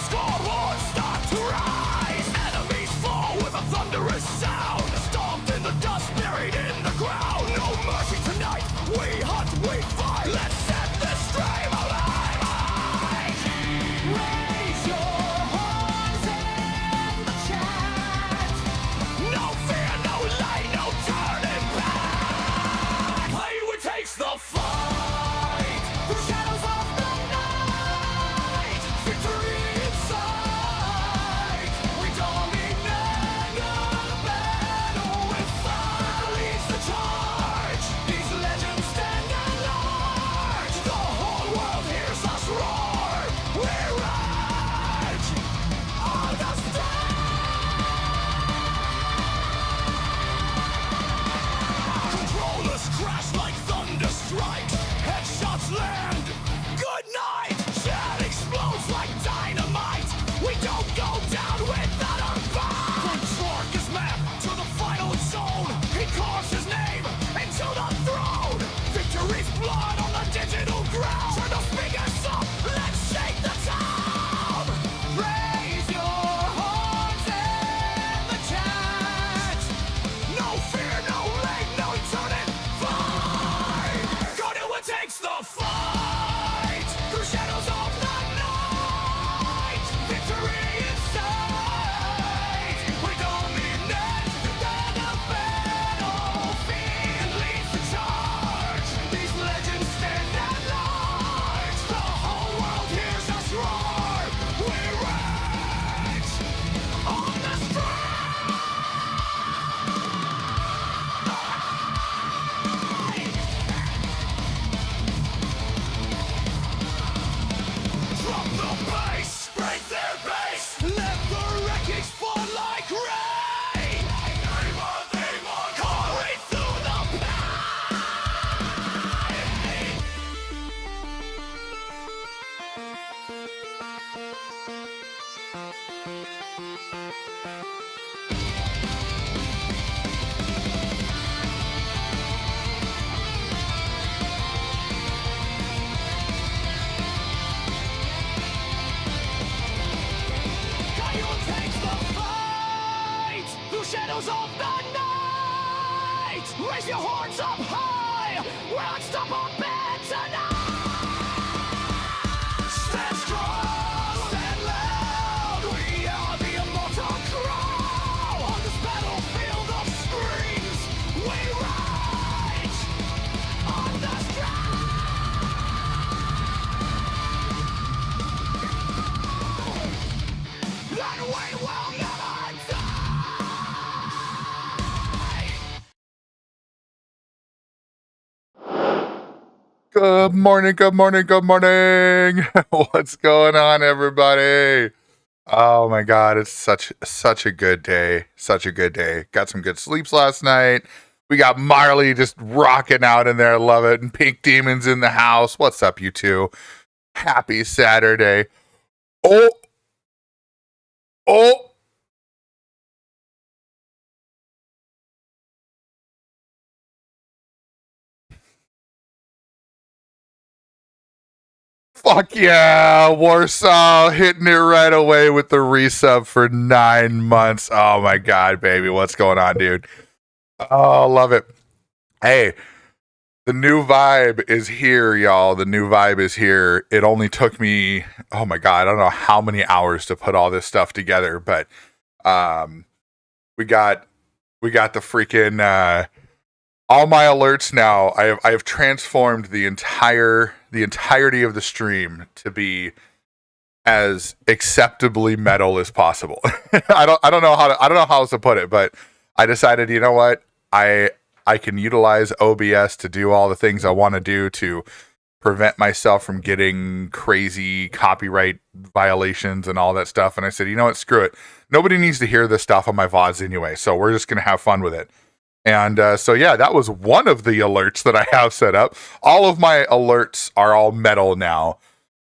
scoreboard start to rise. Enemies fall with a thunderous sound. Stomped in the dust, buried in the ground. No mercy tonight, we hunt, we fight. Let's set this stream alive. Raise your horns in the chat. No fear, no light, no turning back. Play what takes the fight. Through shadows of the night. Victory in sight. We dominate the battle with fire leads the charge. These legends stand at large. The whole world hears us roar. We rage on the Controllers crash like thunder strikes. Headshots land. Good night. Chat explodes like dynamite. We don't go down without our fight. From Torque's map to the final zone. He carves his name into the throne. Victory's blood on the digital ground. Turn those speakers up. Let's shake the town. Raise your horns in the chat. No fear, no leg, no turning. Fight! Go to what takes the fight. Through shadows of the night. Victory in sight. We dominate the battlefield. Leads the charge. These legends stand at large. The whole world hears us roar. We rage on the Drop the bass, break their base. Let the wreckage fall like rain. Demon, calling through the pain. Caillou takes the fight through shadows of the night. Raise your horns up high. We're unstoppable tonight. Stand strong, stand loud. We are the immortal crown. On this battlefield of screams, we rage on the Then we will never die. Good morning, good morning, good morning. What's going on, everybody? Oh my god, it's such a good day. Such a good day. Got some good sleeps last night. We got Marley just rocking out in there. I love it. And Pink Demon's in the house. What's up, you two? Happy Saturday. Oh. Oh. Fuck yeah, Warsaw hitting it right away with the resub for 9 months. Oh my god, baby, what's going on, dude? Oh, love it. Hey, the new vibe is here, y'all. The new vibe is here. It only took me, oh my god, I don't know how many hours to put all this stuff together, but we got the freaking all my alerts now. I have transformed the entirety of the stream to be as acceptably metal as possible. I don't know how else to put it, but I decided, you know what? I can utilize OBS to do all the things I want to do to prevent myself from getting crazy copyright violations and all that stuff. And I said, you know what? Screw it. Nobody needs to hear this stuff on my VODs anyway, so we're just going to have fun with it. And so, yeah, that was one of the alerts that I have set up. All of my alerts are all metal now.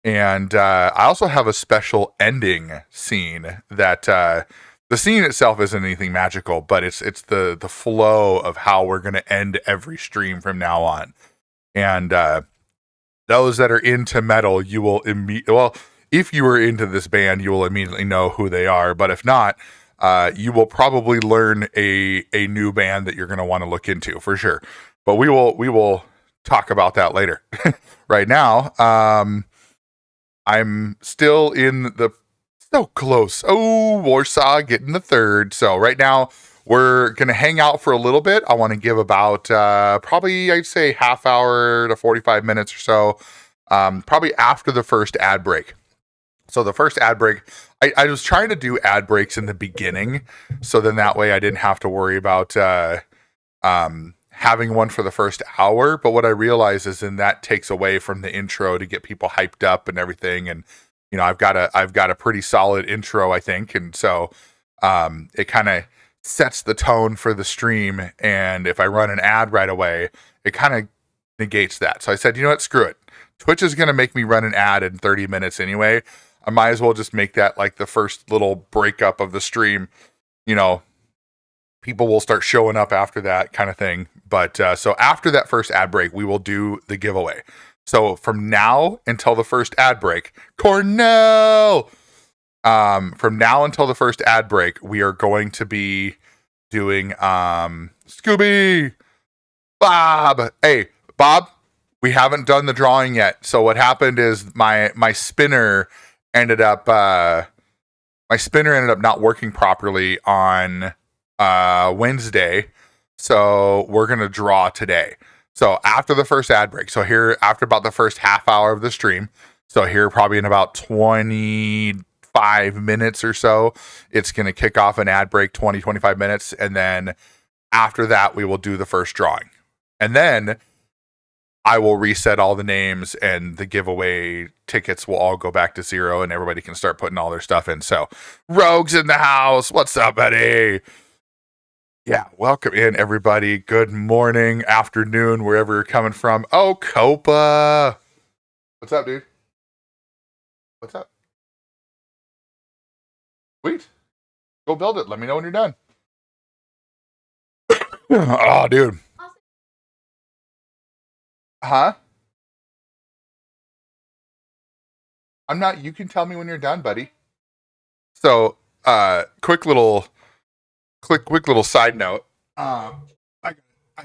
And I also have a special ending scene that the scene itself isn't anything magical, but it's the flow of how we're going to end every stream from now on. And those that are into metal, you will if you are into this band, you will immediately know who they are. But if not, you will probably learn a new band that you're going to want to look into for sure. But we will talk about that later. Right now, I'm still in the so close. Oh, Warsaw getting the third. So right now we're going to hang out for a little bit. I want to give about probably, I'd say, half hour to 45 minutes or so, probably after the first ad break. So the first ad break, I was trying to do ad breaks in the beginning, so then that way I didn't have to worry about having one for the first hour. But what I realized is then that takes away from the intro to get people hyped up and everything. And I've got a pretty solid intro, I think, and so it kind of sets the tone for the stream. And if I run an ad right away, it kind of negates that. So I said, you know what, screw it. Twitch is going to make me run an ad in 30 minutes anyway. I might as well just make that like the first little breakup of the stream. People will start showing up after that kind of thing. But so after that first ad break, we will do the giveaway. So from now until the first ad break, Cornell, from now until the first ad break, we are going to be doing Scooby, Bob. Hey, Bob, we haven't done the drawing yet. So what happened is my spinner ended up not working properly on Wednesday. So we're going to draw today. So after the first ad break, so here after about the first half hour of the stream, so here probably in about 25 minutes or so, it's going to kick off an ad break, 25 minutes. And then after that, we will do the first drawing. And then I will reset all the names and the giveaway tickets will all go back to zero and everybody can start putting all their stuff in. So Rogue's in the house. What's up, buddy? Yeah, welcome in, everybody. Good morning, afternoon, wherever you're coming from. Oh, Copa. What's up, dude? What's up? Sweet. Go build it. Let me know when you're done. Oh, dude. Huh? I'm not. You can tell me when you're done, buddy. So, quick little side note. I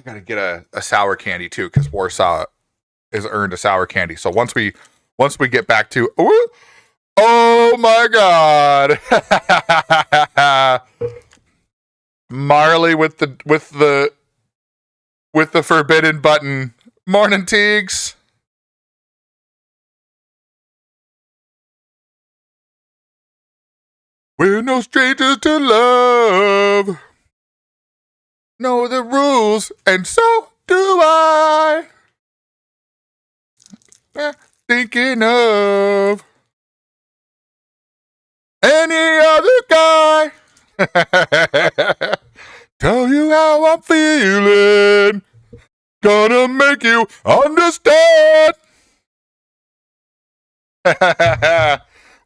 gotta get a sour candy too, because Warsaw has earned a sour candy. So once we get back to oh my god, Marley with the forbidden button. Morning, Teagues. We're no strangers to love. Know the rules, and so do I. Thinking of any other guy. Tell you how I'm feeling. Gonna make you understand.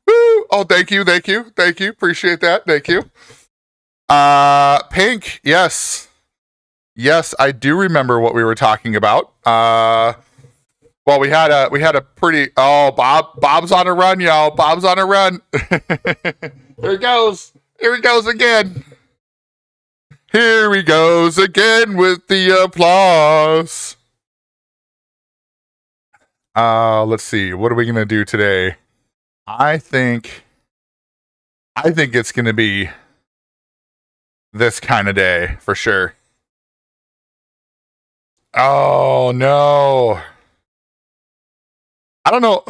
Woo. Oh, thank you. Appreciate that. Thank you. Pink, yes, I do remember what we were talking about. Well, we had a pretty. Oh, Bob's on a run, y'all. Bob's on a run. Here he goes again. Here he goes again with the applause. Let's see. What are we gonna do today? I think it's gonna be this kind of day for sure. Oh no. I don't know.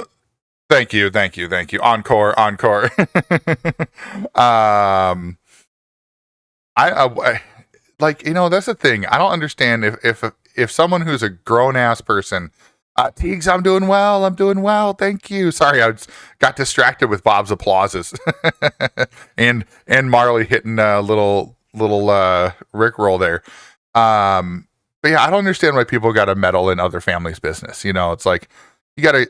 Thank you. Encore. I like, that's the thing. I don't understand if someone who's a grown ass person, Teagues, I'm doing well. Thank you. Sorry, I got distracted with Bob's applauses and Marley hitting a little Rickroll there. But yeah, I don't understand why people got to meddle in other families' business. It's like you got to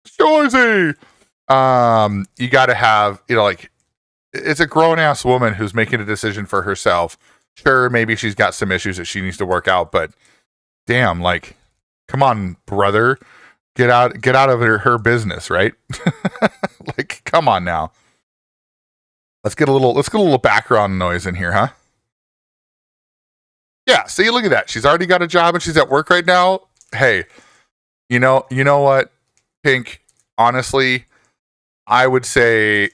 Shorzy. You got to have, like, it's a grown ass woman who's making a decision for herself. Sure, maybe she's got some issues that she needs to work out, but damn, like, come on, brother. Get out of her business, right? Like, come on now. Let's get a little background noise in here, huh? Yeah, see, look at that. She's already got a job and she's at work right now. Hey, you know what, Pink? Honestly, I would say,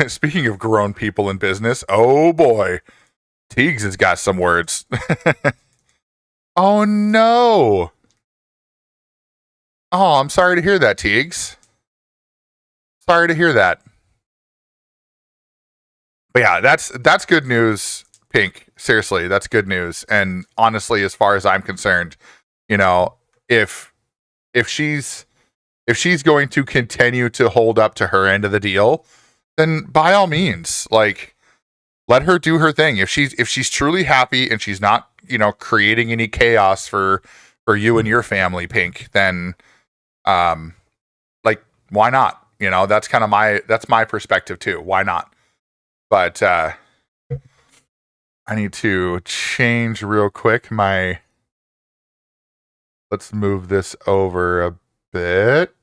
speaking of grown people in business, oh boy, Teagues has got some words. Oh no. Oh, I'm sorry to hear that, Teagues. Sorry to hear that. But yeah, that's good news, Pink. Seriously, that's good news. And honestly, as far as I'm concerned, you know, if she's going to continue to hold up to her end of the deal, then by all means, like, let her do her thing. If she's truly happy and she's not, you know, creating any chaos for you and your family, Pink, then like, why not? You know, that's kind of my perspective too. Why not? But I need to change real quick let's move this over a bit.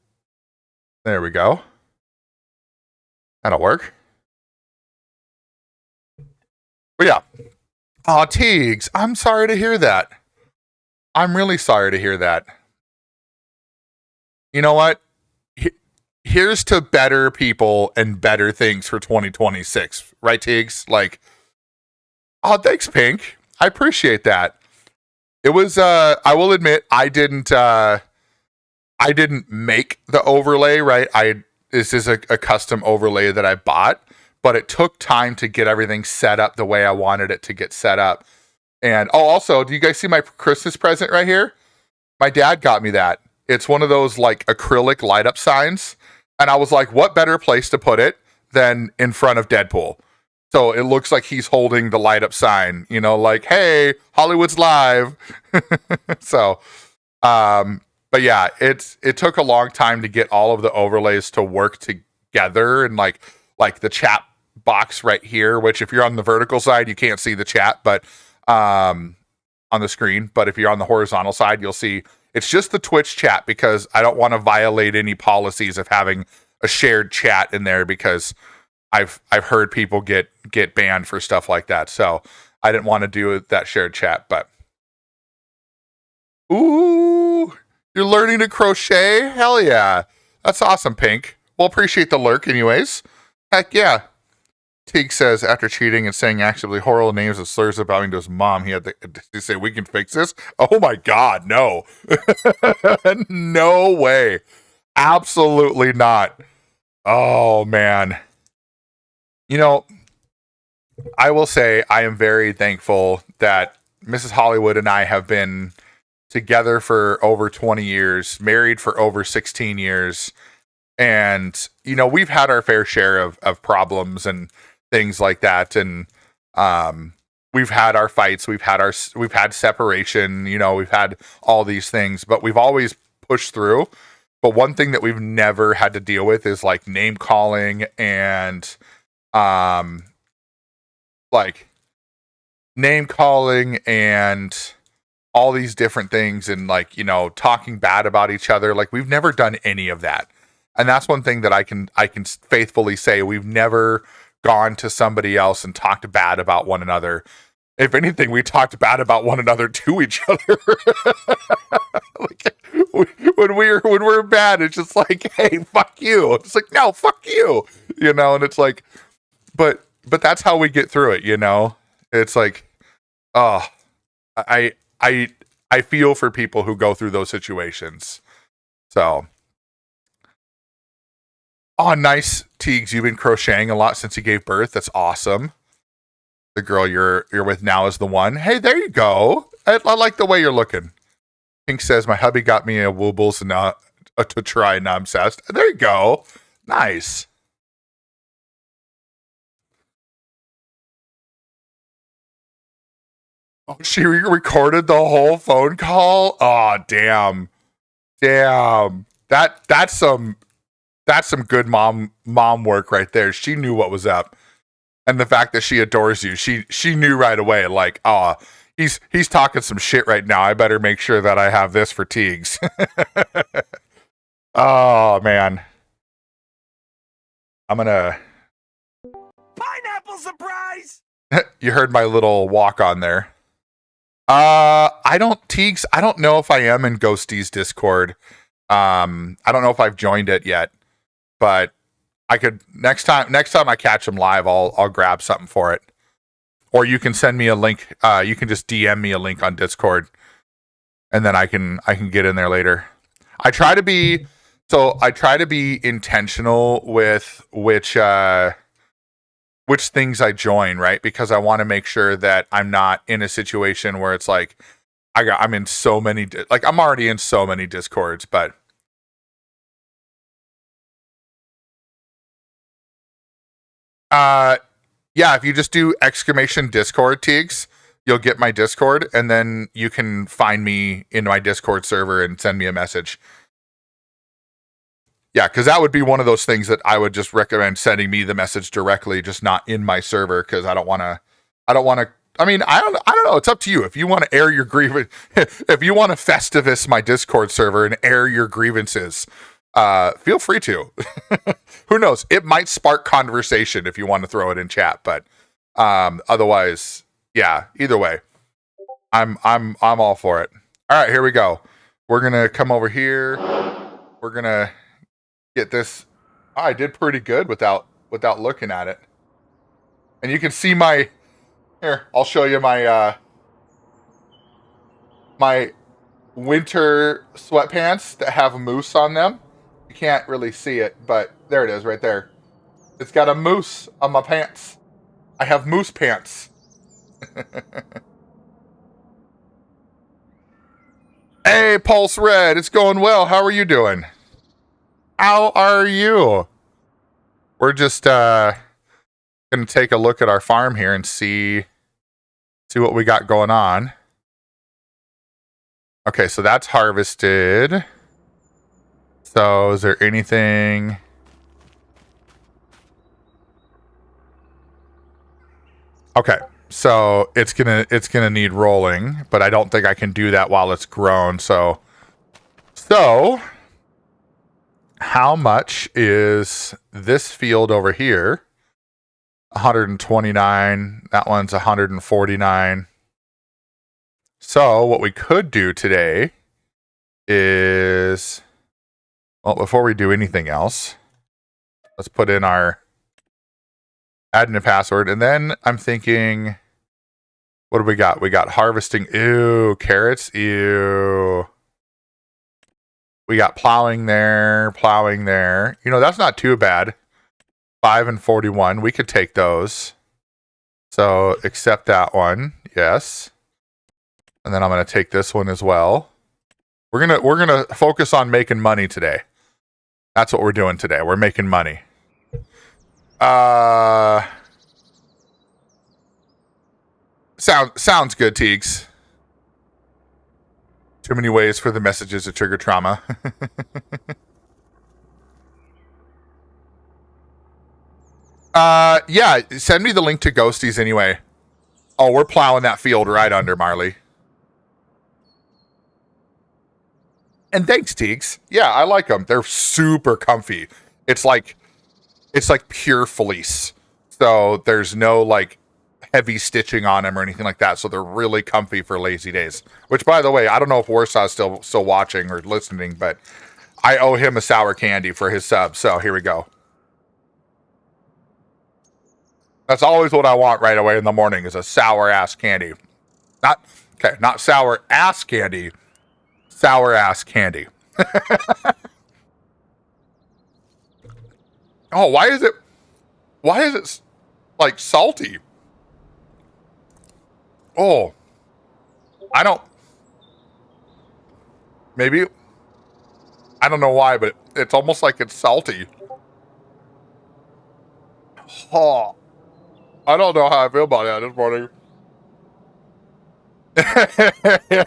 There we go. That'll work. But yeah. Aw, Teagues, I'm sorry to hear that. I'm really sorry to hear that. You know what? Here's to better people and better things for 2026. Right, Teagues? Like, oh, thanks, Pink. I appreciate that. It was, I will admit, I didn't make the overlay, right? This is a custom overlay that I bought, but it took time to get everything set up the way I wanted it to get set up. And also, do you guys see my Christmas present right here? My dad got me that. It's one of those like acrylic light up signs. And I was like, what better place to put it than in front of Deadpool? So it looks like he's holding the light up sign, you know, like, hey, Hollywood's live. So, but yeah, it took a long time to get all of the overlays to work together, and like the chat box right here, which if you're on the vertical side, you can't see the chat, but on the screen. But if you're on the horizontal side, you'll see it's just the Twitch chat, because I don't want to violate any policies of having a shared chat in there, because I've heard people get banned for stuff like that. So I didn't want to do that shared chat. But ooh, you're learning to crochet? Hell yeah. That's awesome, Pink. Well, appreciate the lurk anyways. Heck yeah. Teague says, after cheating and saying actively horrible names and slurs about him to his mom, he had to say, we can fix this? Oh my God, no. No way. Absolutely not. Oh, man. You know, I will say I am very thankful that Mrs. Hollywood and I have been together for over 20 years, married for over 16 years. And, you know, we've had our fair share of problems and things like that. And we've had our fights, we've had separation, you know, we've had all these things, but we've always pushed through. But one thing that we've never had to deal with is like name calling and like name calling and all these different things, and like, you know, talking bad about each other. Like, we've never done any of that. And that's one thing that I can faithfully say. We've never gone to somebody else and talked bad about one another. If anything, we talked bad about one another to each other. Like, when we're bad, it's just like, hey, fuck you. It's like, no, fuck you. You know, and it's like, but that's how we get through it, you know? It's like, oh, I feel for people who go through those situations. So, oh, nice, Teagues. You've been crocheting a lot since you gave birth. That's awesome. The girl you're with now is the one. Hey, there you go. I like the way you're looking. Pink says, my hubby got me a Woobles and to try, and I'm obsessed. There you go. Nice. Oh, she recorded the whole phone call? Oh, damn. That's some good mom work right there. She knew what was up. And the fact that she adores you, she knew right away, like, oh, He's talking some shit right now. I better make sure that I have this for Teagues. Oh man. I'm gonna Pineapple surprise! You heard my little walk on there. Teagues, I don't know if I am in Ghosty's Discord. I don't know if I've joined it yet, but I could next time I catch him live, I'll grab something for it. Or you can send me a link. You can just DM me a link on Discord, and then I can get in there later. I try to be intentional with which things I join, right? Because I want to make sure that I'm not in a situation where it's like I'm in so many, like I'm already in so many Discords, but yeah, if you just do exclamation Discord, Teagues, you'll get my Discord, and then you can find me in my Discord server and send me a message. Yeah, because that would be one of those things that I would just recommend sending me the message directly, just not in my server, because I don't want to. I mean, I don't know. It's up to you. If you want to air your grievance, if you want to Festivus my Discord server and air your grievances, feel free to. Who knows? It might spark conversation if you want to throw it in chat, but otherwise, yeah. Either way, I'm all for it. All right, here we go. We're gonna come over here. We're gonna get this. Oh, I did pretty good without looking at it, and you can see my. Here, I'll show you my my winter sweatpants that have a moose on them. You can't really see it, but there it is right there. It's got a moose on my pants. I have moose pants. Hey, Pulse Red, it's going well. How are you doing? How are you? We're just going to take a look at our farm here and see what we got going on. Okay, so that's harvested. So is there anything? Okay, so it's gonna need rolling, but I don't think I can do that while it's grown. So how much is this field over here? 129. That one's 149. So what we could do today is, well, before we do anything else, let's put in our add in a password. And then I'm thinking, what do we got? We got harvesting. Ew, carrots. Ew. We got plowing there. You know, that's not too bad. 5 and 41. We could take those. So accept that one. Yes. And then I'm going to take this one as well. We're going to focus on making money today. That's what we're doing today. We're making money. Sounds good, Teagues. Too many ways for the messages to trigger trauma. Yeah, send me the link to Ghosties anyway. Oh, we're plowing that field right under, Marley. And thanks, Teagues. Yeah, I like them. They're super comfy. It's like pure fleece. So there's no like heavy stitching on them or anything like that. So they're really comfy for lazy days. Which, by the way, I don't know if Warsaw's still watching or listening, but I owe him a sour candy for his sub. So here we go. That's always what I want right away in the morning is a sour ass candy. Not sour ass candy. Sour ass candy. Oh, why is it like salty? Oh, maybe, I don't know why, but it's almost like it's salty. Oh, I don't know how I feel about that this morning.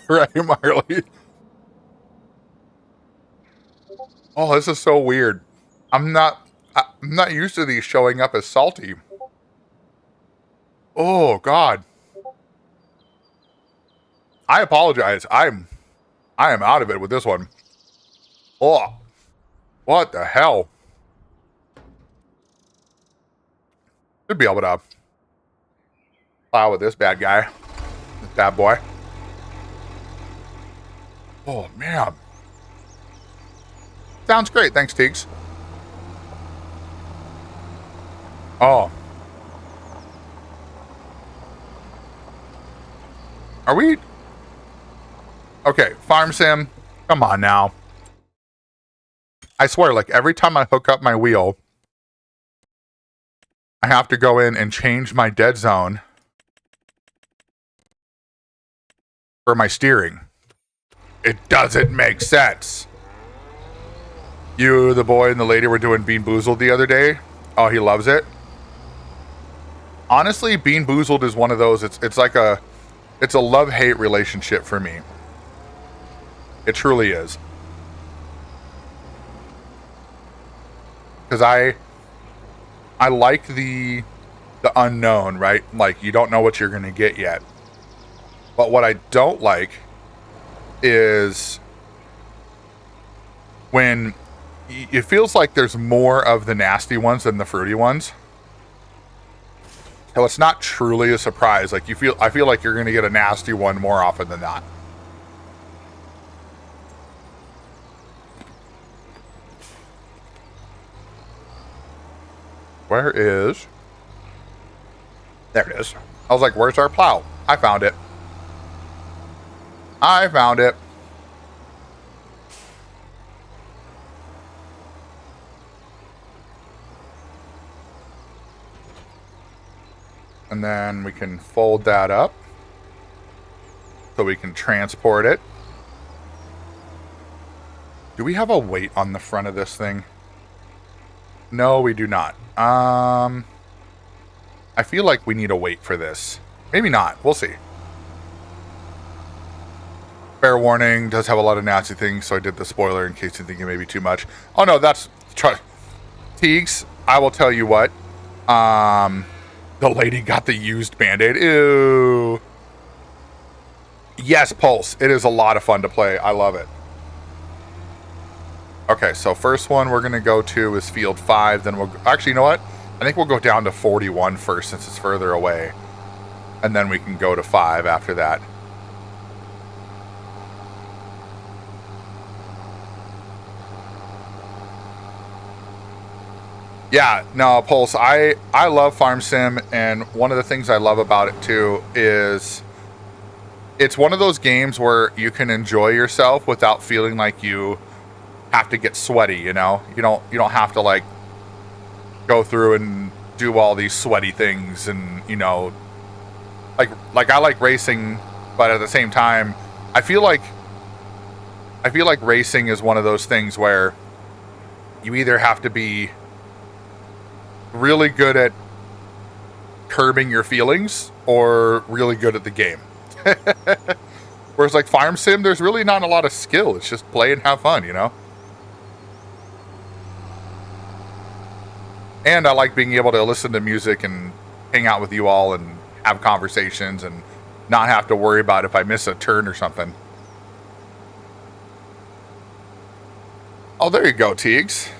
Right, Marley. Oh, this is so weird. I'm not used to these showing up as salty. Oh, God. I apologize. I am out of it with this one. Oh, what the hell? Should be able to plow with this bad guy. This bad boy. Oh, man. Sounds great. Thanks, Teagues. Oh. Are we... Okay, Farm Sim. Come on now. I swear, like, every time I hook up my wheel, I have to go in and change my dead zone for my steering. It doesn't make sense. You, the boy, and the lady were doing Bean Boozled the other day. Oh, he loves it. Honestly, Bean Boozled is one of those. It's like a love-hate relationship for me. It truly is. Because I like the unknown, right? Like, you don't know what you're going to get yet. But what I don't like is when it feels like there's more of the nasty ones than the fruity ones. So it's not truly a surprise. Like, I feel like you're going to get a nasty one more often than not. Where is... There it is. I was like, where's our plow? I found it. I found it. And then we can fold that up so we can transport it. Do we have a weight on the front of this thing? No, we do not. I feel like we need a weight for this. Maybe not. We'll see. Fair warning, does have a lot of nasty things, so I did the spoiler in case you think it may be too much. Oh no, that's... Teagues, I will tell you what. The lady got the used Band-Aid. Ew. Yes, Pulse. It is a lot of fun to play. I love it. Okay, so first one we're going to go to is Field 5. Then we'll... Actually, you know what? I think we'll go down to 41 first since it's further away. And then we can go to 5 after that. Yeah, no, Pulse, I love Farm Sim, and one of the things I love about it too is it's one of those games where you can enjoy yourself without feeling like you have to get sweaty, you know? You don't have to like go through and do all these sweaty things and, you know, like I like racing, but at the same time, I feel like racing is one of those things where you either have to be really good at curbing your feelings or really good at the game. Whereas like Farm Sim, there's really not a lot of skill. It's just play and have fun, you know? And I like being able to listen to music and hang out with you all and have conversations and not have to worry about if I miss a turn or something. Oh, there you go, Teagues.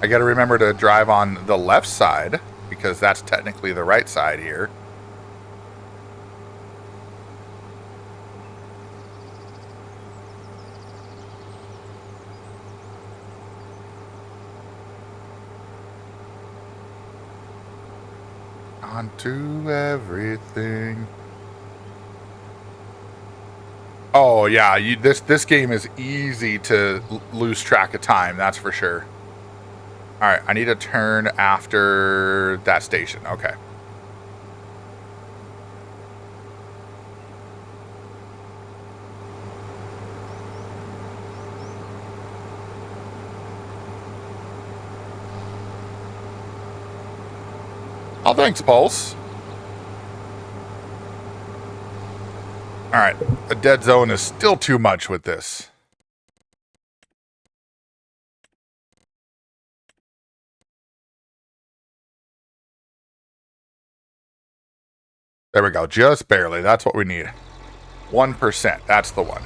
I got to remember to drive on the left side because that's technically the right side here. Onto everything. Oh yeah, this game is easy to lose track of time. That's for sure. All right, I need to turn after that station. Okay. Oh, thanks, Pulse. All right, a dead zone is still too much with this. There we go. Just barely. That's what we need. 1%. That's the one.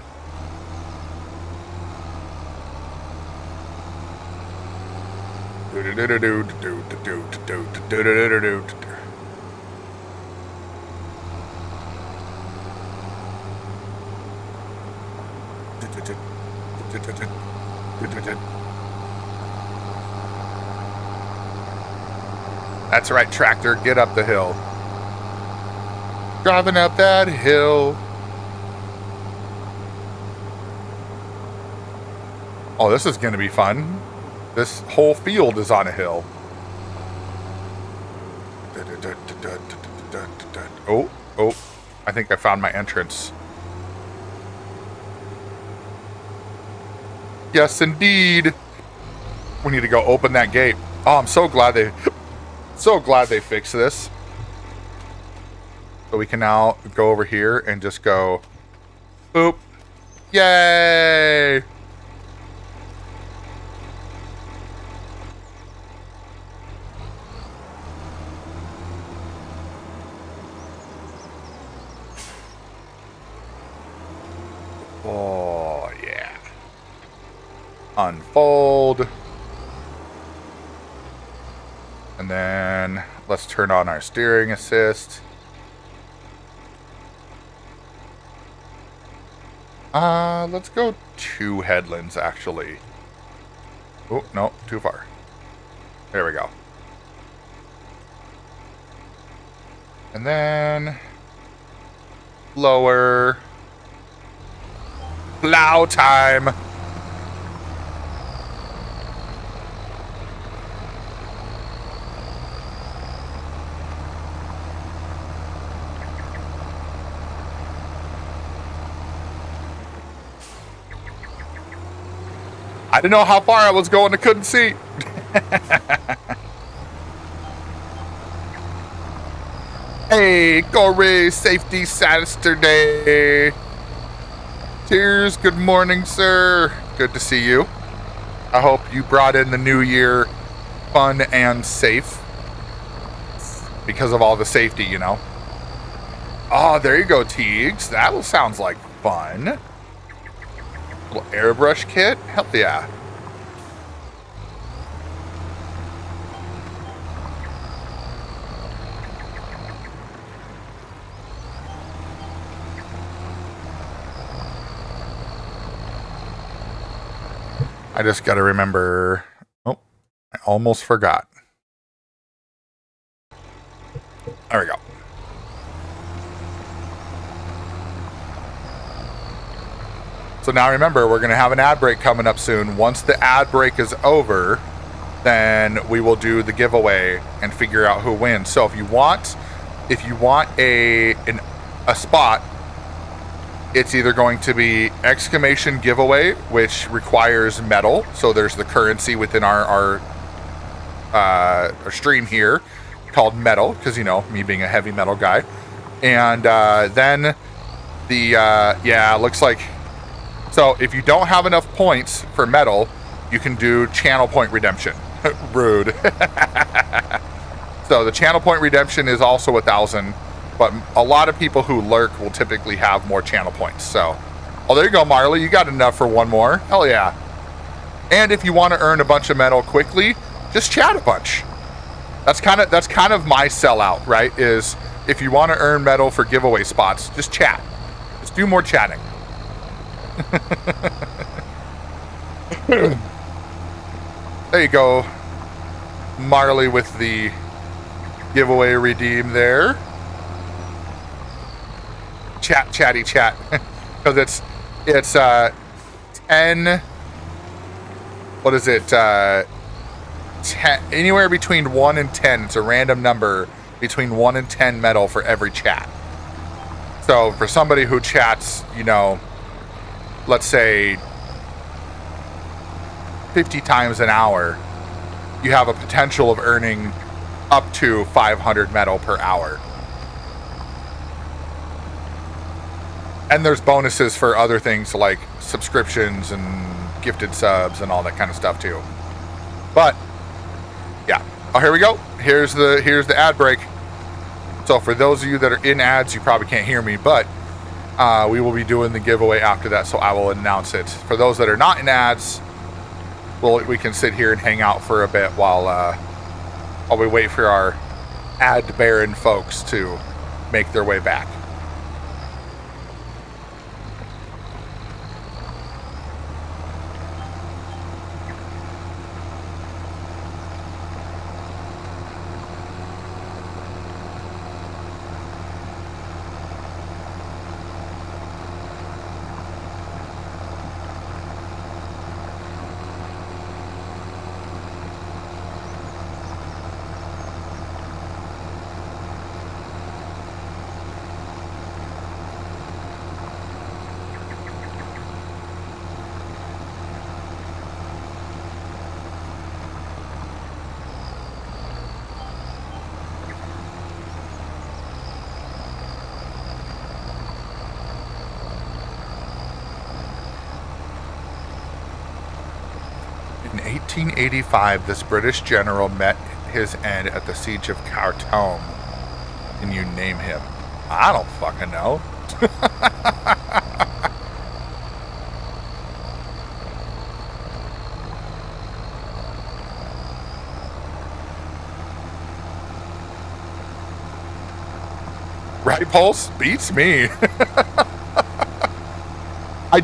That's right, tractor. Get up the hill. Driving up that hill. Oh, this is going to be fun. This whole field is on a hill. Oh, I think I found my entrance. Yes, indeed. We need to go open that gate. Oh, I'm so glad they fixed this. So we can now go over here and just go, boop. Yay! Oh, yeah. Unfold. And then let's turn on our steering assist. Let's go 2 headlands, actually. Oh, no, too far. There we go. And then lower. Plow time. I didn't know how far I was going. I couldn't see. Hey, Corey, safety Saturday. Cheers. Good morning, sir. Good to see you. I hope you brought in the new year fun and safe because of all the safety, you know. Oh, there you go, Teagues. That sounds like fun. Little airbrush kit? Hell yeah. I just got to remember. Oh, I almost forgot. There we go. So now remember, we're going to have an ad break coming up soon. Once the ad break is over, then we will do the giveaway and figure out who wins. So if you want a spot, it's either going to be exclamation giveaway, which requires metal. So there's the currency within our stream here called metal, because, you know, me being a heavy metal guy. And then it looks like, so if you don't have enough points for metal, you can do channel point redemption. Rude. So the channel point redemption is also 1,000, but a lot of people who lurk will typically have more channel points. So, oh, there you go, Marley. You got enough for one more. Hell yeah. And if you want to earn a bunch of metal quickly, just chat a bunch. That's kind of my sellout, right? Is if you want to earn metal for giveaway spots, just chat. Just do more chatting. There you go, Marley, with the giveaway redeem there. Chatty chat, because it's 10. What is it? 10, anywhere between 1 and 10. It's a random number between 1 and 10 metal for every chat. So for somebody who chats, you know, let's say 50 times an hour, you have a potential of earning up to 500 metal per hour. And there's bonuses for other things like subscriptions and gifted subs and all that kind of stuff too. But yeah. Oh, here we go. Here's the ad break. So for those of you that are in ads, you probably can't hear me, but we will be doing the giveaway after that, so I will announce it. For those that are not in ads, we can sit here and hang out for a bit while we wait for our ad baron folks to make their way back. In 1885, this British general met his end at the Siege of Khartoum. Can you name him? I don't fucking know. Right, Pulse? Beats me. I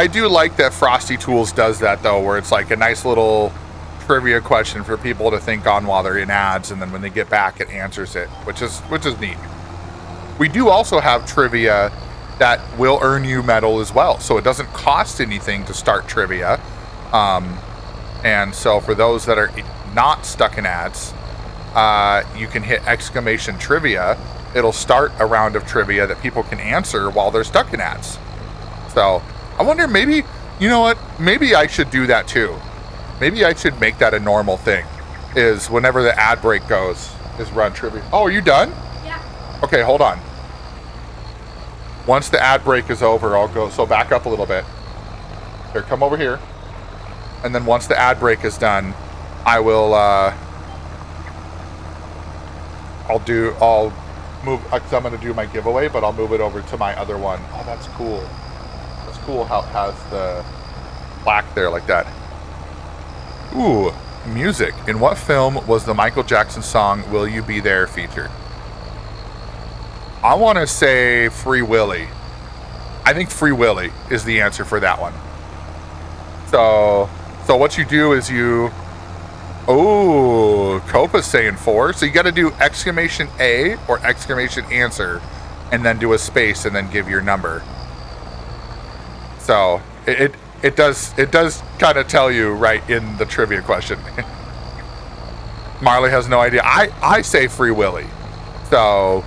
do like that Frosty Tools does that though, where it's like a nice little trivia question for people to think on while they're in ads, and then when they get back, it answers it, which is neat. We do also have trivia that will earn you metal as well, so it doesn't cost anything to start trivia. And so for those that are not stuck in ads, you can hit exclamation trivia. It'll start a round of trivia that people can answer while they're stuck in ads. So I wonder, maybe, you know what, maybe I should do that too. Maybe I should make that a normal thing, is whenever the ad break goes, is run trivia. Oh, are you done? Yeah. Okay, hold on. Once the ad break is over, I'll go, so back up a little bit. Here, come over here. And then once the ad break is done, I will, I'll move, because I'm going to do my giveaway, but I'll move it over to my other one. Oh, that's cool. That's cool how it has the plaque there like that. Ooh, music. In what film was the Michael Jackson song Will You Be There featured? I want to say Free Willy. I think Free Willy is the answer for that one. So what you do is you... Oh, Copa's saying 4. So you got to do exclamation A or exclamation answer, and then do a space, and then give your number. So it does kind of tell you right in the trivia question. Marley has no idea. I say Free Willy. So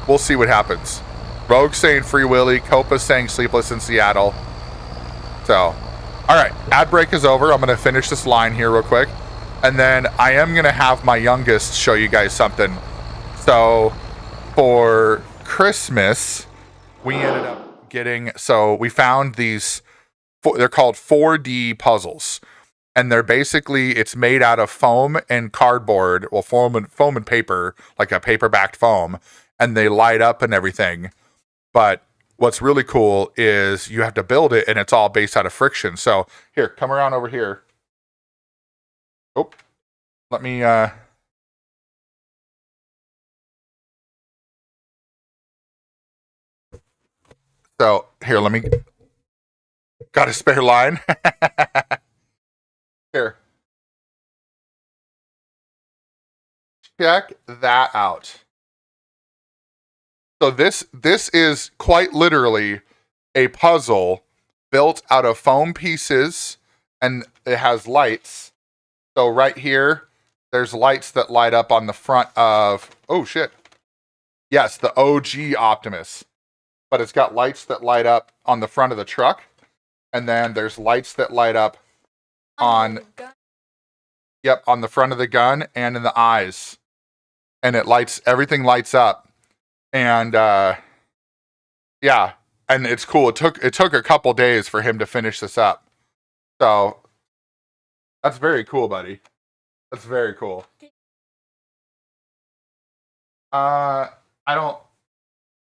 we'll see what happens. Rogue saying Free Willy. Copa's saying Sleepless in Seattle. So, all right. Ad break is over. I'm going to finish this line here real quick. And then I am going to have my youngest show you guys something. So for Christmas, we ended up getting... So we found these... They're called 4D puzzles. And they're basically... It's made out of foam and cardboard. Well, foam and paper. Like a paper-backed foam. And they light up and everything. But what's really cool is you have to build it, and it's all based out of friction. So here, come around over here. Oh, let me, so here, let me, got a spare line. Here. Check that out. So this is quite literally a puzzle built out of foam pieces, and it has lights. So right here, there's lights that light up on the front of... Oh, shit. Yes, the OG Optimus. But it's got lights that light up on the front of the truck. And then there's lights that light up on... Yep, on the front of the gun and in the eyes. And it lights... Everything lights up. And, yeah. And it's cool. It took a couple days for him to finish this up. So... That's very cool, buddy. That's very cool. I I don't.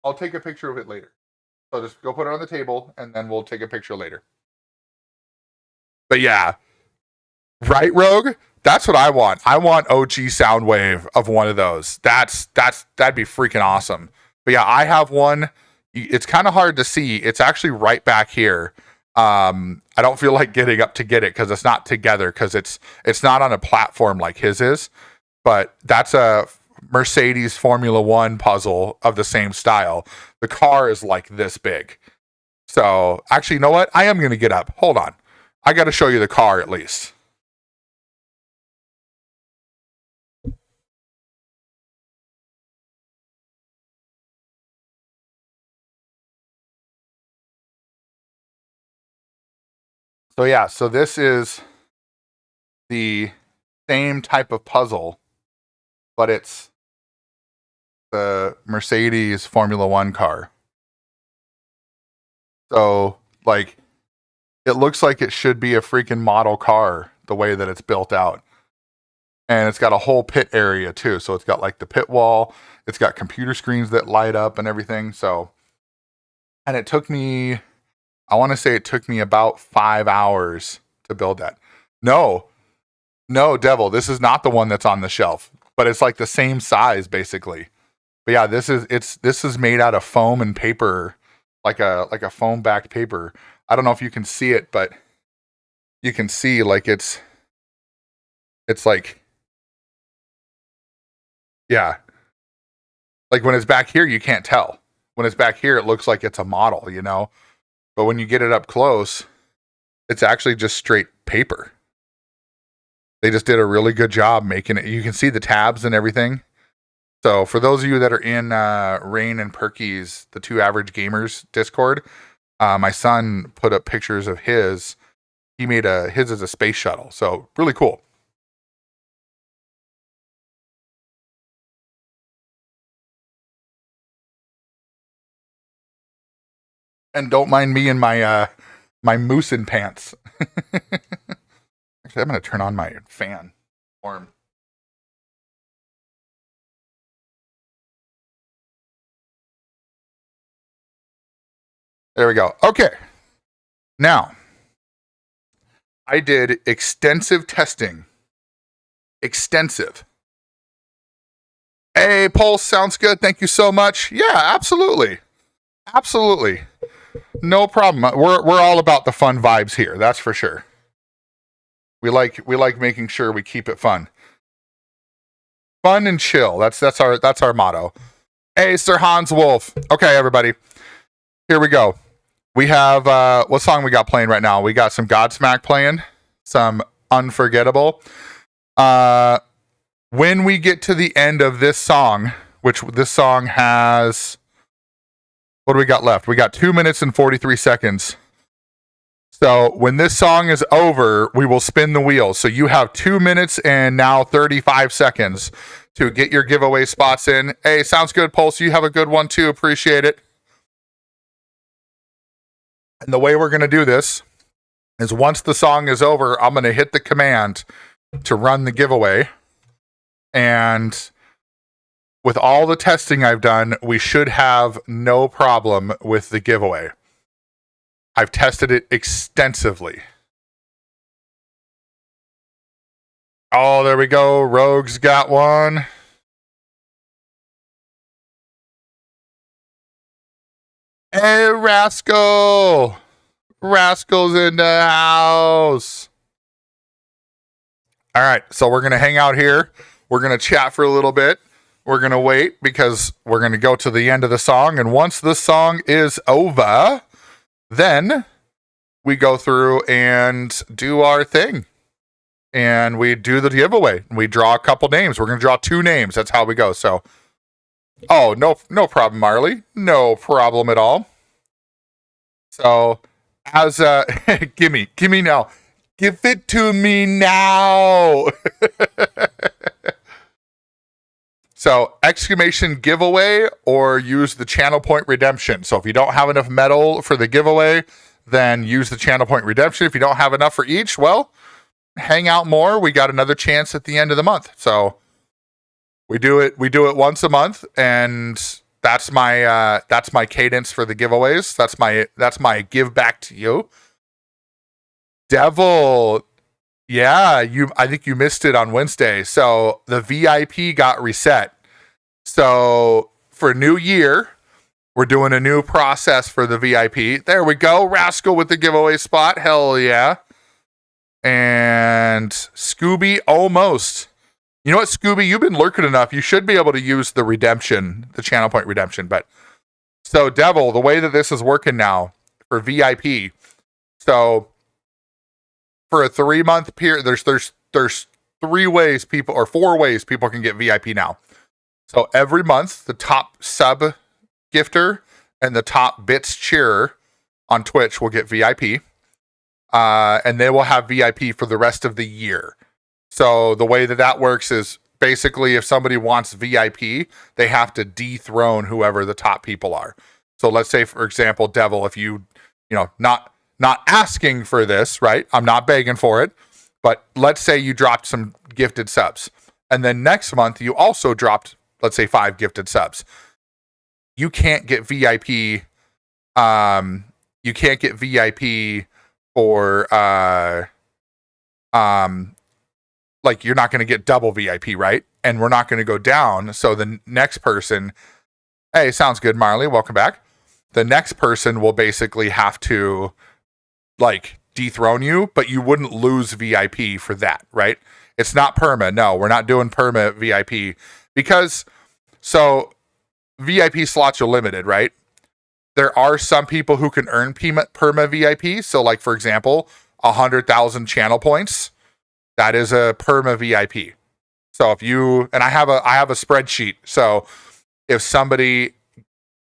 I'll take a picture of it later. So just go put it on the table, and then we'll take a picture later. But yeah, right, Rogue. That's what I want. I want OG Soundwave of one of those. That'd be freaking awesome. But yeah, I have one. It's kind of hard to see. It's actually right back here. I don't feel like getting up to get it because it's not together, because it's not on a platform like his is. But that's a Mercedes Formula One puzzle of the same style. The car is like this big. So actually, you know what? I am going to get up. Hold on. I got to show you the car at least. So yeah, so this is the same type of puzzle, but it's the Mercedes Formula One car. So, like, it looks like it should be a freaking model car the way that it's built out. And it's got a whole pit area too. So it's got like the pit wall, it's got computer screens that light up and everything. So, and it took me, I want to say it took me about 5 hours to build that. No, Devil, this is not the one that's on the shelf, but it's like the same size basically. But yeah, this is made out of foam and paper, like a foam backed paper. I don't know if you can see it, but you can see like it's like, yeah. Like when it's back here, you can't tell. When it's back here, it looks like it's a model, you know? But when you get it up close, it's actually just straight paper. They just did a really good job making it. You can see the tabs and everything. So for those of you that are in Rain and Perky's, the Two Average Gamers Discord, my son put up pictures of his. He made his as a space shuttle. So really cool. And don't mind me in my my Moosin pants. Actually, I'm going to turn on my fan. Warm. There we go. Okay. Now, I did extensive testing. Extensive. Hey, Pulse, sounds good. Thank you so much. Yeah, absolutely. Absolutely. No problem. We're all about the fun vibes here. That's for sure. We like making sure we keep it fun. Fun and chill. That's our motto. Hey, Sir Hans Wolf. Okay, everybody. Here we go. We have what song we got playing right now? We got some Godsmack playing, some Unforgettable. When we get to the end of this song, which this song has, what do we got left? We got 2 minutes and 43 seconds. So when this song is over, we will spin the wheel. So you have 2 minutes and now 35 seconds to get your giveaway spots in. Hey, sounds good, Pulse. You have a good one too. Appreciate it. And the way we're going to do this is once the song is over, I'm going to hit the command to run the giveaway. And with all the testing I've done, we should have no problem with the giveaway. I've tested it extensively. Oh, there we go. Rogue's got one. Hey, Rascal. Rascal's in the house. All right, so we're going to hang out here. We're going to chat for a little bit. We're going to wait because we're going to go to the end of the song. And once the song is over, then we go through and do our thing. And we do the giveaway. We draw a couple names. We're going to draw 2 names. That's how we go. So, oh, no problem, Marley. No problem at all. So, as gimme now. Give it to me now. So, exclamation giveaway or use the channel point redemption. So if you don't have enough metal for the giveaway, then use the channel point redemption. If you don't have enough for each, well, hang out more. We got another chance at the end of the month. So we do it once a month, and that's my cadence for the giveaways. That's my give back to you. Devil, yeah, I think you missed it on Wednesday. So the VIP got reset. So for New Year, we're doing a new process for the VIP. There we go. Rascal with the giveaway spot. Hell yeah. And Scooby almost. You know what, Scooby? You've been lurking enough. You should be able to use the redemption, the channel point redemption. But so Devil, the way that this is working now for VIP. So for a 3-month period, there's 3 ways people, or 4 ways people can get VIP now. So every month, the top sub gifter and the top bits cheerer on Twitch will get VIP. And they will have VIP for the rest of the year. So the way that works is basically if somebody wants VIP, they have to dethrone whoever the top people are. So let's say, for example, Devil, if you not asking for this, right? I'm not begging for it, but let's say you dropped some gifted subs. And then next month, you also dropped, let's say, 5 gifted subs. You can't get VIP. You can't get VIP for like you're not going to get double VIP, right? And we're not going to go down. So the next person, hey, sounds good, Marley. Welcome back. The next person will basically have to like dethrone you, but you wouldn't lose VIP for that, right? It's not perma. No, we're not doing perma VIP because so VIP slots are limited, right? There are some people who can earn perma VIP. So like, for example, 100,000 channel points, that is a perma VIP. So if you, and I have a spreadsheet. So if somebody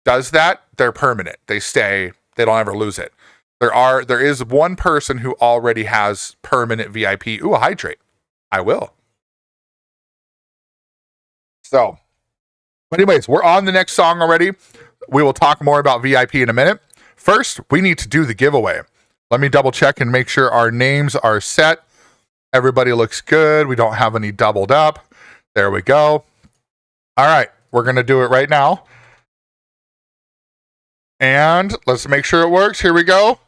does that, they're permanent. They stay, they don't ever lose it. There is one person who already has permanent VIP. Ooh, a hydrate. I will. So, but anyways, we're on the next song already. We will talk more about VIP in a minute. First, we need to do the giveaway. Let me double check and make sure our names are set. Everybody looks good. We don't have any doubled up. There we go. All right, we're going to do it right now. And let's make sure it works. Here we go.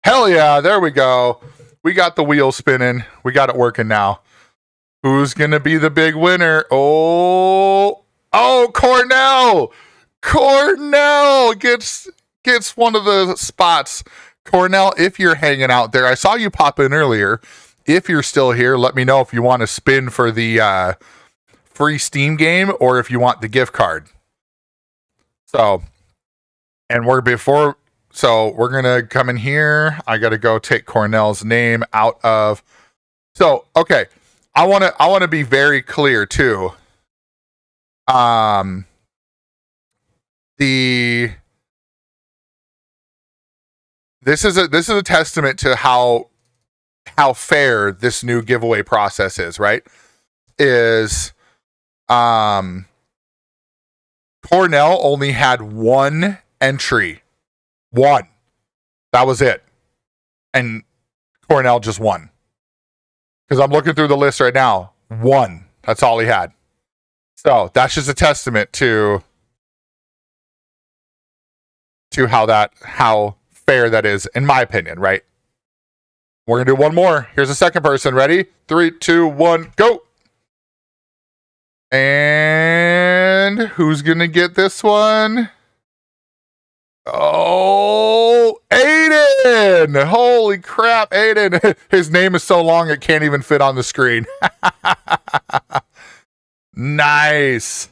Hell yeah, there we go. We got the wheel spinning. We got it working now. Who's going to be the big winner? Oh, Cornell. Cornell gets one of the spots. Cornell, if you're hanging out there, I saw you pop in earlier. If you're still here, let me know if you want to spin for the free Steam game or if you want the gift card. So, and we're going to come in here. I got to go take Cornell's name out of. So, okay. I want to be very clear too. This is a testament to how fair this new giveaway process is, right? Cornell only had 1 entry. 1. That was it. And Cornell just won. Because I'm looking through the list right now. 1. That's all he had. So that's just a testament to how fair that is, in my opinion, right? We're going to do one more. Here's the second person. Ready? 3, 2, 1, go. And who's going to get this one? Oh, Aiden. Holy crap, Aiden. His name is so long it can't even fit on the screen. Nice.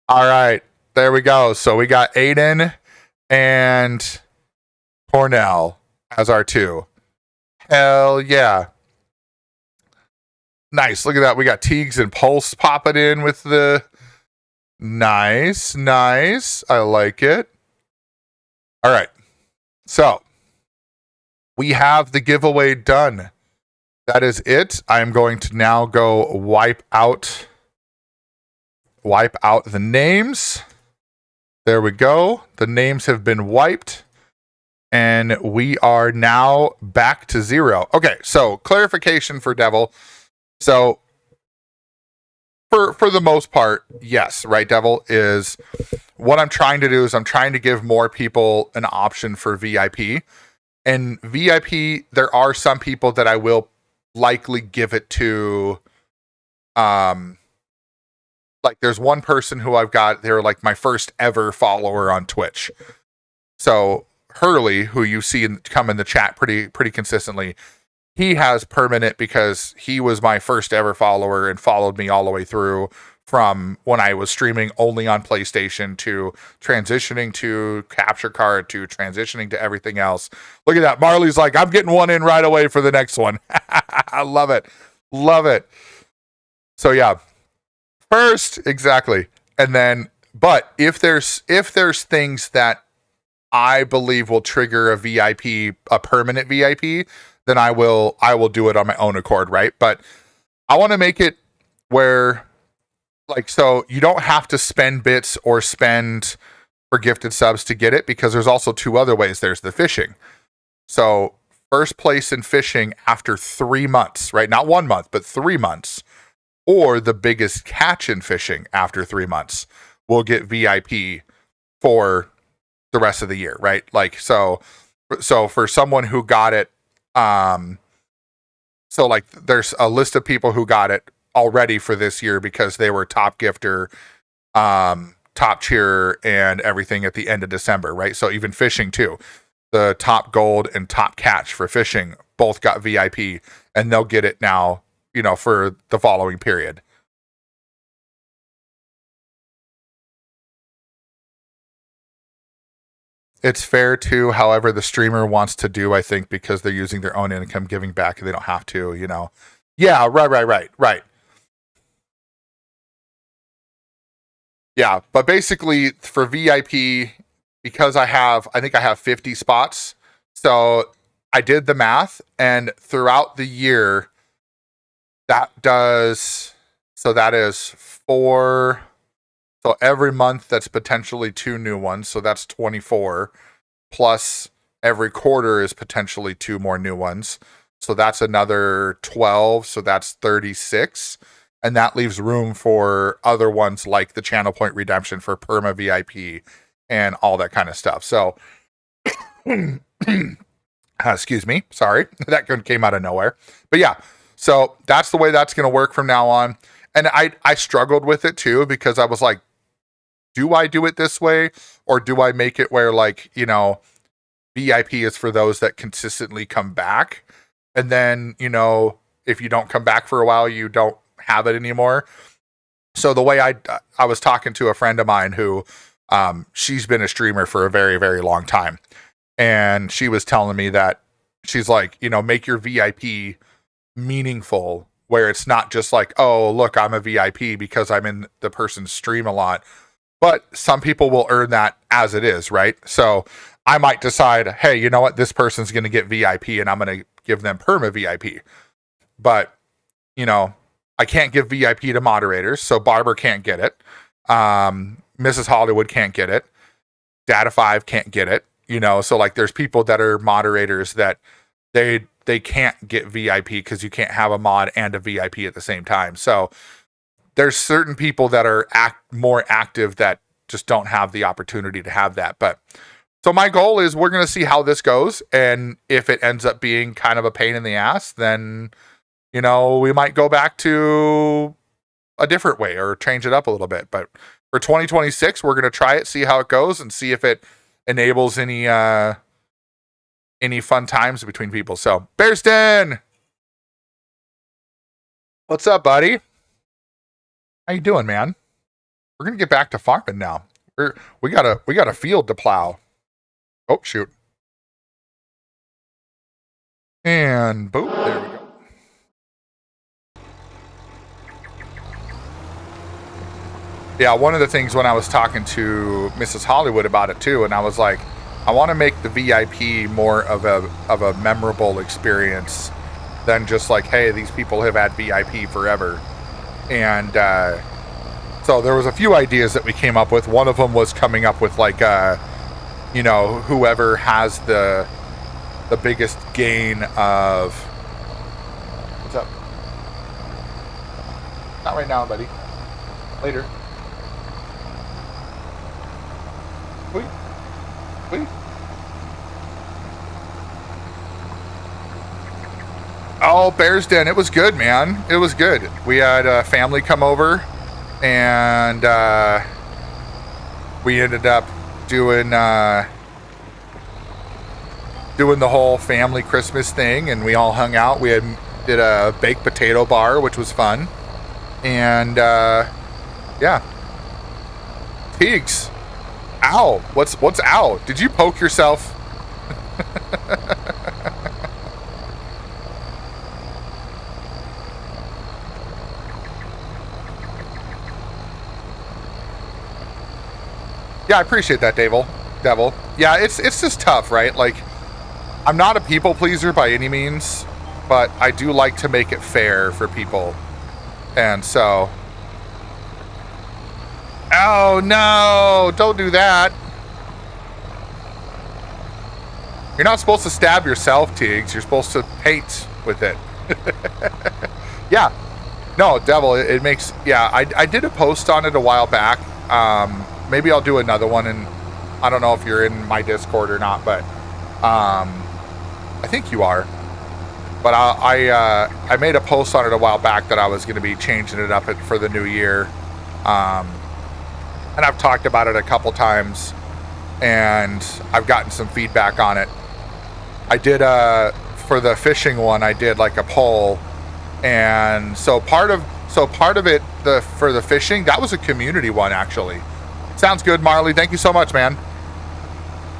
All right, there we go. So we got Aiden and Cornell as our 2. Hell yeah. Nice. Look at that. We got Teagues and Pulse popping in with the nice. I like it. All right. So we have the giveaway done. That is it. I am going to now go wipe out the names. There we go. The names have been wiped. And we are now back to 0. Okay, so clarification for Devil. So For the most part, yes, right, Devil, is what I'm trying to do is I'm trying to give more people an option for VIP. And VIP, there are some people that I will likely give it to. Like there's one person who I've got, they're like my first ever follower on Twitch. So Hurley, who you see come in the chat pretty consistently, he has permanent because he was my first ever follower and followed me all the way through from when I was streaming only on PlayStation to transitioning to capture card to transitioning to everything else. Look at that. Marley's like, I'm getting one in right away for the next one. I love it. Love it. So yeah, first, exactly. And then, but if there's things that I believe will trigger a VIP, a permanent VIP, then I will do it on my own accord, right? But I want to make it where, like, so you don't have to spend bits or spend for gifted subs to get it, because there's also two other ways. There's the fishing. So first place in fishing after 3 months, right? Not 1 month, but 3 months. Or the biggest catch in fishing after 3 months will get VIP for the rest of the year, right? Like, so for someone who got it, so like there's a list of people who got it already for this year because they were top gifter, top cheer and everything at the end of December, right? So even fishing too, the top gold and top catch for fishing both got VIP, and they'll get it now, you know, for the following period. It's fair to however the streamer wants to do, I think, because they're using their own income giving back and they don't have to, you know. Yeah, right. Yeah, but basically for VIP, because I think I have 50 spots. So I did the math, and throughout the year, that is 4. So every month, that's potentially 2 new ones. So that's 24. Plus every quarter is potentially 2 more new ones. So that's another 12. So that's 36. And that leaves room for other ones like the Channel Point Redemption for Perma VIP and all that kind of stuff. So, excuse me. Sorry. That came out of nowhere. But yeah, so that's the way that's going to work from now on. And I struggled with it too, because I was like, do I do it this way, or do I make it where, like, you know, VIP is for those that consistently come back, and then, you know, if you don't come back for a while, you don't have it anymore. So the way I was talking to a friend of mine who, she's been a streamer for a very, very long time, and she was telling me that she's like, you know, make your VIP meaningful, where it's not just like, oh, look, I'm a VIP because I'm in the person's stream a lot. But some people will earn that as it is, right? So I might decide, hey, you know what? This person's going to get VIP, and I'm going to give them perma VIP. But, you know, I can't give VIP to moderators, so Barber can't get it. Mrs. Hollywood can't get it. Data5 can't get it. You know, so like there's people that are moderators that they can't get VIP because you can't have a mod and a VIP at the same time. So there's certain people that are more active that just don't have the opportunity to have that. But so my goal is we're going to see how this goes. And if it ends up being kind of a pain in the ass, then, you know, we might go back to a different way or change it up a little bit. But for 2026, we're going to try it, see how it goes, and see if it enables any fun times between people. So Bearston, what's up, buddy? How you doing, man? We're gonna get back to farming now. We got a field to plow. Oh shoot! And boom, there we go. Yeah, one of the things when I was talking to Mrs. Hollywood about it too, and I was like, I want to make the VIP more of a memorable experience than just like, hey, these people have had VIP forever. And so there was a few ideas that we came up with. One of them was coming up with like, you know, whoever has the biggest gain of. What's up? Not right now, buddy. Later. Wait. Wait. Oh, Bears Den. It was good, man. It was good. We had a family come over, and we ended up doing the whole family Christmas thing, and we all hung out. We did a baked potato bar, which was fun, and yeah. Teagues. Ow. What's ow? Did you poke yourself? Yeah, I appreciate that, Devil. Yeah, it's just tough, right? Like, I'm not a people pleaser by any means, but I do like to make it fair for people. And so... Oh, no! Don't do that! You're not supposed to stab yourself, Teagues. You're supposed to paint with it. Yeah. No, Devil, it makes... Yeah, I did a post on it a while back. Maybe I'll do another one, and I don't know if you're in my Discord or not, but I think you are. But I made a post on it a while back that I was going to be changing it up for the new year. And I've talked about it a couple times, and I've gotten some feedback on it. I did, for the fishing one, I did like a poll, and so part of it, for the fishing, that was a community one, actually. Sounds good, Marley. Thank you so much, man.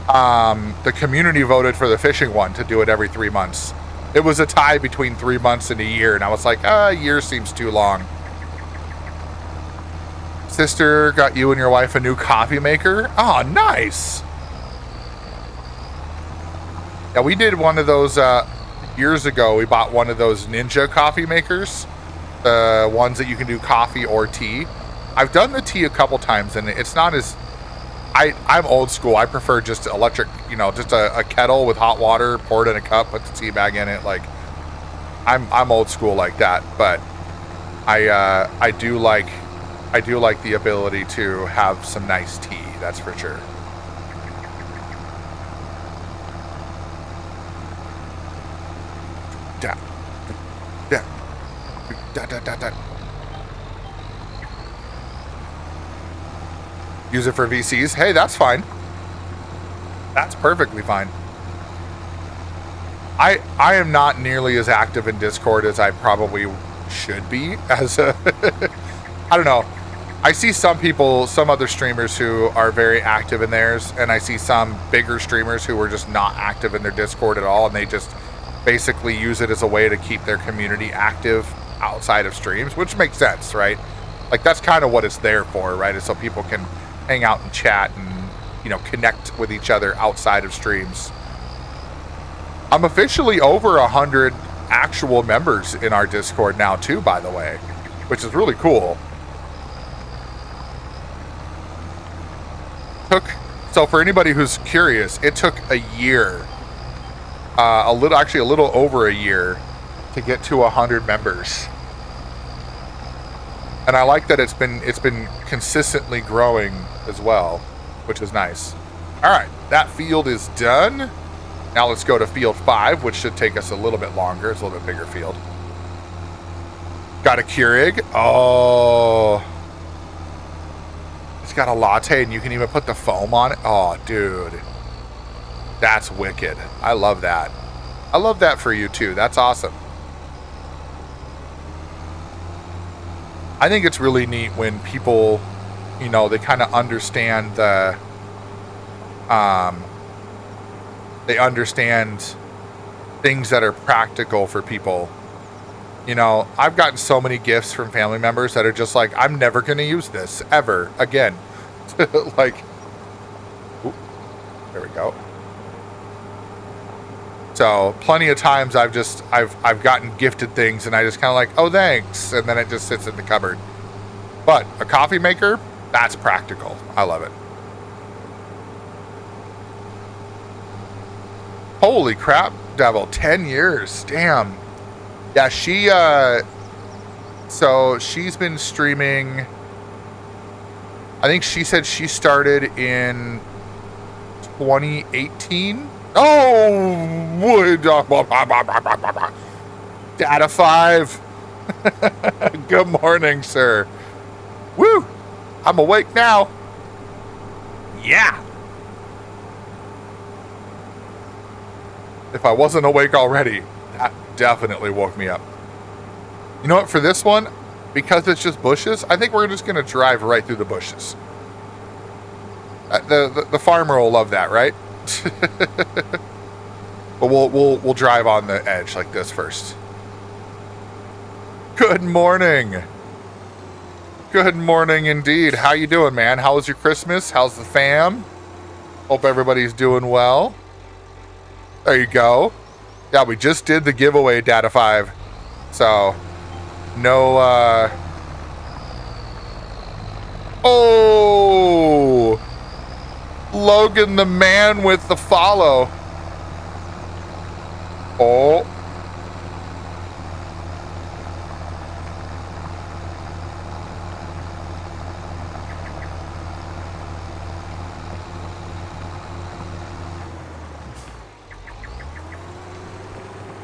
The community voted for the fishing one to do it every 3 months. It was a tie between 3 months and a year, and I was like, a year seems too long. Sister got you and your wife a new coffee maker. Oh, nice. Yeah, we did one of those years ago. We bought one of those Ninja coffee makers, the ones that you can do coffee or tea. I've done the tea a couple times, and it's not as... I'm old school. I prefer just electric, just a kettle with hot water, pour it in a cup, put the tea bag in it. Like, I'm old school like that, but I do like the ability to have some nice tea. That's for sure. Use it for VCs. Hey, that's fine. That's perfectly fine. I am not nearly as active in Discord as I probably should be. As a I don't know. I see some people, some other streamers who are very active in theirs, and I see some bigger streamers who are just not active in their Discord at all, and they just basically use it as a way to keep their community active outside of streams, which makes sense, right? Like, that's kind of what it's there for, right? Is so people can hang out and chat and, connect with each other outside of streams. I'm officially over 100 actual members in our Discord now too, by the way, which is really cool. So for anybody who's curious, it took a year, a little over a year to get to 100 members. And I like that it's been consistently growing as well, which is nice. All right, that field is done. Now let's go to field 5, which should take us a little bit longer. It's a little bit bigger field. Got a Keurig. Oh, it's got a latte, and you can even put the foam on it. Oh, dude, that's wicked. I love that. I love that for you too. That's awesome. I think it's really neat when people, they kind of understand they understand things that are practical for people. I've gotten so many gifts from family members that are just like, I'm never going to use this ever again. Like, ooh, there we go. So plenty of times I've gotten gifted things and I just kind of like, oh, thanks. And then it just sits in the cupboard. But a coffee maker, that's practical. I love it. Holy crap, Devil, 10 years. Damn. Yeah, so she's been streaming I think she said she started in 2018. Oh, Data 5. Good morning, sir. Woo! I'm awake now. Yeah. If I wasn't awake already, that definitely woke me up. You know what? For this one, because it's just bushes, I think we're just going to drive right through the bushes. The farmer will love that, right? But we'll drive on the edge like this first. Good morning. Good morning indeed. How you doing, man? How was your Christmas? How's the fam? Hope everybody's doing well. There you go. Yeah, we just did the giveaway, Data 5. So, no, Oh! Logan the man with the follow. Oh.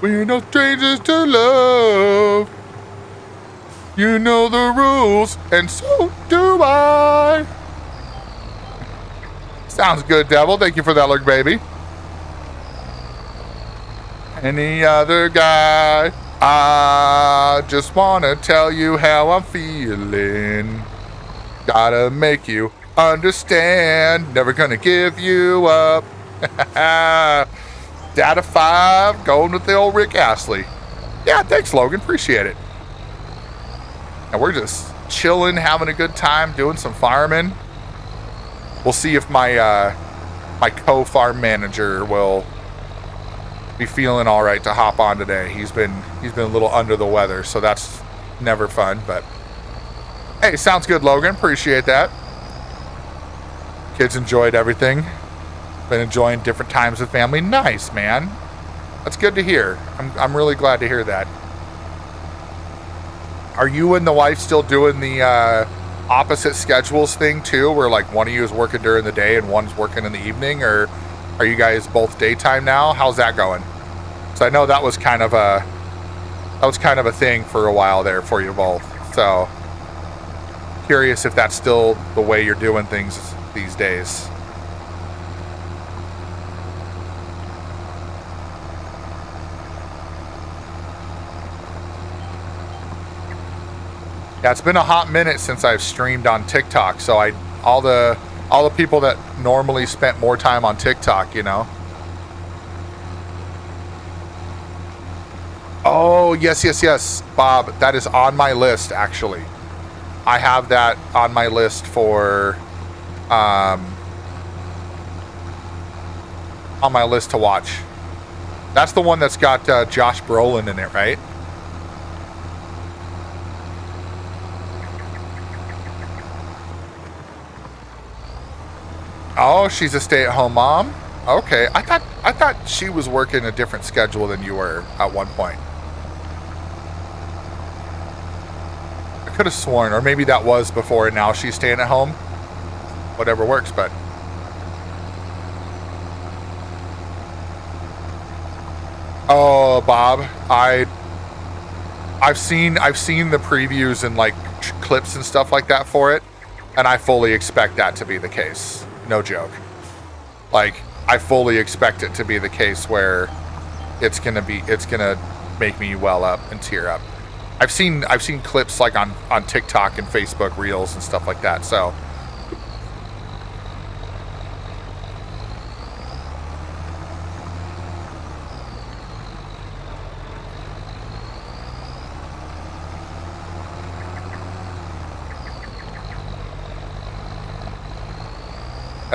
We're no strangers to love. You know the rules, and so do I. Sounds good, Devil. Thank you for that look, baby. Any other guy? I just want to tell you how I'm feeling. Gotta make you understand. Never gonna give you up. Data 5, going with the old Rick Astley. Yeah, thanks, Logan. Appreciate it. And we're just chilling, having a good time, doing some farming. We'll see if my my co-farm manager will be feeling all right to hop on today. He's been a little under the weather, so that's never fun. But hey, sounds good, Logan. Appreciate that. Kids enjoyed everything. Been enjoying different times with family. Nice, man. That's good to hear. I'm really glad to hear that. Are you and the wife still doing the opposite schedules thing too, where like one of you is working during the day and one's working in the evening, or are you guys both daytime now? How's that going? So I know that was kind of a thing for a while there for you both. So curious if that's still the way you're doing things these days. Yeah, it's been a hot minute since I've streamed on TikTok, so all the people that normally spent more time on TikTok, you know. Oh, yes, Bob, that is on my list actually. I have that on my list for on my list to watch. That's the one that's got Josh Brolin in it, right? Oh, she's a stay-at-home mom? Okay, I thought she was working a different schedule than you were at one point. I could have sworn, or maybe that was before and now she's staying at home. Whatever works, but oh, Bob, I've seen the previews and like clips and stuff like that for it, and I fully expect that to be the case. No joke. Like, I fully expect it to be the case where it's gonna make me well up and tear up. I've seen clips like on TikTok and Facebook Reels and stuff like that. So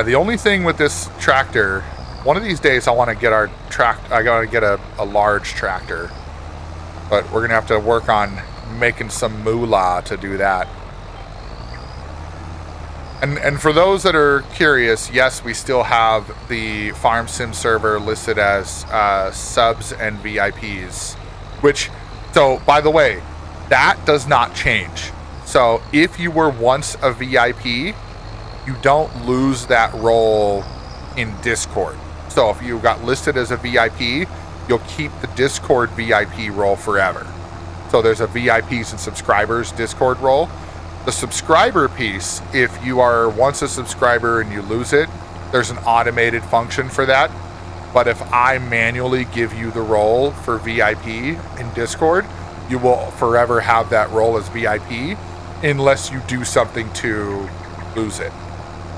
the only thing with this tractor, one of these days I want to get I gotta get a large tractor, but we're gonna have to work on making some moolah to do that. And for those that are curious, yes, we still have the Farm Sim server listed as subs and VIPs, so by the way, that does not change. So if you were once a VIP, you don't lose that role in Discord. So if you got listed as a VIP, you'll keep the Discord VIP role forever. So there's a VIPs and subscribers Discord role. The subscriber piece, if you are once a subscriber and you lose it, there's an automated function for that. But if I manually give you the role for VIP in Discord, you will forever have that role as VIP unless you do something to lose it.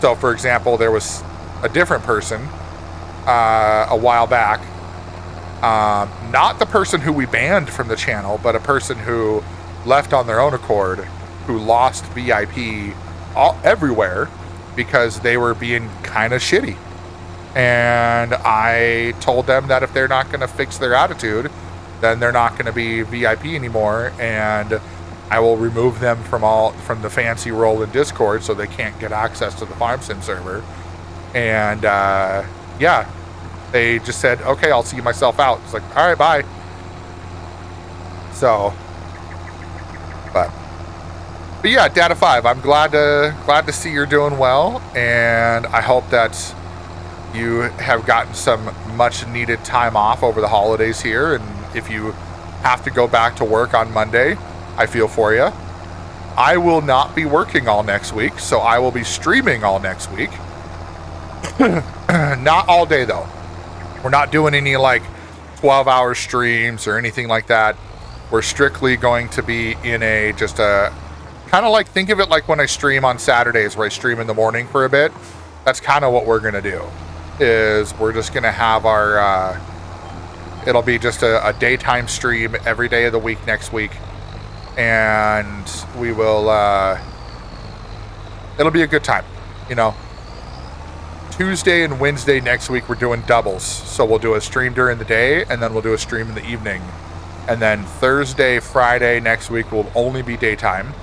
So for example, there was a different person a while back, not the person who we banned from the channel, but a person who left on their own accord, who lost VIP everywhere because they were being kind of shitty. And I told them that if they're not going to fix their attitude, then they're not going to be VIP anymore, and I will remove them from the fancy role in Discord so they can't get access to the Farm Sim server. And yeah, they just said, okay, I'll see myself out. It's like, all right, bye. So, but yeah, Data 5, I'm glad to see you're doing well, and I hope that you have gotten some much needed time off over the holidays here. And if you have to go back to work on Monday, I feel for you. I will not be working all next week, so I will be streaming all next week. Not all day though. We're not doing any like 12-hour streams or anything like that. We're strictly going to be in just a kind of like, think of it like when I stream on Saturdays where I stream in the morning for a bit. That's kind of what we're going to do, is we're just going to have our, it'll be just a daytime stream every day of the week next week. And we will, it'll be a good time, you know. Tuesday and Wednesday next week we're doing doubles, so we'll do a stream during the day and then we'll do a stream in the evening, and then Thursday, Friday next week will only be daytime,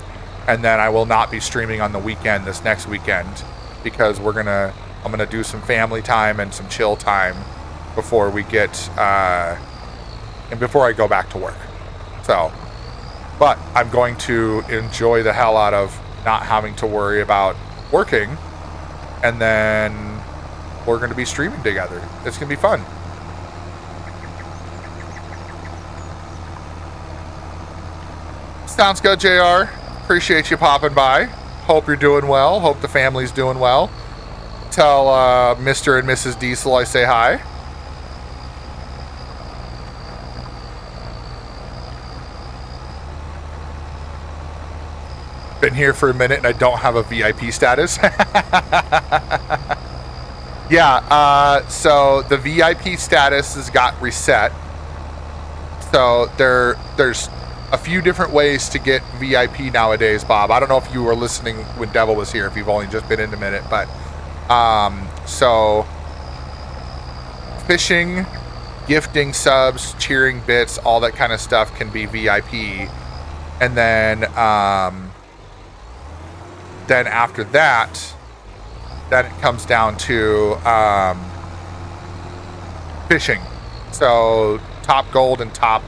and then I will not be streaming on the weekend this next weekend because I'm gonna do some family time and some chill time before we get and before I go back to work. So, but I'm going to enjoy the hell out of not having to worry about working, and then we're going to be streaming together. It's going to be fun. Sounds good, JR. Appreciate you popping by. Hope you're doing well. Hope the family's doing well. Tell Mr. and Mrs. Diesel I say hi. Been here for a minute and I don't have a VIP status. Yeah, so the VIP status has got reset. So there's a few different ways to get VIP nowadays, Bob. I don't know if you were listening when Devil was here, if you've only just been in a minute, but so fishing, gifting subs, cheering bits, all that kind of stuff can be VIP. And then after that, then it comes down to fishing. So top gold and top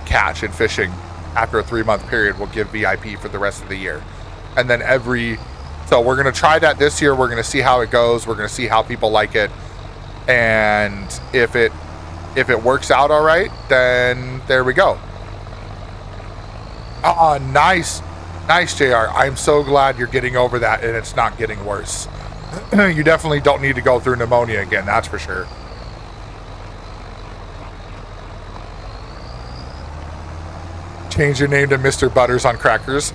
catch in fishing after a 3-month period will give VIP for the rest of the year. And then so we're going to try that this year. We're going to see how it goes. We're going to see how people like it. And if it works out all right, then there we go. Oh, nice. Nice, JR. I'm so glad you're getting over that and it's not getting worse. You definitely don't need to go through pneumonia again, that's for sure. Change your name to Mr. Butters on crackers.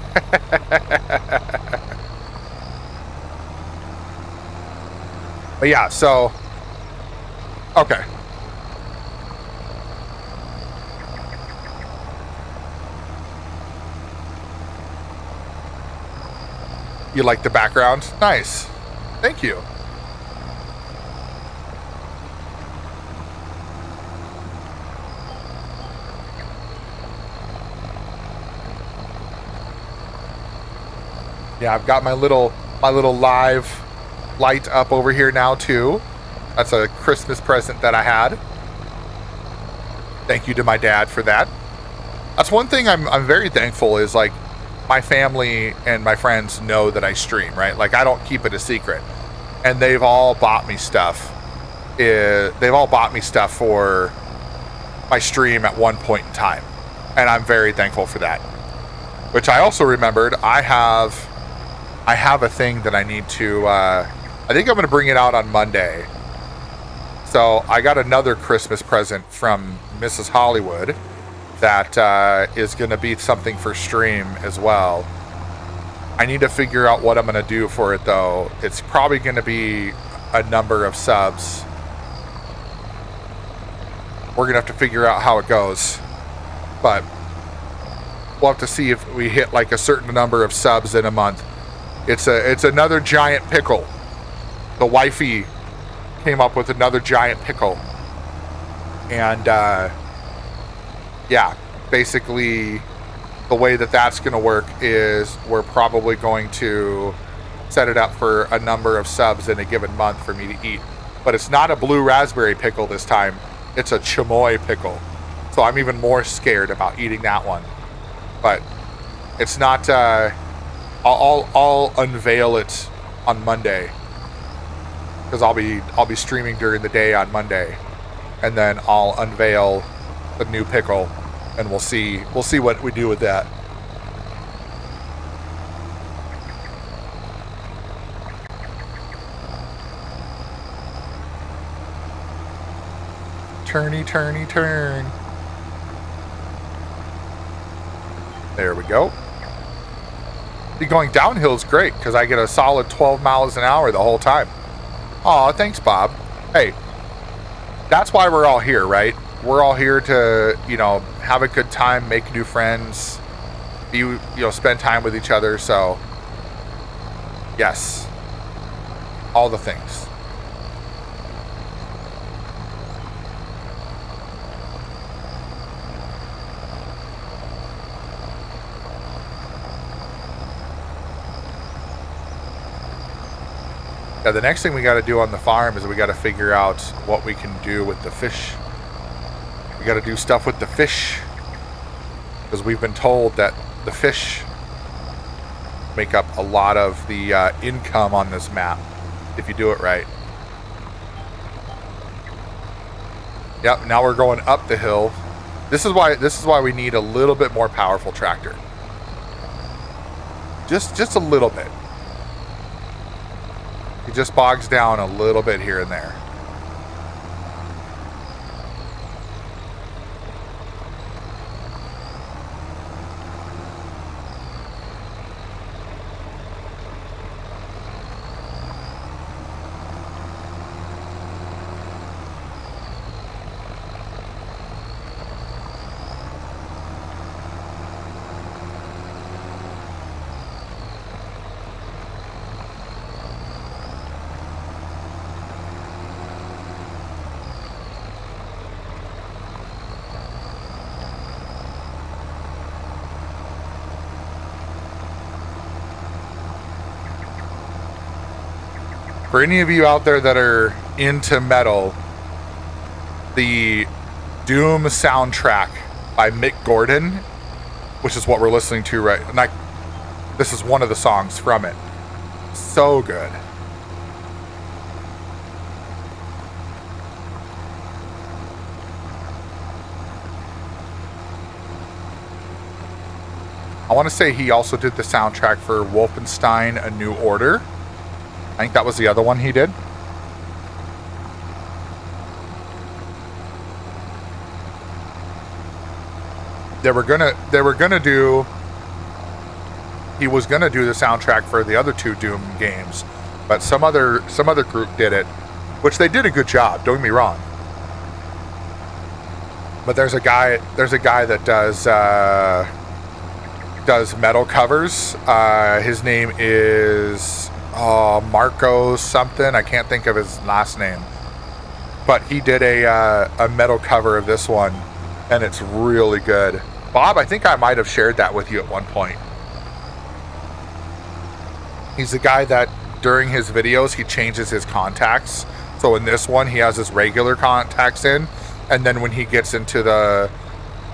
But yeah, so okay. You like the background? Nice. Thank you. Yeah, I've got my little live light up over here now too. That's a Christmas present that I had. Thank you to my dad for that. That's one thing I'm very thankful is, like, my family and my friends know that I stream, right? Like, I don't keep it a secret. And they've all bought me stuff. They've all bought me stuff for my stream at one point in time. And I'm very thankful for that. Which I also remembered, I have a thing that I need to, I think I'm going to bring it out on Monday. So I got another Christmas present from Mrs. Hollywood that is going to be something for stream as well. I need to figure out what I'm going to do for it, though. It's probably going to be a number of subs. We're going to have to figure out how it goes. But we'll have to see if we hit like a certain number of subs in a month. It's another giant pickle. The wifey came up with another giant pickle. And yeah, basically the way that that's going to work is we're probably going to set it up for a number of subs in a given month for me to eat. But it's not a blue raspberry pickle this time. It's a chamoy pickle. So I'm even more scared about eating that one. But it's not, I'll unveil it on Monday. Because I'll be streaming during the day on Monday. And then I'll unveil the new pickle. And we'll see what we do with that. Turny, turny, turn. There we go. The going downhill is great because I get a solid 12 miles an hour the whole time. Aw, thanks, Bob. Hey, that's why we're all here, right? We're all here to, have a good time, make new friends, spend time with each other. So, yes, all the things. Yeah, the next thing we got to do on the farm is we got to figure out what we can do with the fish. We got to do stuff with the fish because we've been told that the fish make up a lot of the income on this map if you do it right. Yep, now we're going up the hill. This is why we need a little bit more powerful tractor. Just a little bit. It just bogs down a little bit here and there. For any of you out there that are into metal, the Doom soundtrack by Mick Gordon, which is what we're listening to right now, this is one of the songs from it. So good. I want to say he also did the soundtrack for Wolfenstein: A New Order. I think that was the other one he did. He was gonna do the soundtrack for the other two Doom games, but some other group did it, which they did a good job, don't get me wrong. But there's a guy that does metal covers. His name is Marco something. I can't think of his last name. But he did a metal cover of this one, and it's really good. Bob, I think I might have shared that with you at one point. He's the guy that during his videos he changes his contacts. So in this one he has his regular contacts in, and then when he gets into the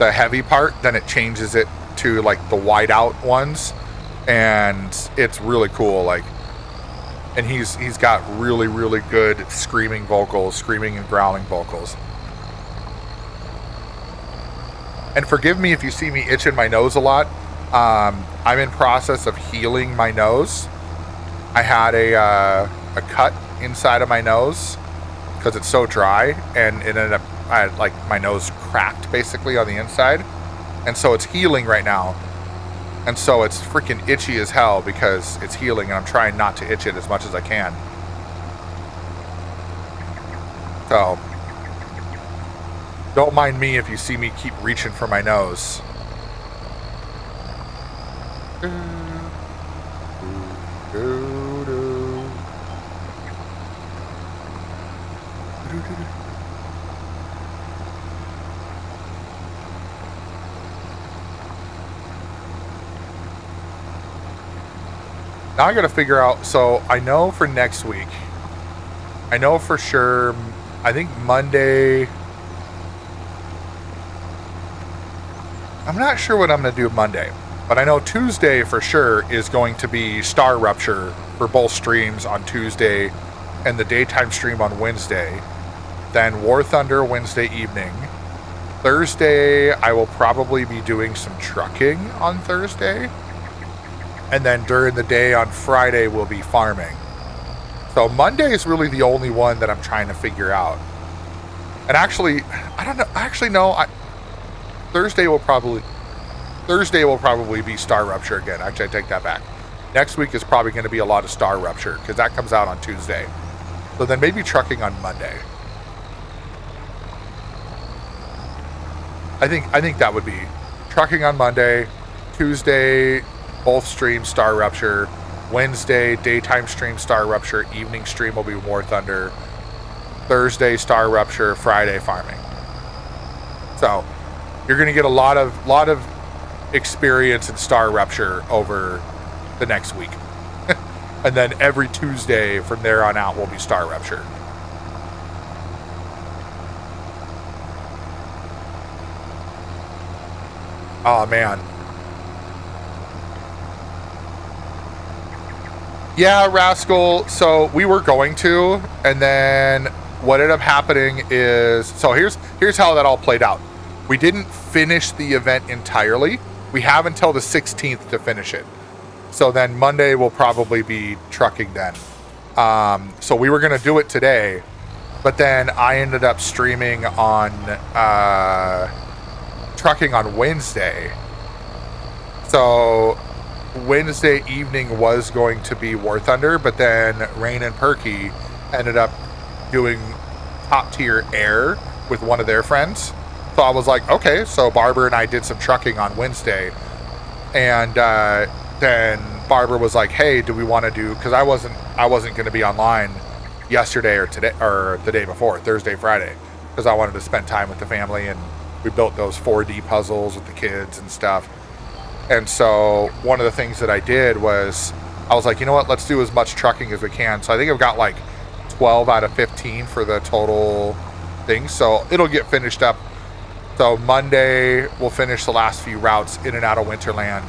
heavy part, then it changes it to like the whiteout ones, and it's really cool. Like, and he's got really, really good screaming vocals, screaming and growling vocals. And forgive me if you see me itching my nose a lot. I'm in process of healing my nose. I had a cut inside of my nose because it's so dry, and it ended up, I had, like, my nose cracked basically on the inside, and so it's healing right now. And so it's freaking itchy as hell because it's healing, and I'm trying not to itch it as much as I can. So don't mind me if you see me keep reaching for my nose. Now I gotta figure out, so I know for next week, I know for sure, I think Monday, I'm not sure what I'm gonna do Monday, but I know Tuesday for sure is going to be Star Rupture for both streams on Tuesday and the daytime stream on Wednesday. Then War Thunder Wednesday evening. Thursday, I will probably be doing some trucking on Thursday. And then during the day on Friday, we'll be farming. So Monday is really the only one that I'm trying to figure out. And actually, I don't know. Actually, no. Thursday will probably be Star Rupture again. Actually, I take that back. Next week is probably going to be a lot of Star Rupture because that comes out on Tuesday. So then maybe trucking on Monday. I think that would be trucking on Monday, Tuesday, both streams Star Rupture, Wednesday daytime stream Star Rupture, evening stream will be War Thunder, Thursday Star Rupture, Friday farming. So you're going to get a lot of experience in Star Rupture over the next week. And then every Tuesday from there on out will be Star Rupture. Oh man. Yeah, Rascal. So we were going to, and then what ended up happening is, so here's how that all played out. We didn't finish the event entirely. We have until the 16th to finish it. So then Monday will probably be trucking then. So we were going to do it today, but then I ended up streaming on trucking on Wednesday. So Wednesday evening was going to be War Thunder, but then Rain and Perky ended up doing top tier air with one of their friends. So I was like, okay, so Barbara and I did some trucking on Wednesday, and then Barbara was like, hey, do we want to do, because I wasn't going to be online yesterday or today or the day before, Thursday, Friday, because I wanted to spend time with the family, and we built those 4D puzzles with the kids and stuff. And so one of the things that I did was I was like, you know what, let's do as much trucking as we can. So I think I've got like 12 out of 15 for the total thing. So it'll get finished up. So Monday we'll finish the last few routes in and out of Winterland.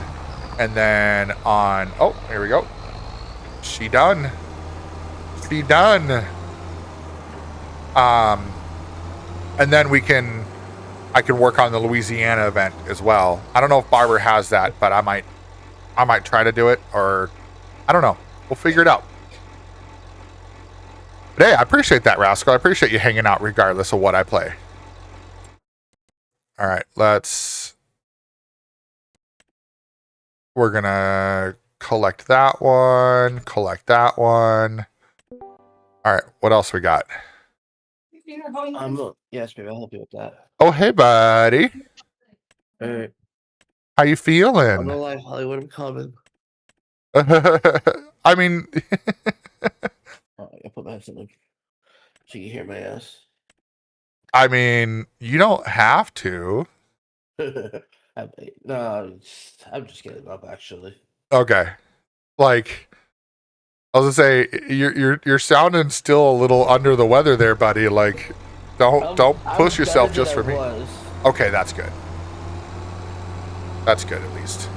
And then on, oh, here we go. She done. And then I can work on the Louisiana event as well. I don't know if Barbara has that, but I might try to do it, or I don't know. We'll figure it out. But hey, I appreciate that, Rascal. I appreciate you hanging out regardless of what I play. All right, we're gonna collect that one. All right, what else we got? Yes, baby, I'll help you with that. Oh, hey, buddy. Hey. How you I'm feeling? no lie, Hollywood, I'm coming. I mean, I put my headset in so you can hear my ass. I mean, you don't have to. No, I'm just getting up actually. Okay. Like, I was gonna say, you're sounding still a little under the weather there, buddy. Like, don't push yourself just for me. Okay, that's good. That's good, at least.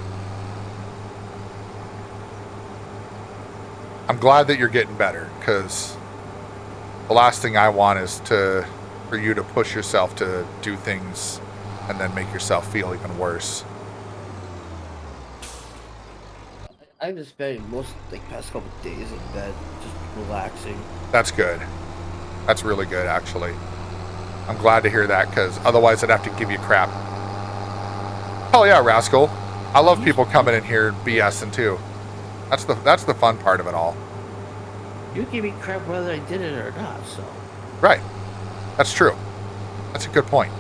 I'm glad that you're getting better, because the last thing I want is for you to push yourself to do things and then make yourself feel even worse. I've just spent most past couple of days in bed, just relaxing. That's good. That's really good, actually. I'm glad to hear that, because otherwise I'd have to give you crap. Hell yeah, Rascal. I love people coming in here and BSing too. That's the fun part of it all. You give me crap whether I did it or not, so. Right. That's true. That's a good point.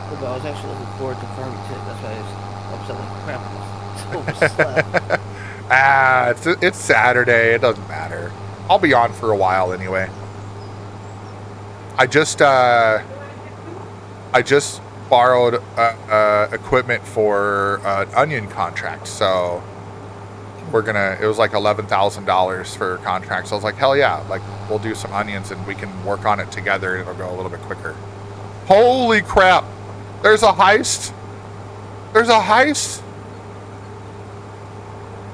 But I was actually looking forward to Farmington. That's why I was upset like crap. It's Saturday. It doesn't matter. I'll be on for a while anyway. I just borrowed equipment for an onion contract, so it was like $11,000 for a contract. So I was like, hell yeah, like we'll do some onions and we can work on it together and it'll go a little bit quicker. Holy crap! There's a heist. There's a heist.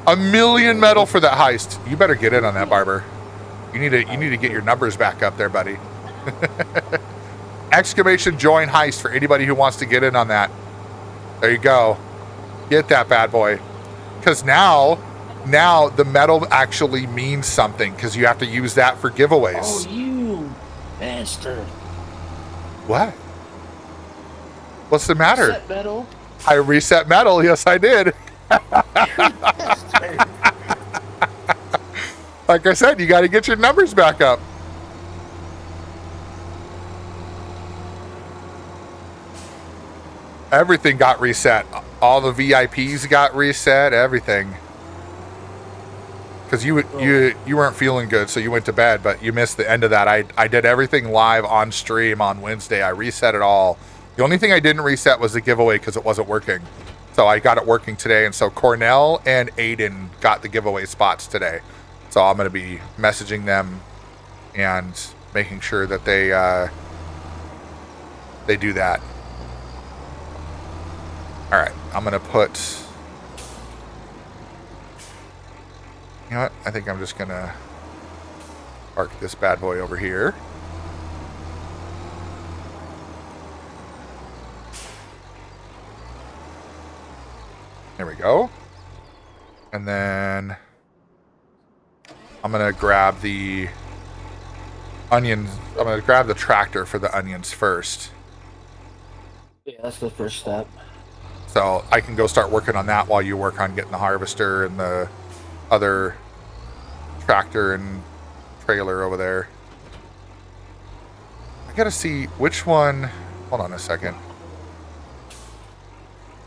$1 million metal for that heist. You better get in on that, Barber. You need to get your numbers back up there, buddy. Exclamation join heist for anybody who wants to get in on that. There you go. Get that bad boy. Because now the metal actually means something, because you have to use that for giveaways. Oh, you bastard. What? What's the matter? Reset metal. I reset metal. Yes, I did. Like I said, you got to get your numbers back up. Everything got reset. All the VIPs got reset. Everything. Because you weren't feeling good, so you went to bed, but you missed the end of that. I did everything live on stream on Wednesday. I reset it all. The only thing I didn't reset was the giveaway because it wasn't working. So I got it working today, and so Cornell and Aiden got the giveaway spots today. So I'm going to be messaging them and making sure that they do that. All right, I'm going to put... You know what? I think I'm just going to park this bad boy over here. There we go. And then I'm going to grab the onions. I'm going to grab the tractor for the onions first. Yeah, that's the first step. So I can go start working on that while you work on getting the harvester and the other tractor and trailer over there. I got to see which one. Hold on a second.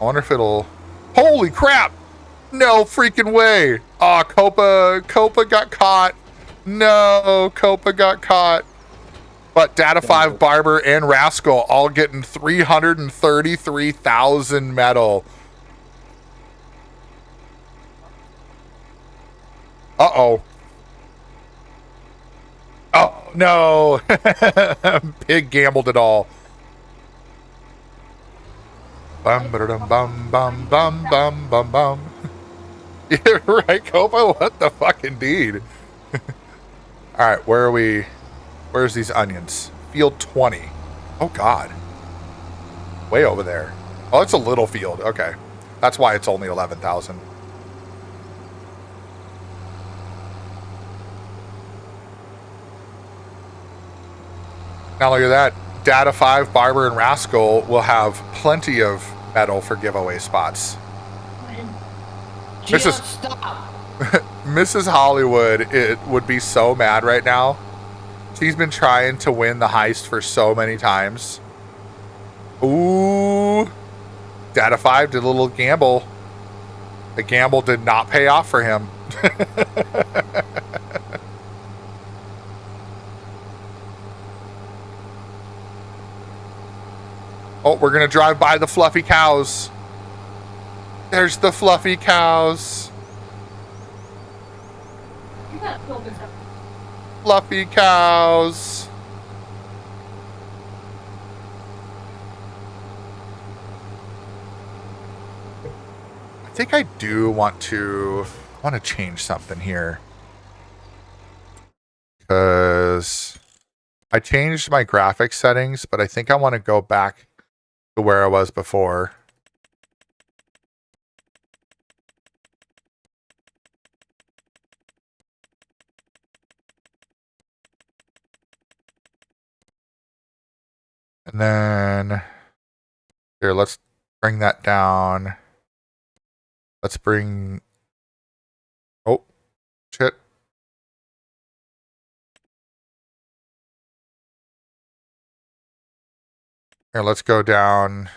I wonder if it'll... Holy crap! No freaking way! Aw, Copa got caught. No, Copa got caught. But Data 5, Barber, and Rascal all getting 333,000 metal. Uh-oh. Oh, no. Pig gambled it all. Bum ba dum bum bum bum bum bum bum. Yeah, right, Copa? What the fuck, indeed? Alright, where are we? Where's these onions? Field 20. Oh, God. Way over there. Oh, it's a little field. Okay. That's why it's only 11,000. Not only that, Data 5, Barber, and Rascal will have plenty of metal for giveaway spots. Stop! Mrs. Hollywood would be so mad right now. She's been trying to win the heist for so many times. Ooh. Data 5 did a little gamble. The gamble did not pay off for him. Oh, we're going to drive by the fluffy cows. There's the fluffy cows. Fluffy cows. think I do want to change something here. Because I changed my graphics settings, but I think I want to go back to where I was before. And then here, let's bring that down. Let's bring, oh, shit. Here, let's go down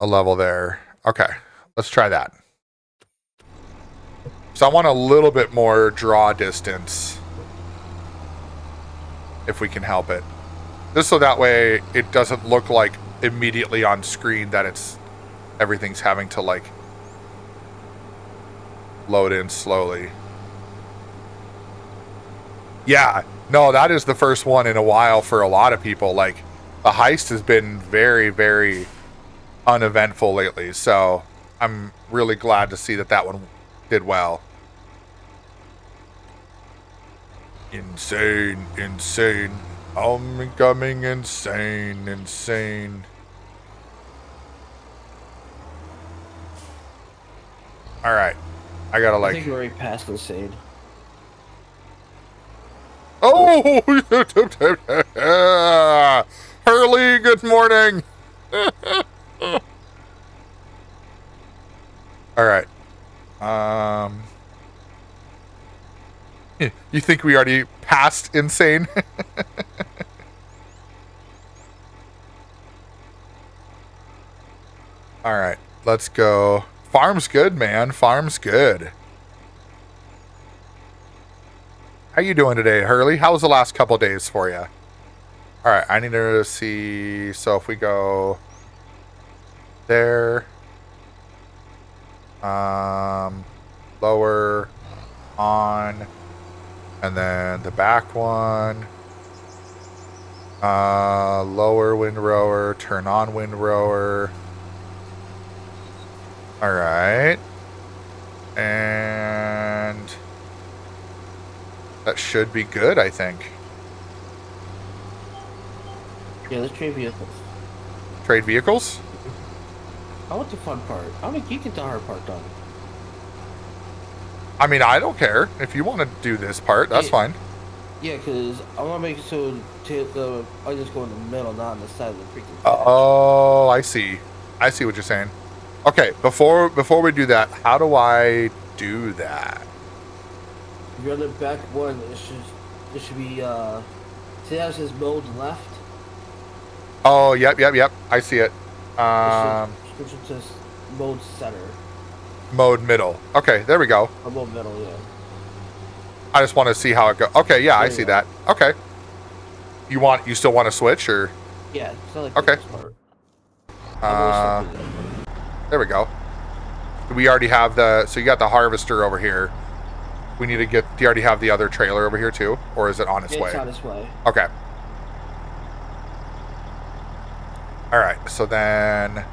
a level there. Okay, let's try that. So I want a little bit more draw distance, if we can help it. Just so that way it doesn't look like immediately on screen that everything's having to like load in slowly. Yeah, no, that is the first one in a while for a lot of people. Like, the heist has been very, very uneventful lately, so I'm really glad to see that that one did well. Insane, insane. I'm becoming insane, insane. Alright. I gotta I think we're already past insane. Oh! Hurley, good morning! Alright. You think we already passed insane? Alright, let's go. Farm's good, man. Farm's good. How you doing today, Hurley? How was the last couple days for you? Alright, I need to see... So if we go... There... Lower... On... And then the back one... Lower windrower, turn on windrower... Alright. And... That should be good, I think. Yeah, let's trade vehicles. Trade vehicles? I want the fun part. I want to get the hard part done. I mean, I don't care. If you want to do this part, that's fine. Yeah, because I want to make it so I just go in the middle, not on the side of the freaking Oh, I see. I see what you're saying. Okay, before we do that, how do I do that? If you're on the back one, it should be, see how it says mode left? Oh, yep. I see it. Switch it to mode center. Mode middle. Okay, there we go. Or mode middle, yeah. I just want to see how it goes. Okay, yeah, I see that. Okay. You still want to switch, or? Yeah, it's not like okay. Part. There we go. We already have so you got the harvester over here. We need to do you already have the other trailer over here too? Or is it on its way? It's on its way. Okay. Alright, so then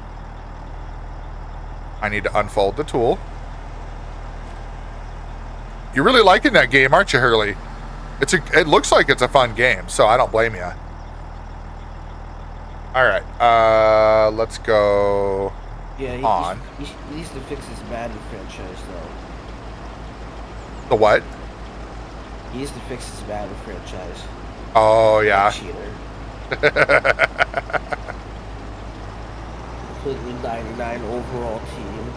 I need to unfold the tool. You're really liking that game, aren't you, Hurley? It looks like it's a fun game, so I don't blame you. Alright, let's go on. He needs to fix his Madden franchise, though. The what? He needs to fix his Madden franchise. Oh, yeah. Cheater. Completely 99 overall team.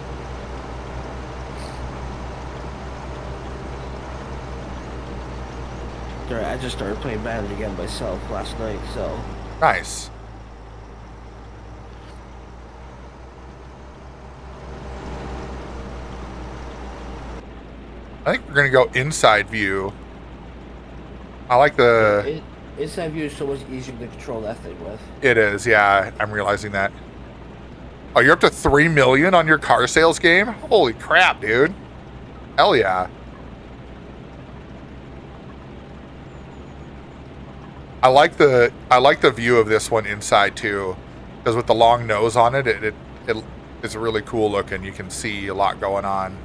I just started playing Madden again myself last night, so... Nice. I think we're going to go inside view. I like the... Inside view is so much easier to control that thing with. It is, yeah. I'm realizing that. Oh, you're up to 3 million on your car sales game? Holy crap, dude. Hell yeah. I like the view of this one inside too, because with the long nose on it, it is really cool looking. You can see a lot going on.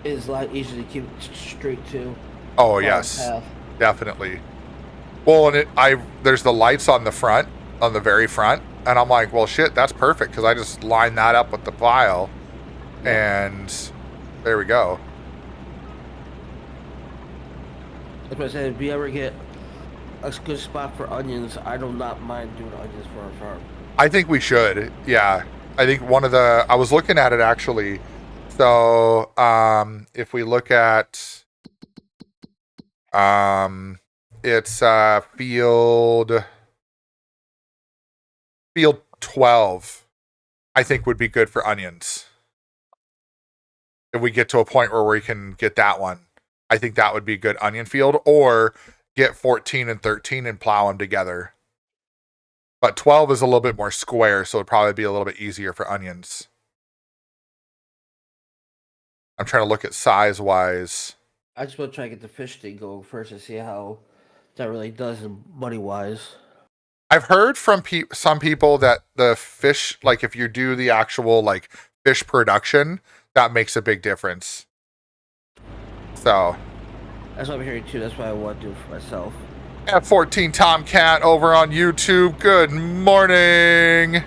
It's a lot easier to keep it straight too. Oh yes, definitely. Well, and there's the lights on the front, on the very front, and I'm like, well, shit, that's perfect because I just line that up with the file, and there we go. Like I said, if you ever get a good spot for onions, I do not mind doing onions for our farm. I think we should. Yeah, I think I was looking at it actually. So, if we look at, it's field 12, I think would be good for onions. If we get to a point where we can get that one, I think that would be a good onion field, or get 14 and 13 and plow them together. But 12 is a little bit more square, so it'd probably be a little bit easier for onions. I'm trying to look at size-wise. I just want to try to get the fish thing going first and see how that really does money-wise. I've heard from some people that the fish, like if you do the actual like fish production, that makes a big difference. So that's what I'm hearing too. That's what I want to do for myself. F14 Tomcat over on YouTube. Good morning.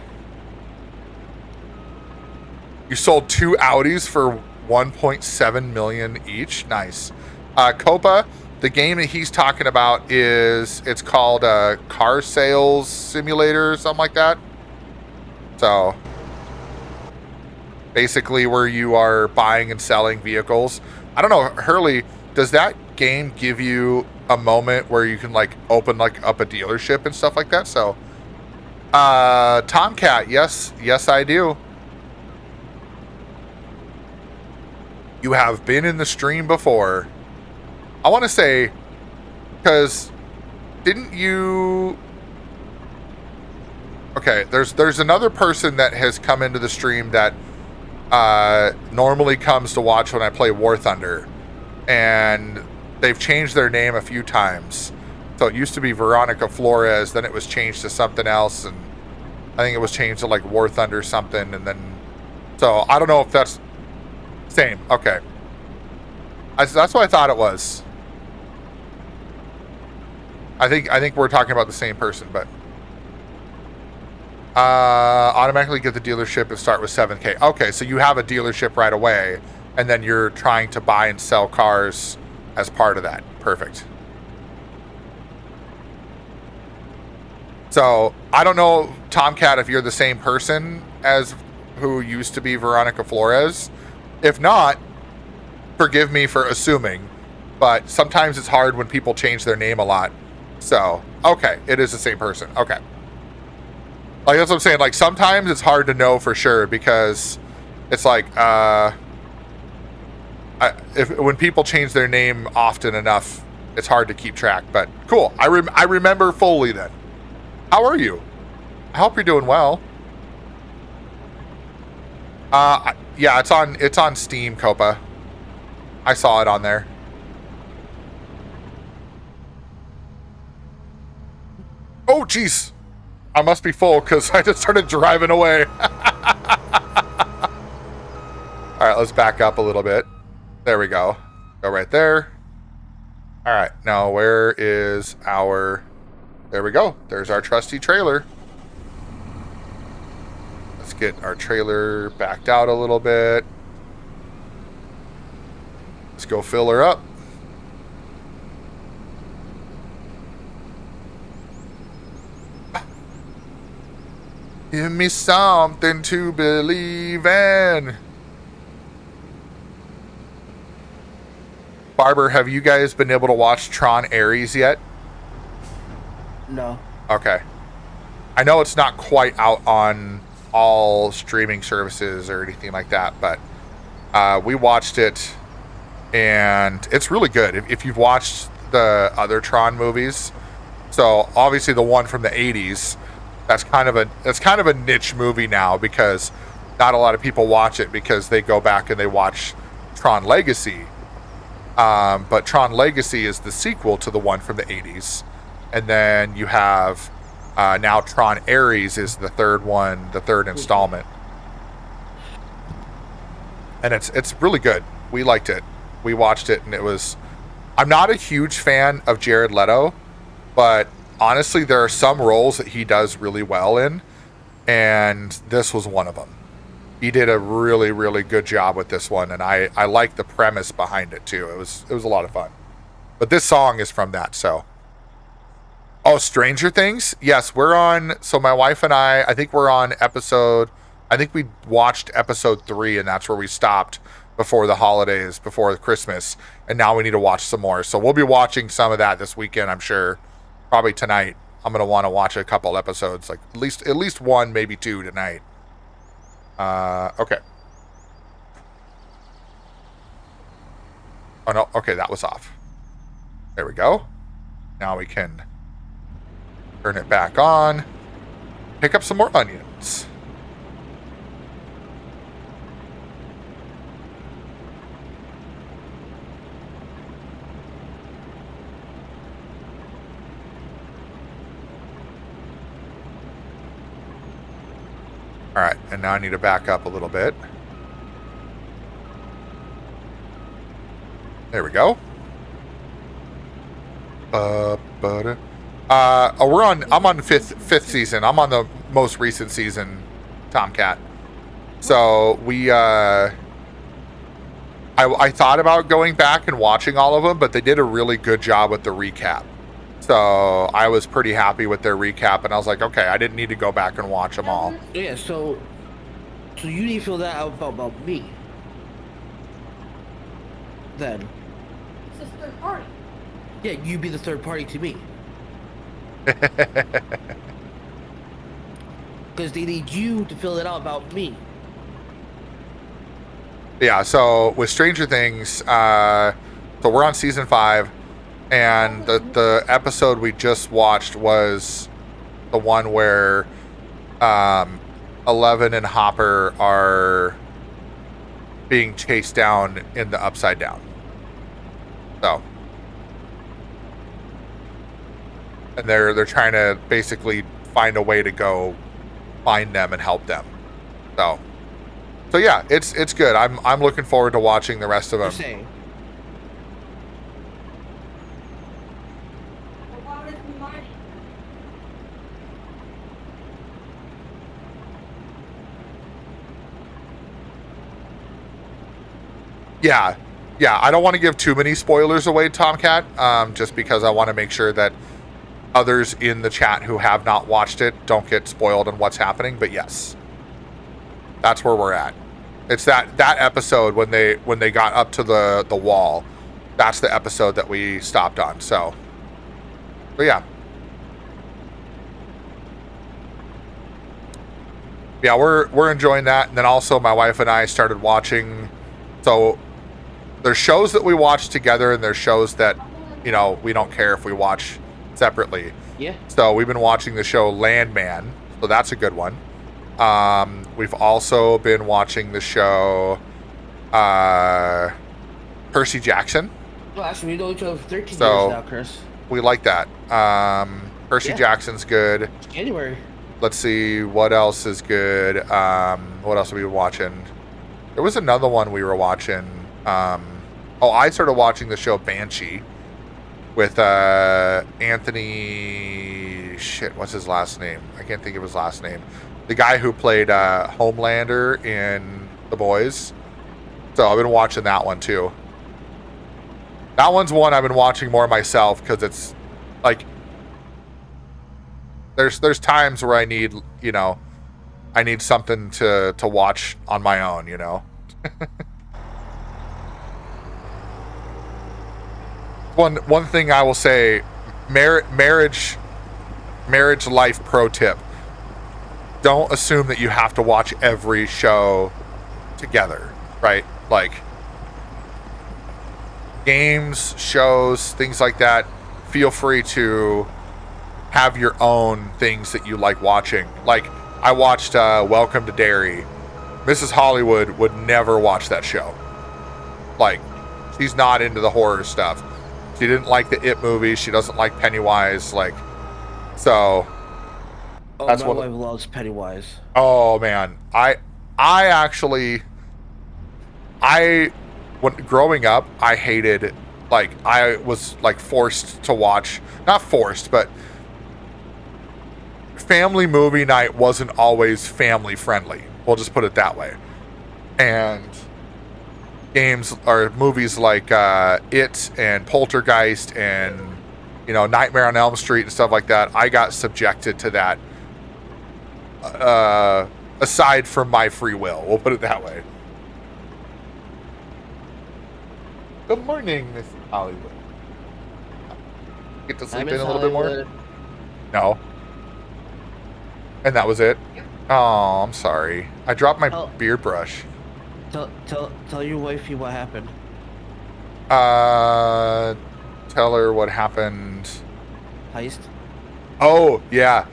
You sold 2 Audis for 1.7 million each. Nice. Copa, the game that he's talking about it's called Car Sales Simulator or something like that. So basically where you are buying and selling vehicles. I don't know, Hurley, does that game give you a moment where you can like open like up a dealership and stuff like that? So Tomcat, yes I do. You have been in the stream before. I want to say, because didn't you... Okay, there's another person that has come into the stream that normally comes to watch when I play War Thunder. And they've changed their name a few times. So it used to be Veronica Flores, then it was changed to something else, and I think it was changed to like War Thunder something, and then... So I don't know if that's... Same. Okay. That's what I thought it was. I think we're talking about the same person, but automatically get the dealership and start with 7K. Okay, so you have a dealership right away, and then you're trying to buy and sell cars as part of that. Perfect. So I don't know, Tomcat, if you're the same person as who used to be Veronica Flores. If not, forgive me for assuming, but sometimes it's hard when people change their name a lot. So, okay, it is the same person. Okay. Like, that's what I'm saying. Like, sometimes it's hard to know for sure because it's like, when people change their name often enough, it's hard to keep track. But cool. I remember fully then. How are you? I hope you're doing well. Yeah, it's on Steam, Copa. I saw it on there. Oh, jeez. I must be full because I just started driving away. All right, let's back up a little bit. There we go. Go right there. All right, now where is our... There we go. There's our trusty trailer. Let's get our trailer backed out a little bit. Let's go fill her up. Give me something to believe in. Barber, have you guys been able to watch Tron Ares yet? No. Okay. I know it's not quite out on all streaming services or anything like that, but we watched it, and it's really good. If you've watched the other Tron movies, so obviously the one from the 80s, that's kind of a niche movie now because not a lot of people watch it because they go back and they watch Tron Legacy. But Tron Legacy is the sequel to the one from the 80s. And then you have Now Tron Ares is the third one, the third installment. And it's really good. We liked it. We watched it, and it was... I'm not a huge fan of Jared Leto, but honestly, there are some roles that he does really well in, and this was one of them. He did a really, really good job with this one, and I like the premise behind it, too. It was a lot of fun. But this song is from that, so... Oh, Stranger Things? Yes, we're on... So my wife and I think we're on episode... I think we watched episode 3, and that's where we stopped before the holidays, before Christmas. And now we need to watch some more. So we'll be watching some of that this weekend, I'm sure. Probably tonight. I'm going to want to watch a couple episodes. Like at least one, maybe 2 tonight. Okay. Oh, no. Okay, that was off. There we go. Now we can turn it back on. Pick up some more onions. All right, and now I need to back up a little bit. There we go. I'm on fifth season. I'm on the most recent season, Tomcat. So we, I thought about going back and watching all of them, but they did a really good job with the recap. So I was pretty happy with their recap, and I was like, okay, I didn't need to go back and watch them all. Yeah, so you need to feel that out about me. Then. It's a third party. Yeah, you be the third party to me. Because they need you to fill it out about me. Yeah, so with Stranger Things, so we're on season 5. And the episode we just watched was the one where 11 and Hopper are being chased down in the Upside Down. So, and they're trying to basically find a way to go find them and help them. So yeah, it's good. I'm looking forward to watching the rest of them. Saying. Yeah, I don't want to give too many spoilers away, Tomcat, just because I want to make sure that others in the chat who have not watched it don't get spoiled on what's happening. But yes, that's where we're at. It's that episode when they got up to the wall. That's the episode that we stopped on. So yeah. Yeah, we're enjoying that. And then also my wife and I started watching. So there's shows that we watch together, and there's shows that, you know, we don't care if we watch separately. Yeah. So we've been watching the show Landman, so that's a good one. We've also been watching the show Percy Jackson. Well, actually, we know each other for 13 years So now, Chris. we like that. Percy Jackson's good. January. Let's see what else is good. What else are we watching? There was another one we were watching. I started watching the show Banshee with Anthony. Shit, what's his last name? I can't think of his last name. The guy who played Homelander in The Boys. So I've been watching that one too. That one's one I've been watching more myself because it's like there's times where I need something to watch on my own, you know. One thing I will say, marriage life pro tip: don't assume that you have to watch every show together, right? Like games, shows, things like that. Feel free to have your own things that you like watching. Like I watched Welcome to Derry. Mrs. Hollywood would never watch that show. Like, she's not into the horror stuff. She didn't like the It movies. She doesn't like Pennywise. Like, so Oh, That's my what- wife loves Pennywise. Oh man, I actually, when growing up, I hated, like, I was like forced to watch, not forced, but family movie night wasn't always family friendly. We'll just put it that way. And games or movies like It and Poltergeist and, you know, Nightmare on Elm Street and stuff like that, I got subjected to that. Aside from my free will, we'll put it that way. Good morning, Miss Hollywood. Get to sleep in a little bit more? No. And that was it? Oh, I'm sorry. I dropped my Oh. beard brush. Tell your wifey what happened. Tell her what happened. Heist. Oh, yeah.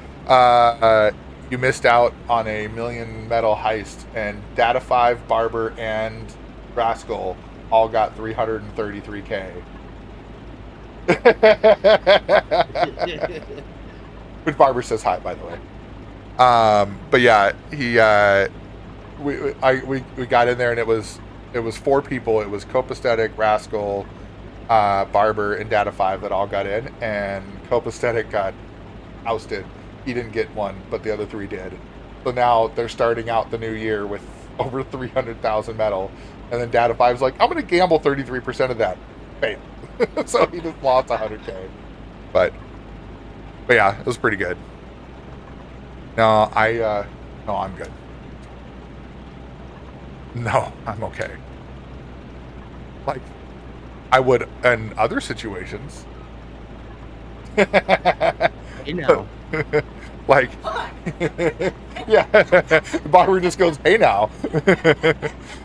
You missed out on a million metal heist, and Data 5, Barber, and Rascal all got 333K. Which Barber says hi, by the way. But yeah, we got in there, and it was 4 people. It was Copacetic, Rascal, Barber, and Data 5 that all got in, and Copacetic got ousted. He didn't get one, but the other 3 did. So now they're starting out the new year with over 300,000 metal, and then Data 5's like, I'm going to gamble 33% of that. Bam. So he just lost 100K. But yeah, it was pretty good. No, I'm good. No, I'm okay. Like, I would in other situations. You know. Like, yeah, Barber just goes, hey now.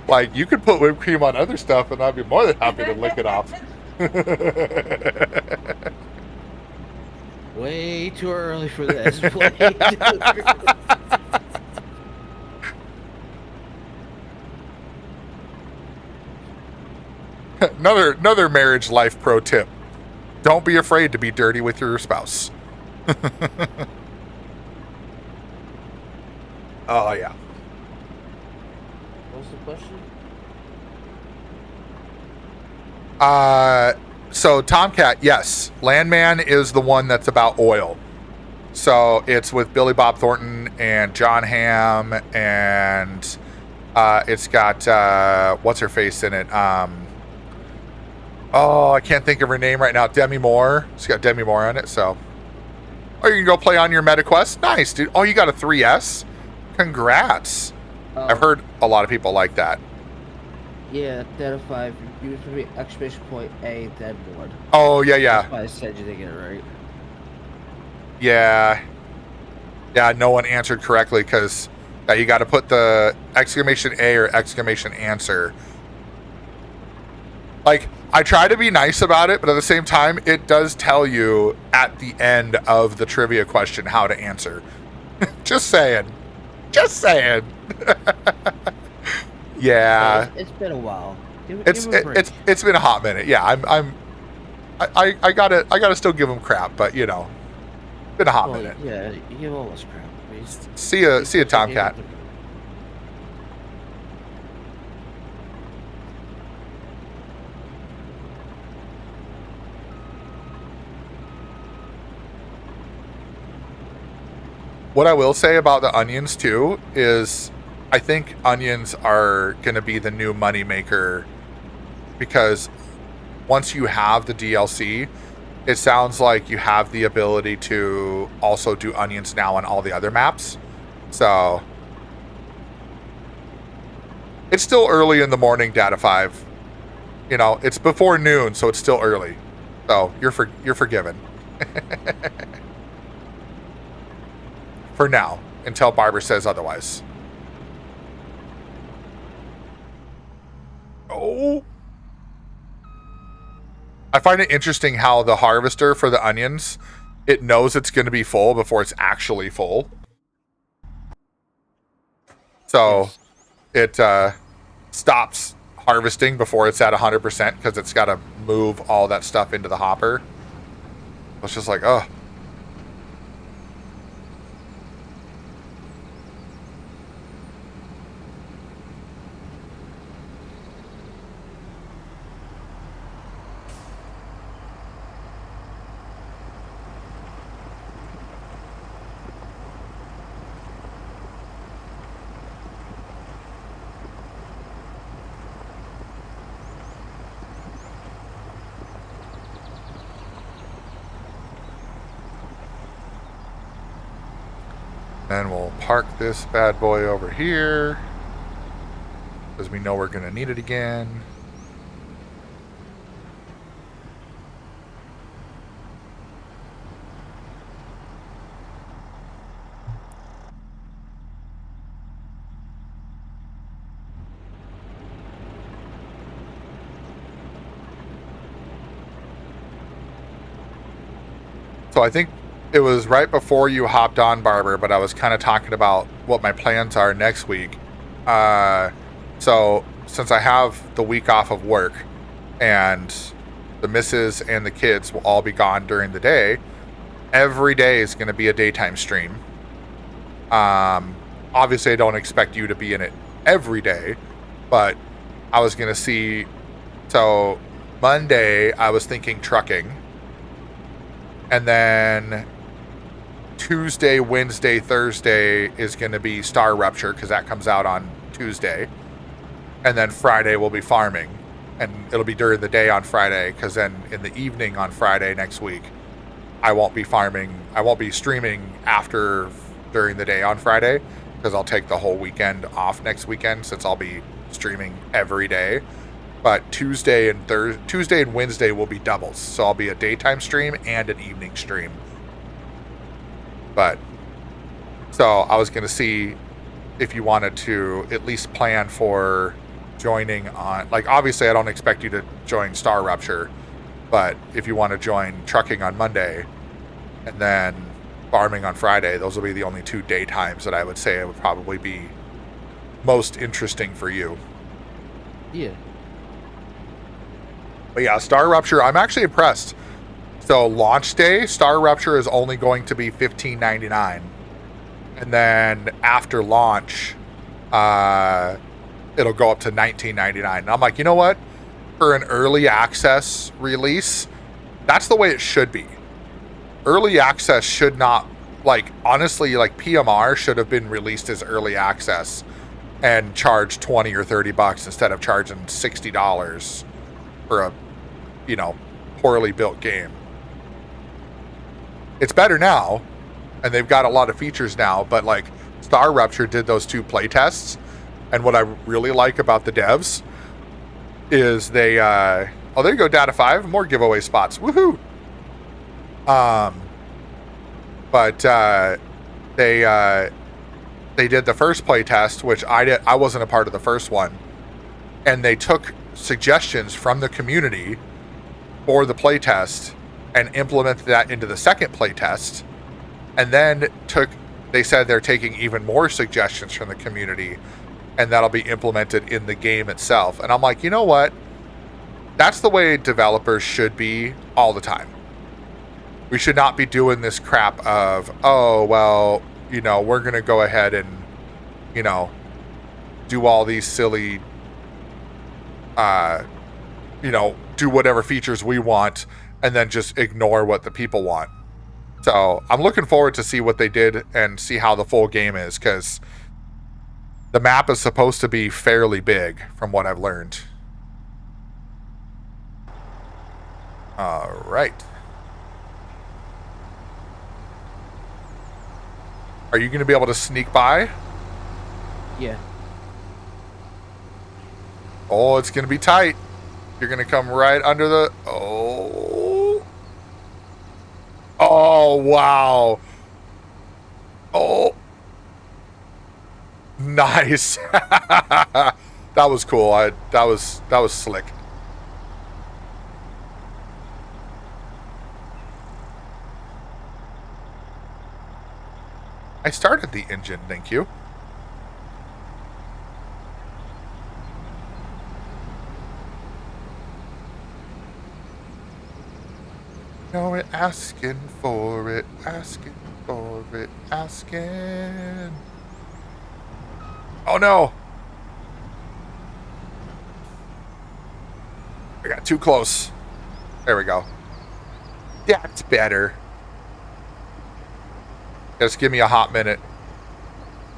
Like, you could put whipped cream on other stuff and I'd be more than happy to lick it off. Way too early for this. Way too- Another marriage life pro tip. Don't be afraid to be dirty with your spouse. Oh, yeah. What's the question? So Tomcat, yes. Landman is the one that's about oil. So it's with Billy Bob Thornton and John Hamm, and it's got what's her face in it? Oh, I can't think of her name right now. Demi Moore. It's got Demi Moore on it. So, oh, you can go play on your MetaQuest. Nice, dude. Oh, you got a 3S. Congrats. I've heard a lot of people like that. Yeah, Data 5. Use for me exclamation point A then board. Oh, yeah, yeah. That's why I said you didn't get it right. Yeah. Yeah, no one answered correctly because you got to put the exclamation A or exclamation answer. Like, I try to be nice about it, but at the same time, it does tell you at the end of the trivia question how to answer. Just saying. Just saying. Yeah. It's been a while. Give It's him a break. it's been a hot minute. Yeah, I gotta still give him crap, but you know, been a hot Well, minute. yeah, you give all this crap. I mean, See ya, Tomcat. What I will say about the onions too is I think onions are going to be the new moneymaker, because once you have the DLC, it sounds like you have the ability to also do onions now on all the other maps. So it's still early in the morning, Data 5. You know, it's before noon, so it's still early. So you're forgiven. For now, until Barber says otherwise. Oh. I find it interesting how the harvester for the onions, it knows it's going to be full before it's actually full. So it stops harvesting before it's at 100% because it's got to move all that stuff into the hopper. It's just like, oh. Then we'll park this bad boy over here, because we know we're going to need it again. So I think it was right before you hopped on, Barber, but I was kind of talking about what my plans are next week. So since I have the week off of work and the missus and the kids will all be gone during the day, every day is going to be a daytime stream. Obviously, I don't expect you to be in it every day, but I was going to see. So Monday, I was thinking trucking. And then Tuesday, Wednesday, Thursday is going to be Star Rupture because that comes out on Tuesday. And then Friday will be farming. And it'll be during the day on Friday because then in the evening on Friday next week, I won't be farming. I won't be streaming during the day on Friday because I'll take the whole weekend off next weekend since I'll be streaming every day. But Tuesday and Wednesday will be doubles. So I'll be a daytime stream and an evening stream. But so I was going to see if you wanted to at least plan for joining on, like, obviously I don't expect you to join Star Rupture, but if you want to join trucking on Monday and then farming on Friday, those will be the only 2 daytimes that I would say would probably be most interesting for you. Yeah. But yeah, Star Rupture, I'm actually impressed. So launch day, Star Rupture is only going to be $15.99. And then after launch, it'll go up to $19.99. And I'm like, you know what? For an early access release, that's the way it should be. Early access should not, like, honestly, like PMR should have been released as early access and charged $20 or $30 instead of charging $60 for a, poorly built game. It's better now, and they've got a lot of features now, but like Star Rupture did those 2 playtests, and what I really like about the devs is they, there you go, Data 5, more giveaway spots, woohoo! But they did the first playtest, which I wasn't a part of the first one, and they took suggestions from the community for the playtest and implemented that into the second playtest, and then they said they're taking even more suggestions from the community and that'll be implemented in the game itself. And I'm like, you know what? That's the way developers should be all the time. We should not be doing this crap of, oh, well, we're going to go ahead and, do all these silly, do whatever features we want and then just ignore what the people want. So I'm looking forward to see what they did and see how the full game is, because the map is supposed to be fairly big from what I've learned. All right. Are you going to be able to sneak by? Yeah. Oh, it's going to be tight. You're going to come right under the... Oh. Oh, wow. Oh. Nice. That was cool. That was slick. I started the engine, thank you. No, we're asking for it, asking for it, asking. Oh no! I got too close. There we go. That's better. Just give me a hot minute.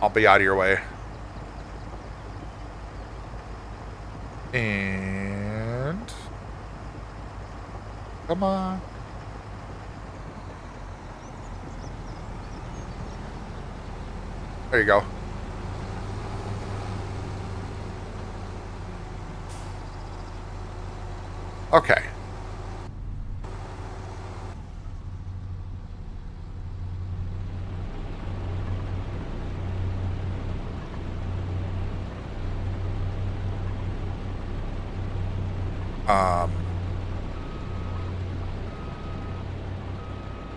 I'll be out of your way. And... come on. There you go. Okay.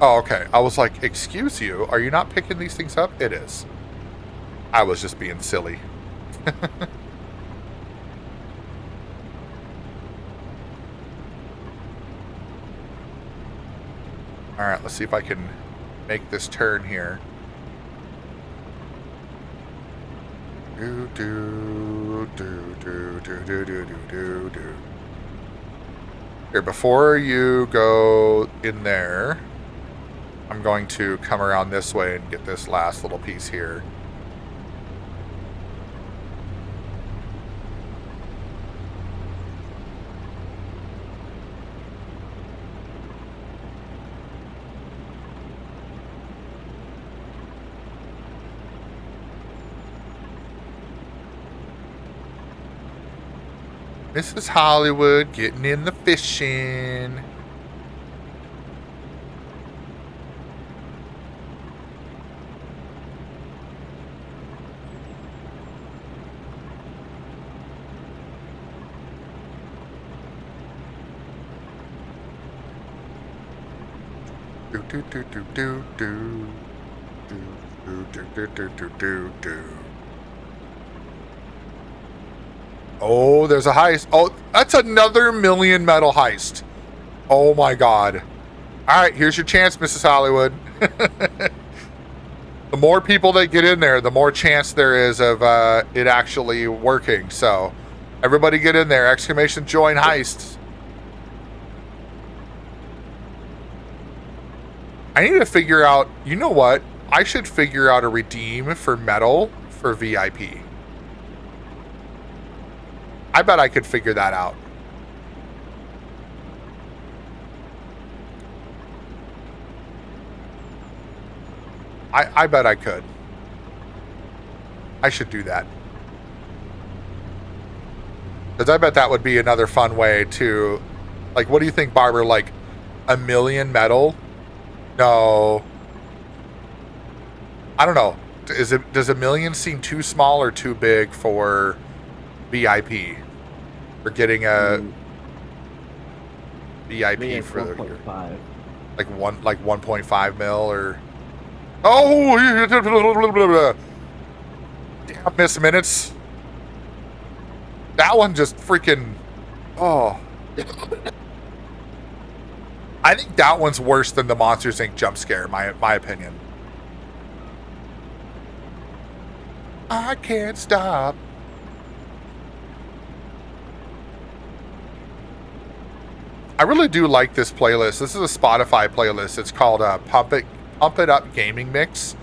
Oh, okay. I was like, excuse you, are you not picking these things up? It is. I was just being silly. Alright, let's see if I can make this turn here. Do do do do do do do do do. Here, before you go in there, I'm going to come around this way and get this last little piece here. Mrs. Hollywood getting in the fishing. Do do do do do do do do do do do do do. Oh, there's a heist. Oh, that's another million metal heist. Oh my god. Alright, here's your chance, Mrs. Hollywood. The more people that get in there, the more chance there is of it actually working. So, everybody get in there. Exclamation join heist. I need to figure out, you know what? I should figure out a redeem for metal for VIP. I bet I could figure that out. I bet I could. I should do that. Because I bet that would be another fun way to... Like, what do you think, Barber? Like, 1 million metal? No. I don't know. Does 1 million seem too small or too big for VIP? For getting a VIP for the... 1.5. Like 1.5 mil or... Oh! Damn, miss minutes. That one just freaking... Oh. I think that one's worse than the Monsters Inc. jump scare, my opinion. I can't stop. I really do like this playlist. This is a Spotify playlist. It's called Pump It Up Gaming Mix,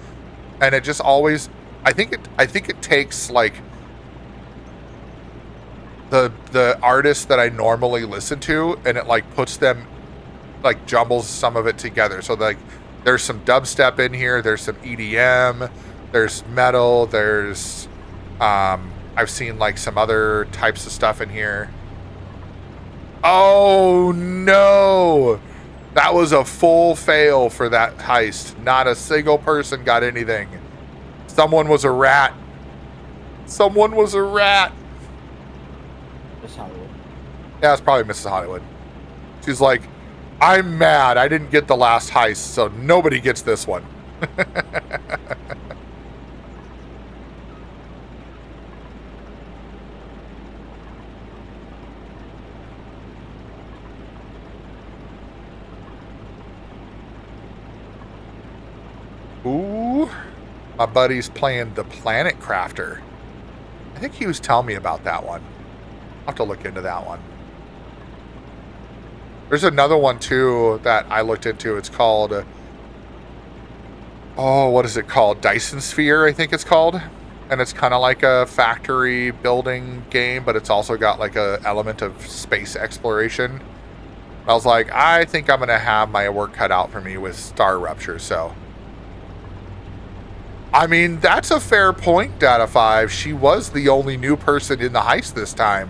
and it just always, I think it takes like the artists that I normally listen to, and it like puts them, like jumbles some of it together. So like there's some dubstep in here, there's some EDM, there's metal, there's I've seen like some other types of stuff in here. Oh no! That was a full fail for that heist. Not a single person got anything. Someone was a rat. Someone was a rat. Miss Hollywood. Yeah, it's probably Mrs. Hollywood. She's like, I'm mad I didn't get the last heist, so nobody gets this one. Ooh, my buddy's playing the Planet Crafter. I think he was telling me about that one. I'll have to look into that one. There's another one too that I looked into. It's called, oh, what is it called? Dyson Sphere, I think it's called. And it's kind of like a factory building game, but it's also got like a element of space exploration. I was like, I think I'm going to have my work cut out for me with Star Rupture, so... I mean, that's a fair point, Data 5. She was the only new person in the heist this time.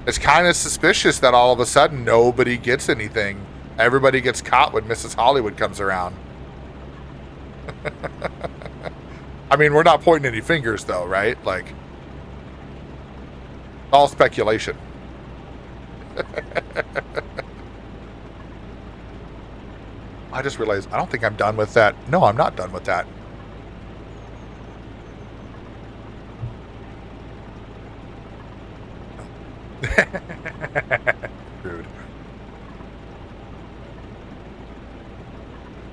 It's kind of suspicious that all of a sudden nobody gets anything. Everybody gets caught when Mrs. Hollywood comes around. I mean, we're not pointing any fingers, though, right? Like, all speculation. I just realized I don't think I'm done with that. No, I'm not done with that. Rude.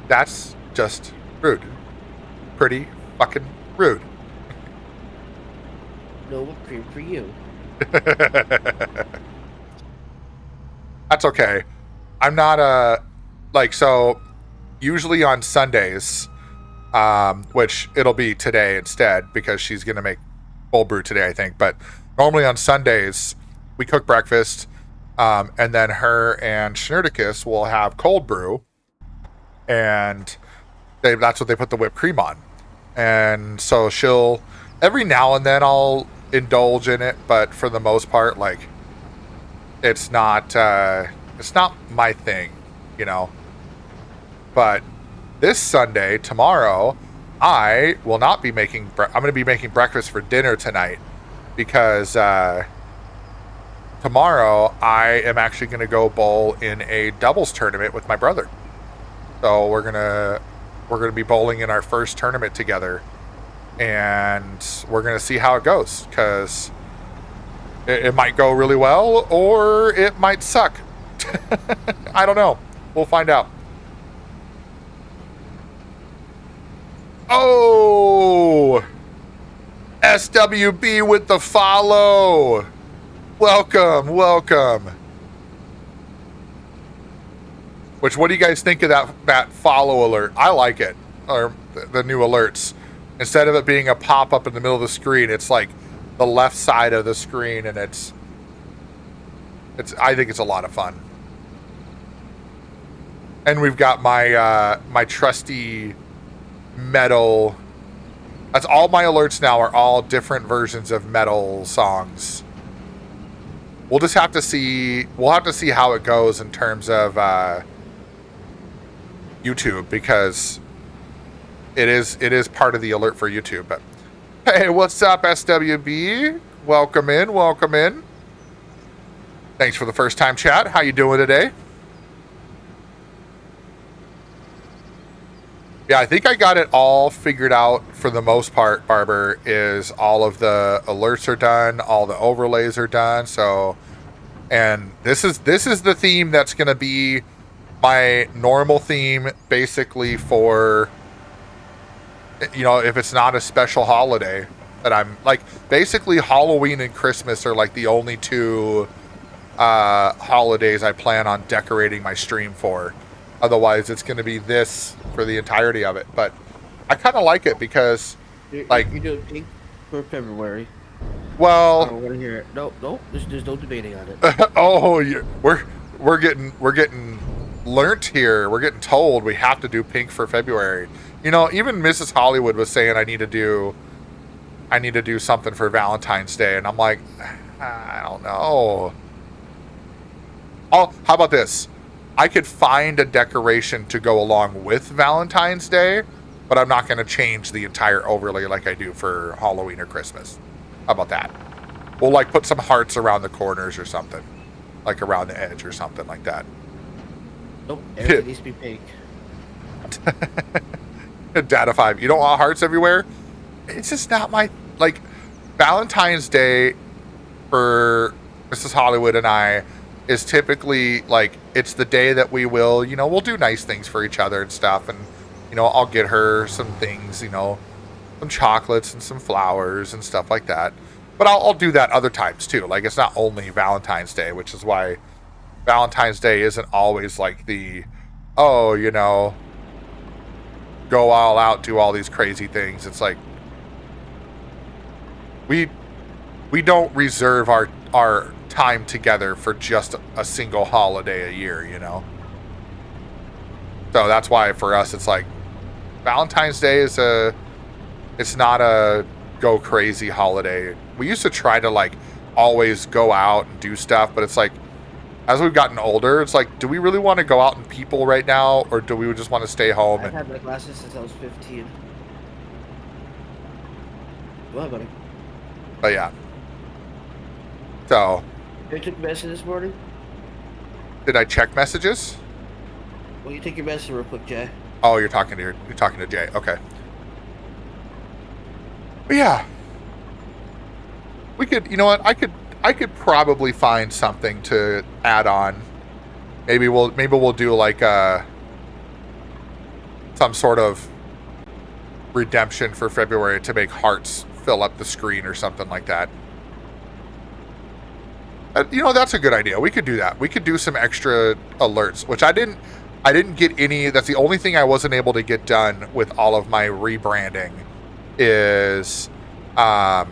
That's just rude. Pretty fucking rude. No whipped cream for you. That's okay. I'm not so usually on Sundays, which it'll be today instead because she's gonna make cold brew today, I think. But normally on Sundays we cook breakfast, and then her and Schnurticus will have cold brew, and that's what they put the whipped cream on. And so she'll every now and then I'll indulge in it, but for the most part, like, it's not my thing, you know. But this Sunday, tomorrow, I will not be making. I'm going to be making breakfast for dinner tonight because tomorrow I am actually going to go bowl in a doubles tournament with my brother. So we're gonna be bowling in our first tournament together, and we're gonna see how it goes because it might go really well or it might suck. I don't know. We'll find out. Oh, SWB with the follow. Welcome. Which, what do you guys think of that follow alert? I like it, or the new alerts. Instead of it being a pop-up in the middle of the screen, it's like the left side of the screen, and it's I think it's a lot of fun. And we've got my my trusty metal. That's all my alerts now are all different versions of metal songs. We'll just have to see. We'll have to see how it goes in terms of YouTube, because it is part of the alert for YouTube. But hey, what's up, SWB? Welcome in. Thanks for the first time chat. How you doing today? Yeah, I think I got it all figured out for the most part, Barber. Is all of the alerts are done, all the overlays are done. So, and this is the theme that's going to be my normal theme, basically, for, you know, if it's not a special holiday that I'm like, basically Halloween and Christmas are like the only two holidays I plan on decorating my stream for. Otherwise, it's going to be this for the entirety of it. But I kind of like it because, like, you do pink for February. Well, I don't want to hear it. No, there's no debating on it. Oh, we're getting learnt here. We're getting told we have to do pink for February. You know, even Mrs. Hollywood was saying I need to do something for Valentine's Day, and I'm like, I don't know. Oh, how about this? I could find a decoration to go along with Valentine's Day, but I'm not going to change the entire overlay like I do for Halloween or Christmas. How about that? We'll like put some hearts around the corners or something, like around the edge or something like that. Nope, everything needs to be pink. Data 5, you don't want hearts everywhere? It's just not my, like, Valentine's Day for Mrs. Hollywood and I is typically, like, it's the day that we will, you know, we'll do nice things for each other and stuff, and, you know, I'll get her some things, you know, some chocolates and some flowers and stuff like that. But I'll do that other times, too. Like, it's not only Valentine's Day, which is why Valentine's Day isn't always like the, oh, you know, go all out, do all these crazy things. It's like we don't reserve our time together for just a single holiday a year, you know. So that's why for us it's like Valentine's Day is It's not a go crazy holiday. We used to try to like always go out and do stuff, but it's like as we've gotten older, it's like, do we really want to go out and people right now, or do we just want to stay home? I've had my glasses since I was 15. Go ahead, buddy. But yeah. So, You took your medicine this morning? did I check messages? Well, you take your medicine real quick, Jay. Oh, you're talking to Jay. Okay. But yeah. We could, you know what? I could probably find something to add on. Maybe we'll do like some sort of redemption for February to make hearts fill up the screen or something like that. You know, that's a good idea. We could do that. We could do some extra alerts, which I didn't get any. That's the only thing I wasn't able to get done with all of my rebranding is I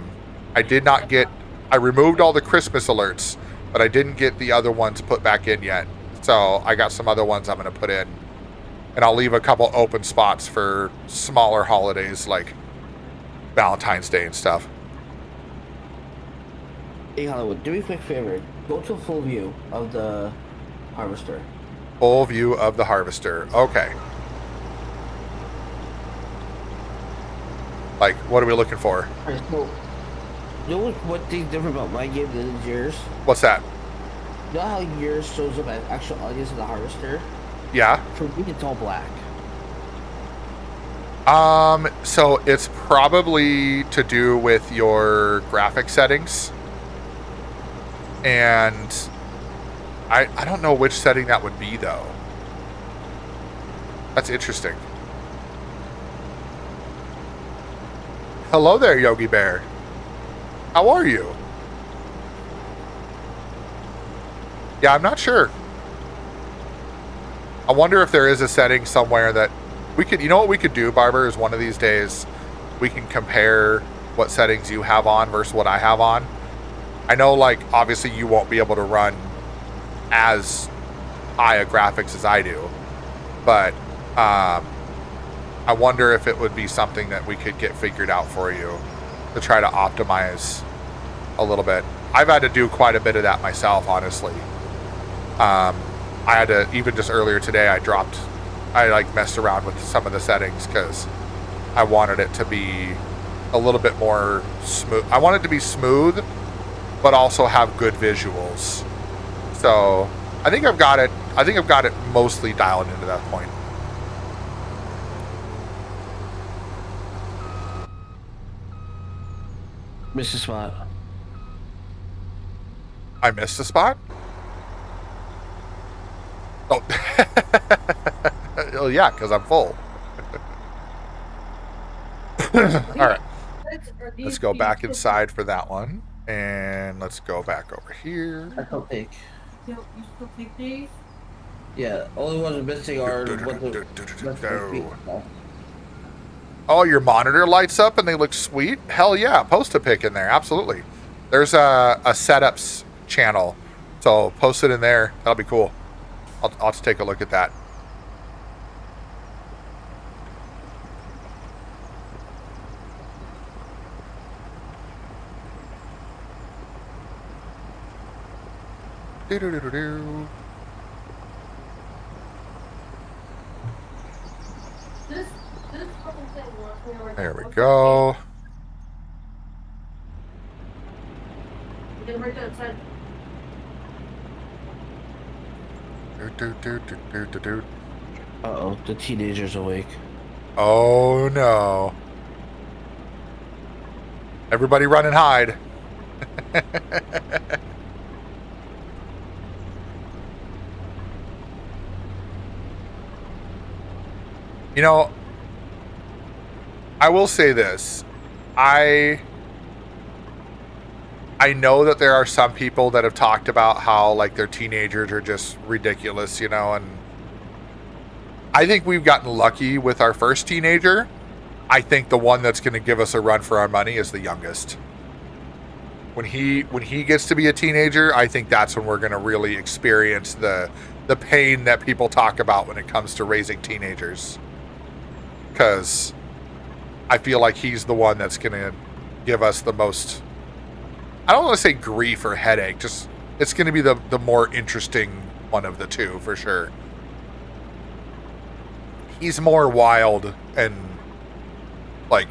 removed all the Christmas alerts, but I didn't get the other ones put back in yet. So I got some other ones I'm going to put in, and I'll leave a couple open spots for smaller holidays like Valentine's Day and stuff. Hey, Hollywood, do me a quick favor. Go to a full view of the harvester. Full view of the harvester. Okay. Like, what are we looking for? Alright, so, you know what thing's different about my game than is yours? What's that? You know how yours shows up as actual audience of the harvester? Yeah. For me, it's all black. So it's probably to do with your graphic settings. And I don't know which setting that would be, though. That's interesting. Hello there, Yogi Bear. How are you? Yeah, I'm not sure. I wonder if there is a setting somewhere that we could, you know what we could do, Barber, is one of these days we can compare what settings you have on versus what I have on. I know, like, obviously you won't be able to run as high a graphics as I do, but I wonder if it would be something that we could get figured out for you to try to optimize a little bit. I've had to do quite a bit of that myself, honestly. I had to, even just earlier today, I like messed around with some of the settings because I wanted it to be a little bit more smooth. I want it to be smooth, but also have good visuals. So I think I've got it mostly dialed into that point. Mr. Spot. I missed a spot? Oh. Oh yeah, because I'm full. All right. Let's go back inside for that one. And let's go back over here. I still take. You still take these? Yeah, only ones missing are what the No. Oh, your monitor lights up and they look sweet? Hell yeah, post a pic in there, absolutely. There's a setups channel, so post it in there. That'll be cool. I'll just take a look at that. Do-do-do-do-do. This purple thing wants me over There we go. You can break that outside. Do-do-do-do-do-do. Uh-oh, the teenager's awake. Oh no. Everybody run and hide. You know, I will say this. I know that there are some people that have talked about how like their teenagers are just ridiculous, you know, and I think we've gotten lucky with our first teenager. I think the one that's going to give us a run for our money is the youngest. When he gets to be a teenager, I think that's when we're going to really experience the pain that people talk about when it comes to raising teenagers. Because I feel like he's the one that's going to give us the most, I don't want to say grief or headache, just it's going to be the more interesting one of the two for sure. He's more wild, and like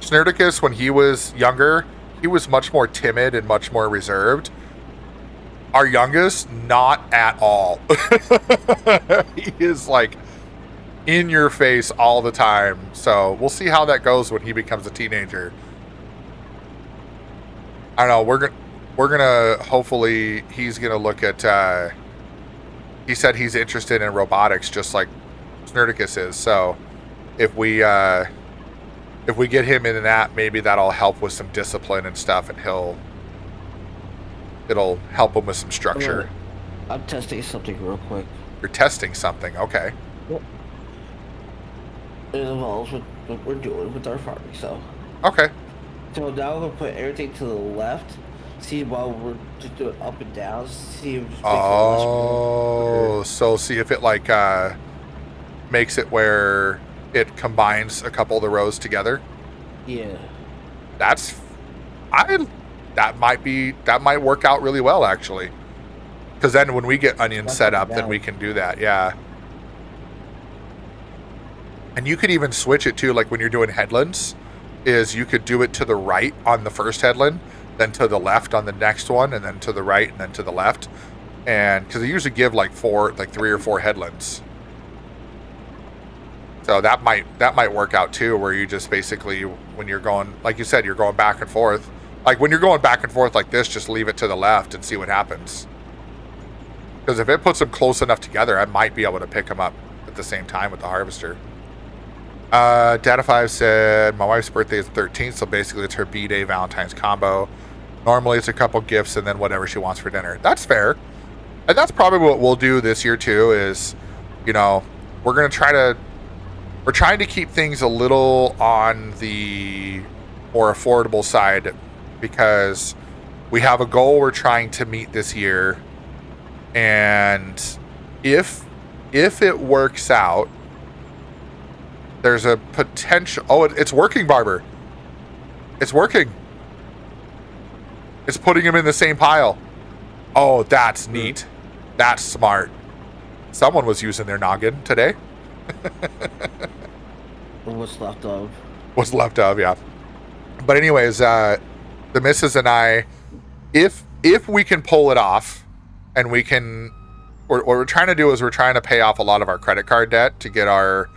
Snurdicus, when he was younger, he was much more timid and much more reserved. Our youngest, not at all. He is like in your face all the time. So we'll see how that goes when he becomes a teenager. I don't know. We're gonna hopefully he's gonna look at. He said he's interested in robotics just like Snurdicus is. So if we get him in that, maybe that'll help with some discipline and stuff, and it'll help him with some structure. I'm testing something real quick. You're testing something, okay? Yep. It involves what we're doing with our farming, so. Okay. So now we're gonna put everything to the left. See while we're just doing up and down. See if it just makes Oh, so see if it like makes it where it combines a couple of the rows together. Yeah. That might work out really well actually. Because then when we get onions set up, then we can do that. Yeah. And you could even switch it too, like when you're doing headlands, is you could do it to the right on the first headland, then to the left on the next one, and then to the right and then to the left. And because they usually give like 3 or 4 headlands. So that might work out too, where you just basically, when you're going, like you said, you're going back and forth. Like when you're going back and forth like this, just leave it to the left and see what happens. Because if it puts them close enough together, I might be able to pick them up at the same time with the harvester. Data5 said, my wife's birthday is the 13th, so basically it's her B-Day Valentine's combo. Normally it's a couple gifts and then whatever she wants for dinner. That's fair. And that's probably what we'll do this year too, is, you know, we're trying to keep things a little on the more affordable side, because we have a goal we're trying to meet this year. And if it works out, there's a potential. Oh, it's working, Barber. It's working. It's putting him in the same pile. Oh, that's neat. That's smart. Someone was using their noggin today. What's left of? What's left of, yeah. But anyways, the missus and I, if we can pull it off, and we can, what we're trying to do is we're trying to pay off a lot of our credit card debt to get our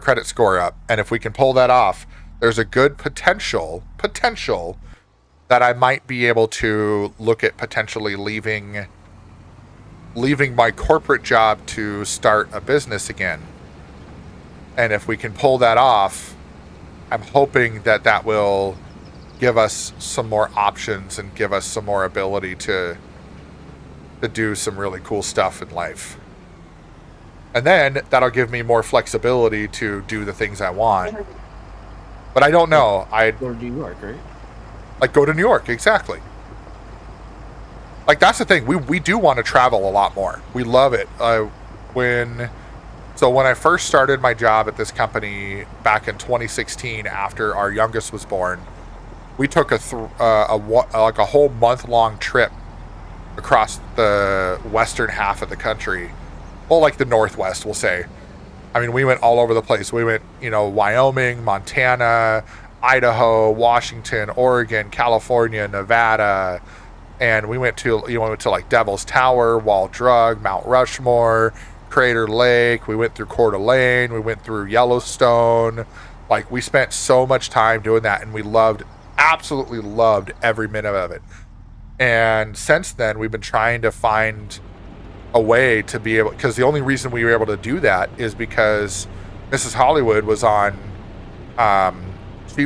credit score up. And if we can pull that off, there's a good potential that I might be able to look at potentially leaving my corporate job to start a business again. And if we can pull that off, I'm hoping that will give us some more options and give us some more ability to do some really cool stuff in life. And then that'll give me more flexibility to do the things I want. But I don't know. I'd Go to New York, right? like go to New York, exactly. Like that's the thing. We do want to travel a lot more. We love it. When I first started my job at this company back in 2016, after our youngest was born, we took a whole month-long trip across the western half of the country. Well, like the Northwest, we'll say. I mean, we went all over the place. We went, Wyoming, Montana, Idaho, Washington, Oregon, California, Nevada, and we went to like Devil's Tower, Wall Drug, Mount Rushmore, Crater Lake. We went through Coeur d'Alene. We went through Yellowstone. Like, we spent so much time doing that, and we absolutely loved every minute of it. And since then, we've been trying to find a way to be able, because the only reason we were able to do that is because Mrs. Hollywood was on, she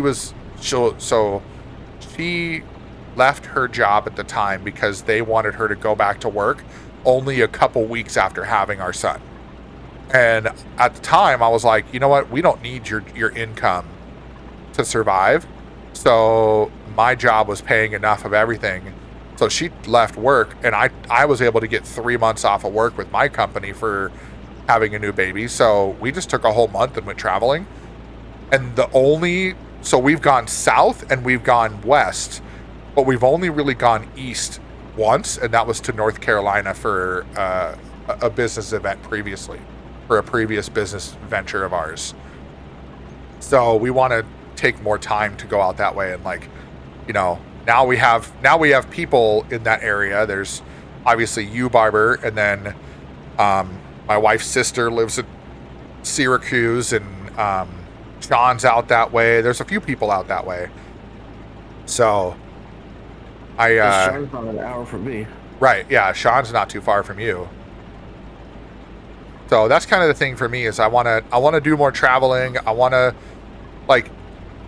left her job at the time because they wanted her to go back to work only a couple weeks after having our son. And at the time I was like, you know what, we don't need your income to survive. So my job was paying enough of everything. So she left work, and I was able to get 3 months off of work with my company for having a new baby. So we just took a whole month and went traveling. And so we've gone south and we've gone west, but we've only really gone east once, and that was to North Carolina for a business event previously, for a previous business venture of ours. So we want to take more time to go out that way, and like, you know, now we have people in that area. There's obviously you, Barber, and then my wife's sister lives in Syracuse, and Sean's out that way. There's a few people out that way. So Sean's about an hour from me. Right, yeah, Sean's not too far from you. So that's kind of the thing for me is I want to do more traveling. I want to, like,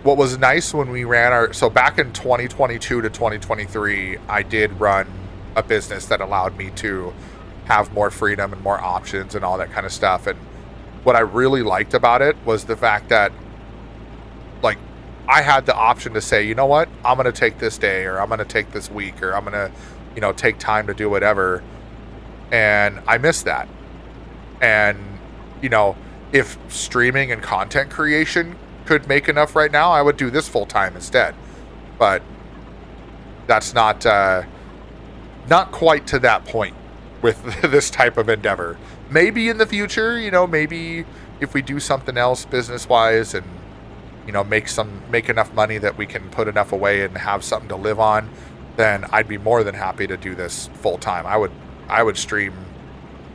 what was nice when we ran so back in 2022 to 2023, I did run a business that allowed me to have more freedom and more options and all that kind of stuff. And what I really liked about it was the fact that, like, I had the option to say, you know what, I'm going to take this day, or I'm going to take this week, or I'm going to, you know, take time to do whatever. And I miss that. And, you know, if streaming and content creation could make enough right now, I would do this full time instead. But that's not quite to that point with this type of endeavor. Maybe in the future, you know, maybe if we do something else business wise and, you know, make enough money that we can put enough away and have something to live on, then I'd be more than happy to do this full time. I would stream,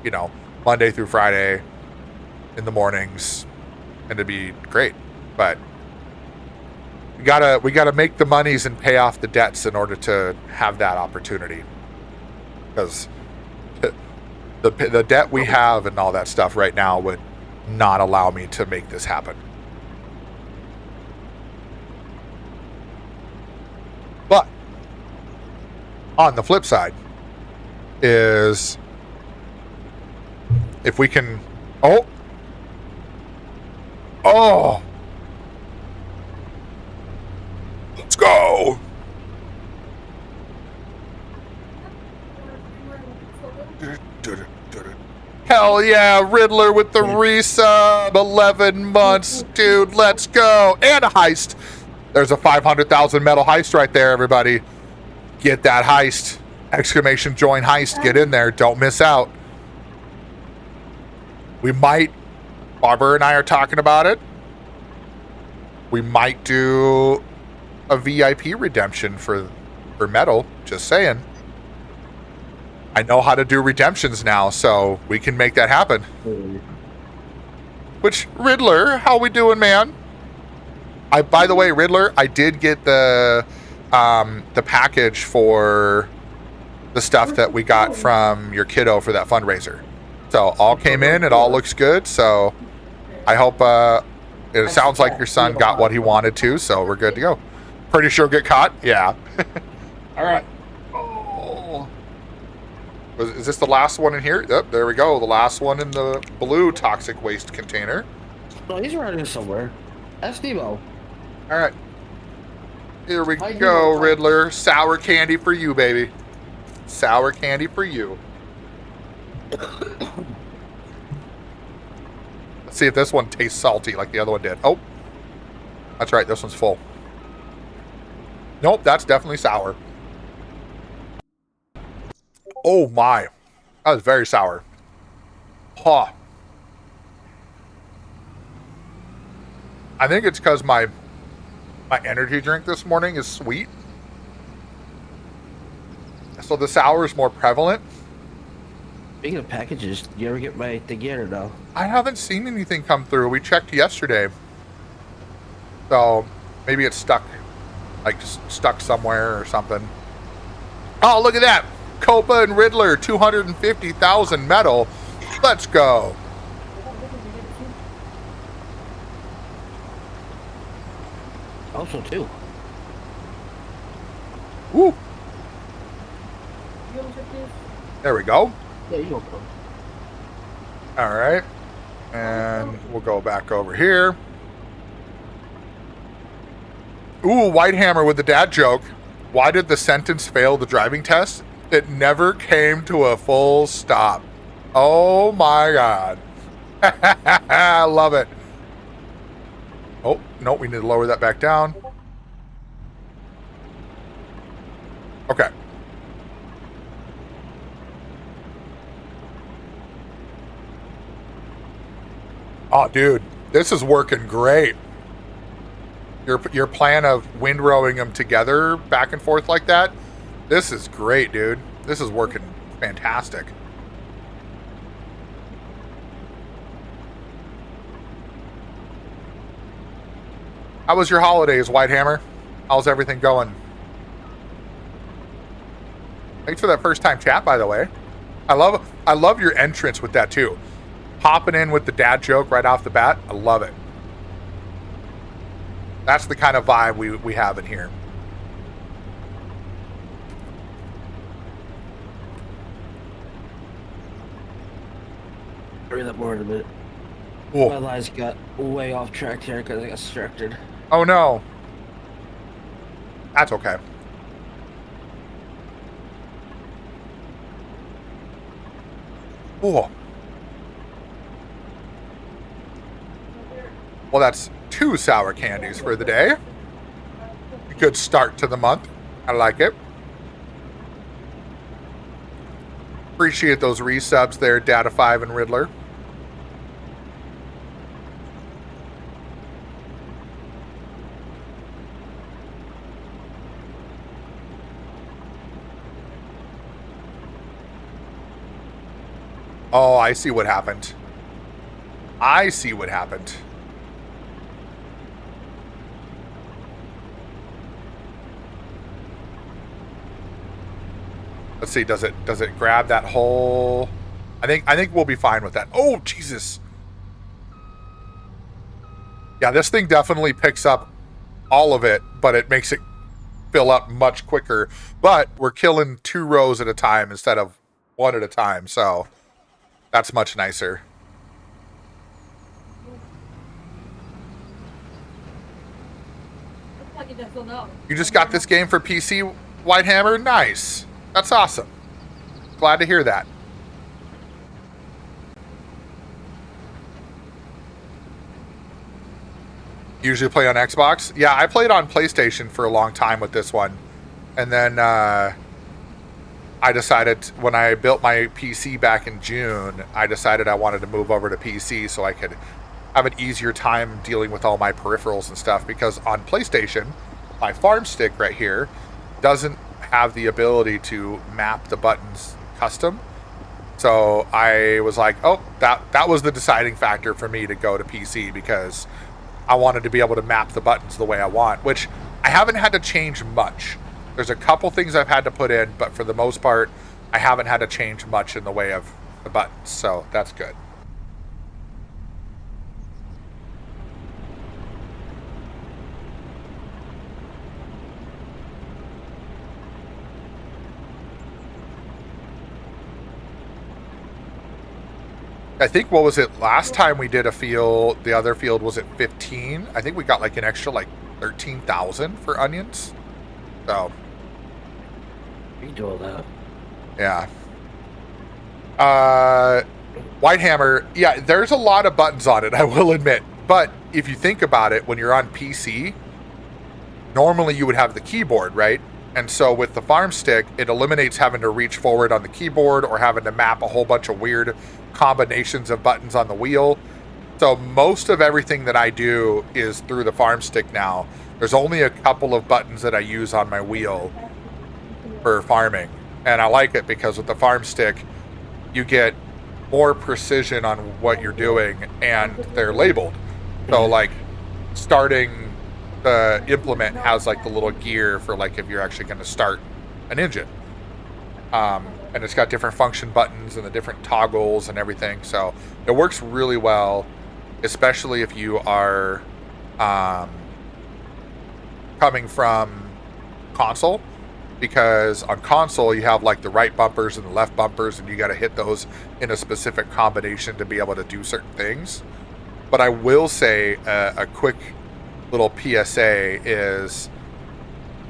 you know, Monday through Friday in the mornings, and it'd be great. But we gotta make the monies and pay off the debts in order to have that opportunity, because the debt we have and all that stuff right now would not allow me to make this happen. But on the flip side is, if we can, oh, let's go. Hell yeah, Riddler with the resub, 11 months, dude, let's go. And a heist. There's a 500,000 metal heist right there, everybody. Get that heist. Exclamation join heist, get in there, don't miss out. We might, Barber and I are talking about it, we might do a VIP redemption for metal, just saying. I know how to do redemptions now, so we can make that happen. Which, Riddler, how we doing, man? By the way, Riddler, I did get the package for the stuff that we got from your kiddo for that fundraiser. So all came in, it all looks good, so I hope it sounds like your son got what he wanted to, so we're good to go. Pretty sure get caught? Yeah. All right. Oh. Is this the last one in here? Yep, there we go. The last one in the blue toxic waste container. No, he's running somewhere. That's Nemo. All right. Here we go, Riddler. Sour candy for you, baby. Sour candy for you. Let's see if this one tastes salty like the other one did. Oh, that's right. This one's full. Nope, that's definitely sour. Oh my, that was very sour. Huh. I think it's because my energy drink this morning is sweet, so the sour is more prevalent. Speaking of packages, do you ever get my thing yet or no? I haven't seen anything come through. We checked yesterday, so maybe it's stuck, like stuck somewhere or something. Oh, look at that! Copa and Riddler, 250,000 metal. Let's go. Also, too. Woo. There we go. Yeah, you go. All right. And we'll go back over here. Ooh, Whitehammer with the dad joke. Why did the sentence fail the driving test? It never came to a full stop. Oh my God. I love it. Oh, no, we need to lower that back down. Okay. Oh, dude, this is working great. Your plan of windrowing them together back and forth like that, this is great, dude. This is working fantastic. How was your holidays, Whitehammer? How's everything going? Thanks for that first time chat, by the way. I love your entrance with that too. Popping in with the dad joke right off the bat. I love it. That's the kind of vibe we have in here. I'll read that more in a minute. Cool. My lies got way off track here because I got distracted. Oh no. That's okay. Cool. Well, that's 2 sour candies for the day. A good start to the month. I like it. Appreciate those resubs there, Data5 and Riddler. Oh, I see what happened. I see what happened. Let's see, does it grab that whole? I think we'll be fine with that. Oh, Jesus. Yeah, this thing definitely picks up all of it, but it makes it fill up much quicker. But we're killing 2 rows at a time instead of 1 at a time, so that's much nicer. You just got this game for PC, Whitehammer? Nice. That's awesome. Glad to hear that. Usually play on Xbox? Yeah, I played on PlayStation for a long time with this one. And then I decided, when I built my PC back in June, I decided I wanted to move over to PC so I could have an easier time dealing with all my peripherals and stuff. Because on PlayStation, my farm stick right here doesn't have the ability to map the buttons custom. So I was like, oh, that was the deciding factor for me to go to PC, because I wanted to be able to map the buttons the way I want, which I haven't had to change much. There's a couple things I've had to put in, but for the most part, I haven't had to change much in the way of the buttons, so that's good. I think, what was it, last time we did a field, the other field was at 15. I think we got like an extra like 13,000 for onions. So You can do all that. yeah. Whitehammer, yeah, there's a lot of buttons on it, I will admit. But if you think about it, when you're on PC, normally you would have the keyboard, right? And so with the farm stick, it eliminates having to reach forward on the keyboard or having to map a whole bunch of weird combinations of buttons on the wheel. So most of everything that I do is through the farm stick now. There's only a couple of buttons that I use on my wheel for farming. And I like it because with the farm stick, you get more precision on what you're doing, and they're labeled. So like starting the implement has like the little gear for like if you're actually going to start an engine. And it's got different function buttons and the different toggles and everything. So it works really well, especially if you are coming from console, because on console you have like the right bumpers and the left bumpers, and you got to hit those in a specific combination to be able to do certain things. But I will say a quick little PSA is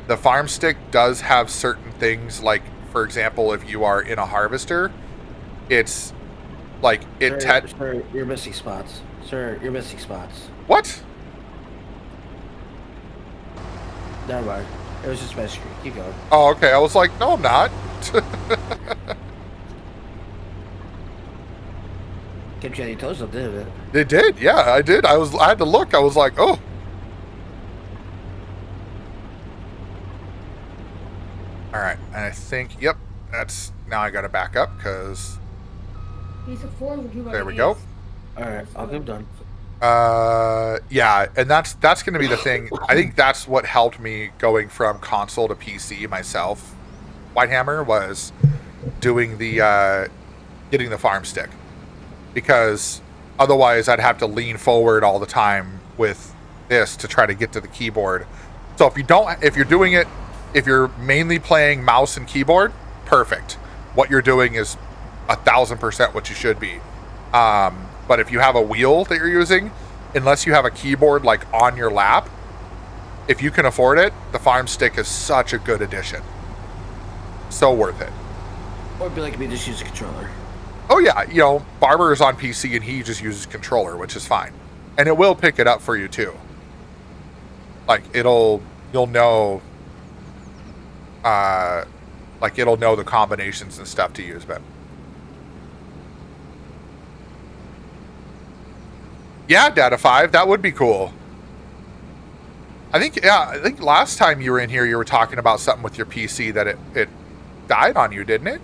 the farm stick does have certain things, like for example, if you are in a harvester, it's like Sir, you're missing spots. Sir, you're missing spots. What? Never mind. It was just my screen. Keep going. Oh, okay. I was like, no, I'm not. Kept you on your toes, though, didn't it? It did. Yeah, I did. I had to look. I was like, oh. All right. And I think, yep, that's, now I got to back up because Piece of form would you there we go. Alright, I'm done. Yeah, and that's going to be the thing. I think that's what helped me going from console to PC myself. Whitehammer was doing the getting the farm stick, because otherwise I'd have to lean forward all the time with this to try to get to the keyboard. So if you're mainly playing mouse and keyboard, perfect. What you're doing is 1,000% what you should be. But if you have a wheel that you're using, unless you have a keyboard like on your lap, if you can afford it, the farm stick is such a good addition. So worth it. Or be like me, just use a controller. Oh yeah, Barber is on PC and he just uses controller, which is fine. And it will pick it up for you too. Like you'll know it'll know the combinations and stuff to use, but yeah, Data 5, that would be cool. I think last time you were in here, you were talking about something with your PC that it died on you, didn't it?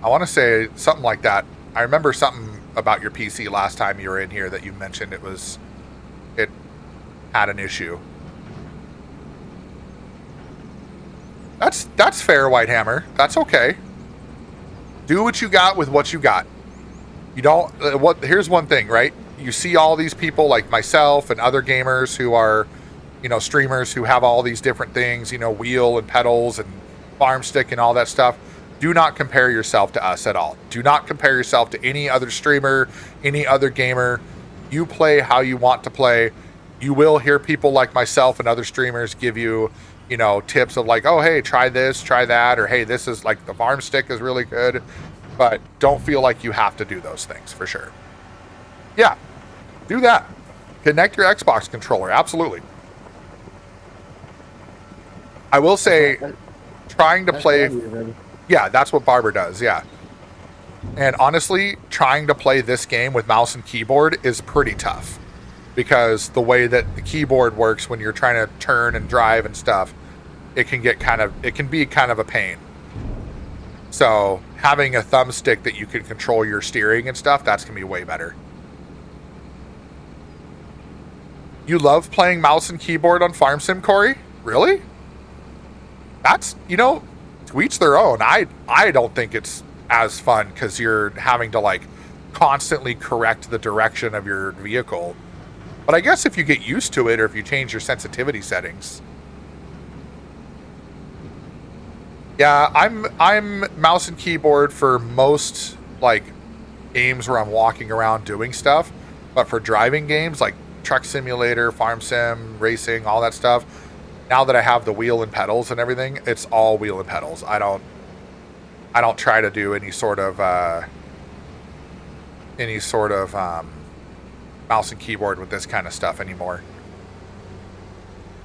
I want to say something like that. I remember something about your PC last time you were in here that you mentioned it had an issue. That's fair, Whitehammer. That's okay. Do what you got with what you got. You don't. Here's one thing, right? You see all these people like myself and other gamers who are, streamers who have all these different things, wheel and pedals and farm stick and all that stuff. Do not compare yourself to us at all. Do not compare yourself to any other streamer, any other gamer. You play how you want to play. You will hear people like myself and other streamers give you, tips of like, oh, hey, try this, try that, or hey, this is like the farm stick is really good. But don't feel like you have to do those things for sure. Yeah, do that. Connect your Xbox controller. Absolutely. I will say, trying to play. Yeah, that's what Barber does. Yeah. And honestly, trying to play this game with mouse and keyboard is pretty tough, because the way that the keyboard works when you're trying to turn and drive and stuff, it can be kind of a pain. So having a thumbstick that you can control your steering and stuff, that's going to be way better. You love playing mouse and keyboard on Farm Sim, Corey? Really? That's, to each their own. I don't think it's as fun because you're having to constantly correct the direction of your vehicle. But I guess if you get used to it, or if you change your sensitivity settings. Yeah, I'm mouse and keyboard for most games where I'm walking around doing stuff. But for driving games like Truck Simulator, Farm Sim, racing, all that stuff, now that I have the wheel and pedals and everything, it's all wheel and pedals. I don't try to do any sort of mouse and keyboard with this kind of stuff anymore.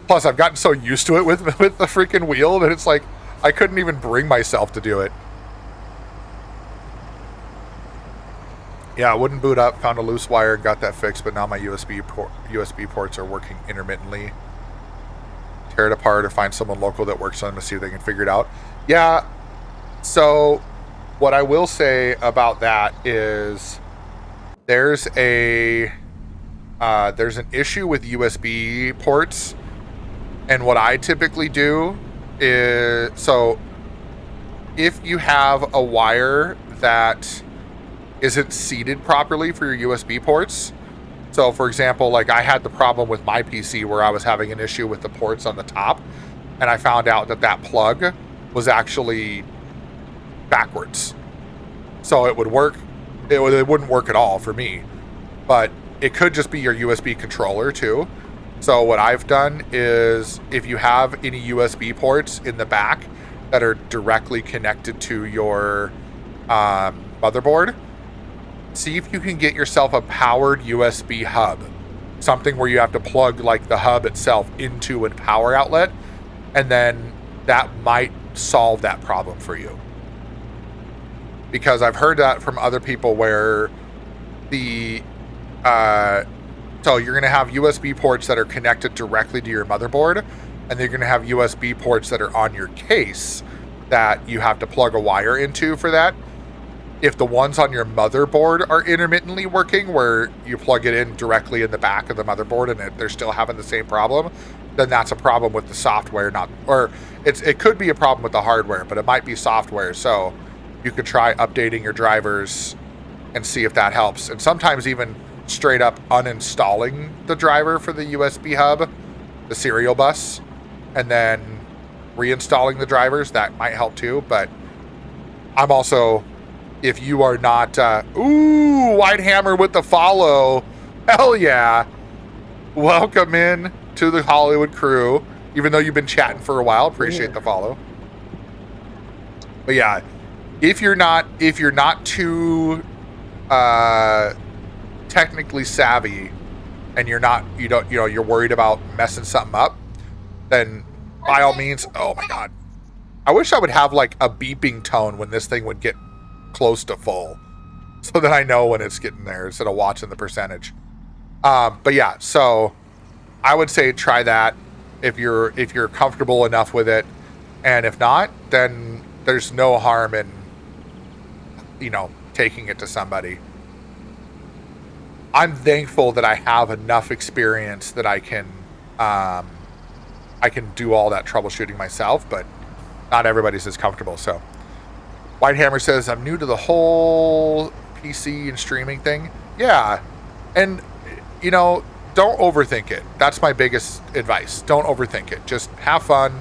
Plus, I've gotten so used to it with the freaking wheel that it's like I couldn't even bring myself to do it. Yeah, it wouldn't boot up. Found a loose wire, got that fixed, but now my USB ports are working intermittently. Tear it apart or find someone local that works on them to see if they can figure it out. Yeah. So, what I will say about that is there's an issue with USB ports, and what I typically do is, so if you have a wire that isn't seated properly for your USB ports, so for example, I had the problem with my PC where I was having an issue with the ports on the top, and I found out that plug was actually backwards. So it would work, it wouldn't work at all for me, but it could just be your USB controller too. So what I've done is, if you have any USB ports in the back that are directly connected to your motherboard, see if you can get yourself a powered USB hub, something where you have to plug like the hub itself into a power outlet, and then that might solve that problem for you. Because I've heard that from other people where the so you're going to have USB ports that are connected directly to your motherboard, and they're going to have USB ports that are on your case that you have to plug a wire into for that. If the ones on your motherboard are intermittently working, where you plug it in directly in the back of the motherboard and they're still having the same problem, then that's a problem with the software, it could be a problem with the hardware, but it might be software. So you could try updating your drivers and see if that helps. And sometimes even straight up uninstalling the driver for the USB hub, the serial bus, and then reinstalling the drivers, that might help too. But I'm also, if you are not, White Hammer with the follow. Hell yeah. Welcome in to the Hollywood crew. Even though you've been chatting for a while, appreciate the follow. But yeah, if you're not too technically savvy, and you're worried about messing something up, then by all means, oh my god, I wish I would have like a beeping tone when this thing would get close to full, so that I know when it's getting there instead of watching the percentage. But yeah, so I would say try that if you're comfortable enough with it, and if not, then there's no harm in taking it to somebody. I'm thankful that I have enough experience that I can do all that troubleshooting myself, but not everybody's as comfortable. So White Hammer says, I'm new to the whole PC and streaming thing. Yeah. And, don't overthink it. That's my biggest advice. Don't overthink it. Just have fun,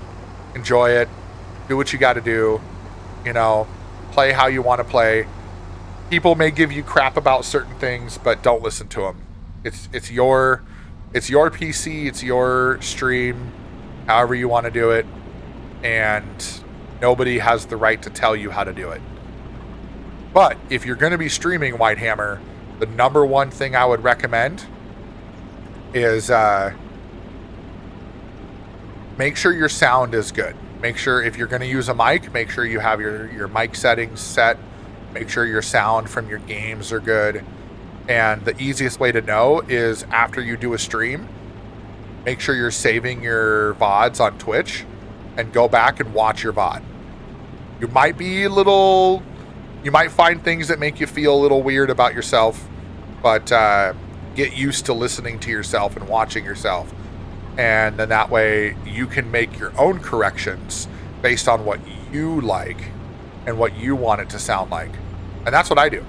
enjoy it, do what you got to do, play how you want to play. People may give you crap about certain things, but don't listen to them. It's your PC, it's your stream, however you want to do it, and nobody has the right to tell you how to do it. But if you're going to be streaming White Hammer, the number one thing I would recommend is make sure your sound is good. Make sure if you're going to use a mic, make sure you have your mic settings set. Make sure your sound from your games are good. And the easiest way to know is after you do a stream, make sure you're saving your VODs on Twitch and go back and watch your VOD. You might find things that make you feel a little weird about yourself, but get used to listening to yourself and watching yourself. And then that way you can make your own corrections based on what you like and what you want it to sound like. And that's what I do.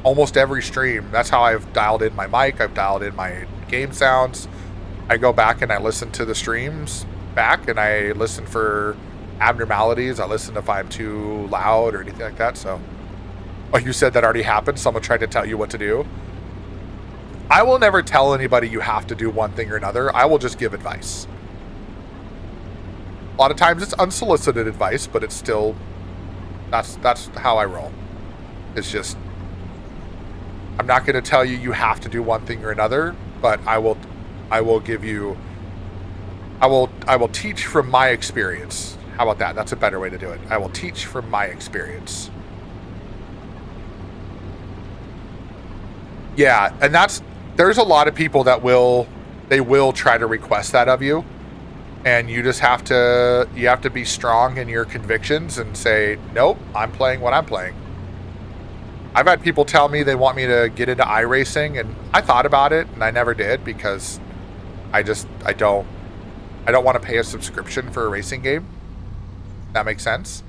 Almost every stream, that's how I've dialed in my mic, I've dialed in my game sounds. I go back and I listen to the streams back, and I listen for abnormalities. I listen if I'm too loud or anything like that. So, you said that already happened. Someone tried to tell you what to do. I will never tell anybody you have to do one thing or another. I will just give advice. A lot of times it's unsolicited advice, but it's still, that's how I roll. It's just, I'm not going to tell you have to do one thing or another, but I will give you, I will teach from my experience. How about that? That's a better way to do it. I will teach from my experience. Yeah, and there's a lot of people that will try to request that of you, and you just have to be strong in your convictions and say, nope, I'm playing what I'm playing. I've had people tell me they want me to get into iRacing, and I thought about it, and I never did because I don't want to pay a subscription for a racing game. That makes sense.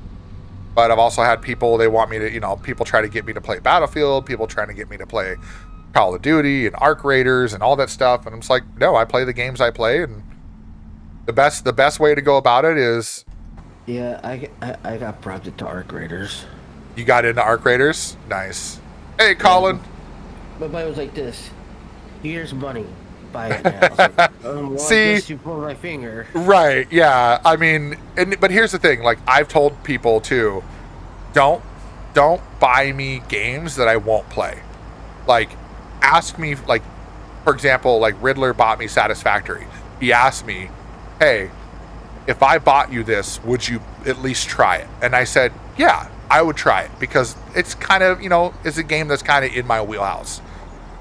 But I've also had people, they want me to, people try to get me to play Battlefield, people trying to get me to play Call of Duty and Arc Raiders and all that stuff, and I'm just like, no, I play the games I play, and the best way to go about it is... Yeah, I got prompted to Arc Raiders. You got into Arc Raiders? Nice. Hey, Colin. My buddy was like this. Here's money. Buy it now. I was like, well, see, I guess you pulled my finger. Right, yeah. I mean, but here's the thing. Like, I've told people, too, don't buy me games that I won't play. Like, ask me, like, for example, like Riddler bought me Satisfactory. He asked me, hey, if I bought you this, would you at least try it? And I said, yeah, I would try it because it's kind of, it's a game that's kind of in my wheelhouse.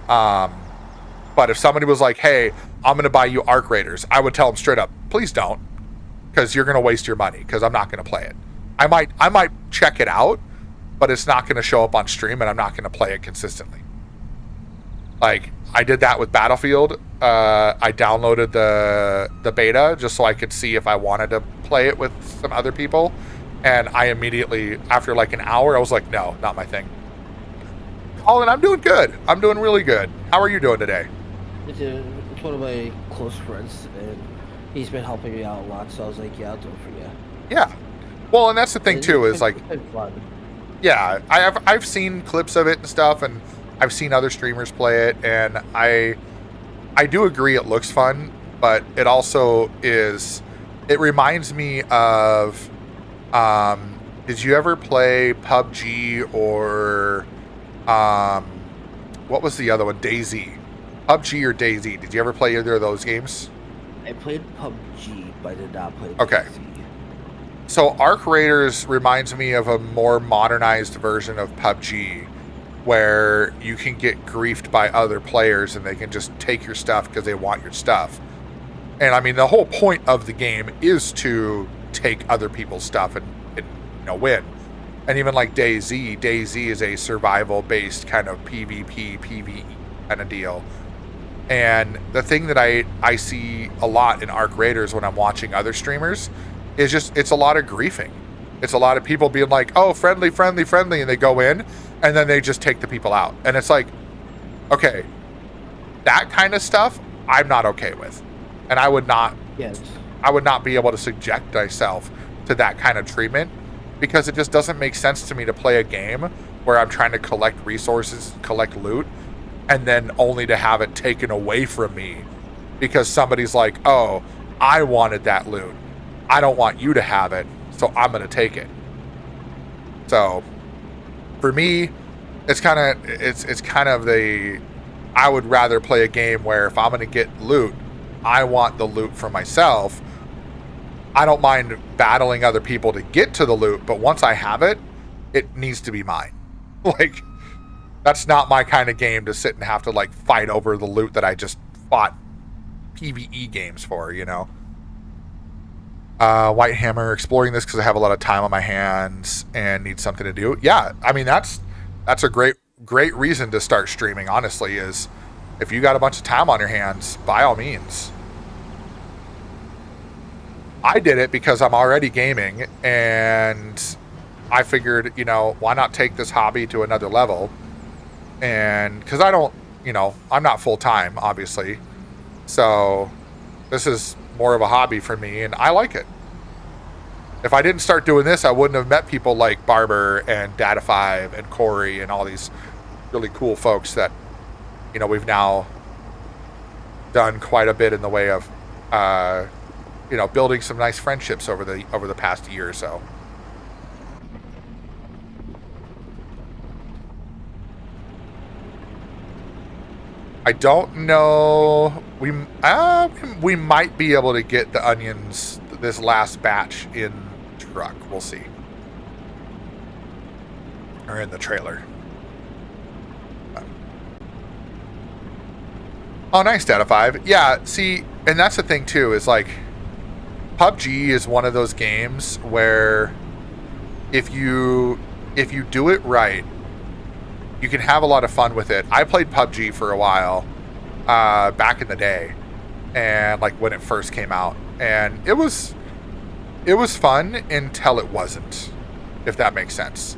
But if somebody was like, hey, I'm going to buy you Arc Raiders, I would tell them straight up, please don't, because you're going to waste your money because I'm not going to play it. I might check it out, but it's not going to show up on stream and I'm not going to play it consistently. Like, I did that with Battlefield. I downloaded the beta just so I could see if I wanted to play it with some other people. And I immediately, after like an hour, I was like, no, not my thing. Colin, I'm doing good. I'm doing really good. How are you doing today? It's one of my close friends, and he's been helping me out a lot, so I was like, yeah, I'll do it for you. Yeah. Well, and that's the thing, too, is like, It's been fun. yeah, I've seen clips of it and stuff, and I've seen other streamers play it, and I do agree it looks fun, but it also is, it reminds me of, did you ever play PUBG or, what was the other one? DayZ. PUBG or DayZ. Did you ever play either of those games? I played PUBG, but I did not play Okay. DayZ. So Arc Raiders reminds me of a more modernized version of PUBG where you can get griefed by other players and they can just take your stuff because they want your stuff. And I mean, the whole point of the game is to take other people's stuff and win. And even like DayZ is a survival-based kind of PvP, PvE kind of deal. And the thing that I see a lot in Arc Raiders when I'm watching other streamers is just, it's a lot of griefing. It's a lot of people being like, oh, friendly, friendly, friendly, and they go in, and then they just take the people out. And it's like, okay, that kind of stuff, I'm not okay with. And I would not be able to subject myself to that kind of treatment because it just doesn't make sense to me to play a game where I'm trying to collect resources, collect loot, and then only to have it taken away from me because somebody's like, oh, I wanted that loot. I don't want you to have it, so I'm going to take it. So for me, it's kind of the, I would rather play a game where if I'm going to get loot, I want the loot for myself. I don't mind battling other people to get to the loot, but once I have it, it needs to be mine. Like, that's not my kind of game to sit and have to like fight over the loot that I just fought PvE games for, White Hammer, exploring this because I have a lot of time on my hands and need something to do. Yeah, I mean, that's a great reason to start streaming, honestly, is if you got a bunch of time on your hands, by all means. I did it because I'm already gaming and I figured, why not take this hobby to another level? And because I don't, I'm not full time, obviously. So this is more of a hobby for me and I like it. If I didn't start doing this, I wouldn't have met people like Barber and Data5 and Corey and all these really cool folks that, we've now done quite a bit in the way of, building some nice friendships over the past year or so. I don't know. We might be able to get the onions, this last batch, in truck. We'll see. Or in the trailer. Oh, nice, Data5. Yeah, see, and that's the thing too, is like, PUBG is one of those games where if you do it right, you can have a lot of fun with it. I played PUBG for a while back in the day, and like when it first came out, and it was fun until it wasn't, if that makes sense.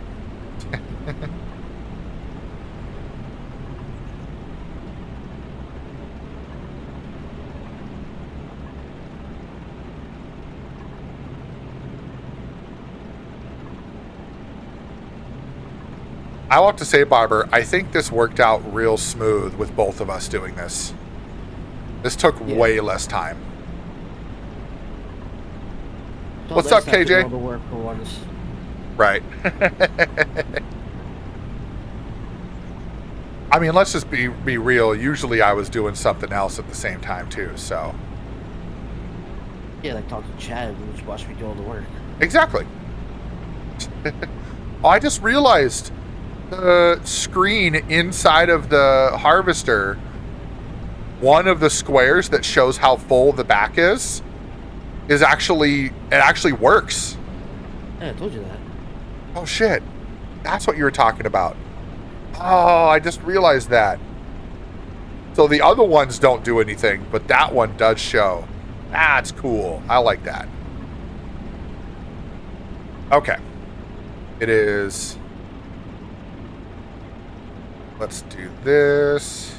I will have to say, Barber, I think this worked out real smooth with both of us doing this. This took way less time. What's up, KJ? All the work for once. Right. I mean, let's just be real. Usually I was doing something else at the same time too, so. Yeah, like talk to Chad and just watch me do all the work. Exactly. Oh, I just realized the screen inside of the harvester, one of the squares that shows how full the back is actually, it actually works. Yeah, I told you that. Oh shit. That's what you were talking about. Oh, I just realized that. So the other ones don't do anything, but that one does show. That's cool. I like that. Okay. It is. Let's do this.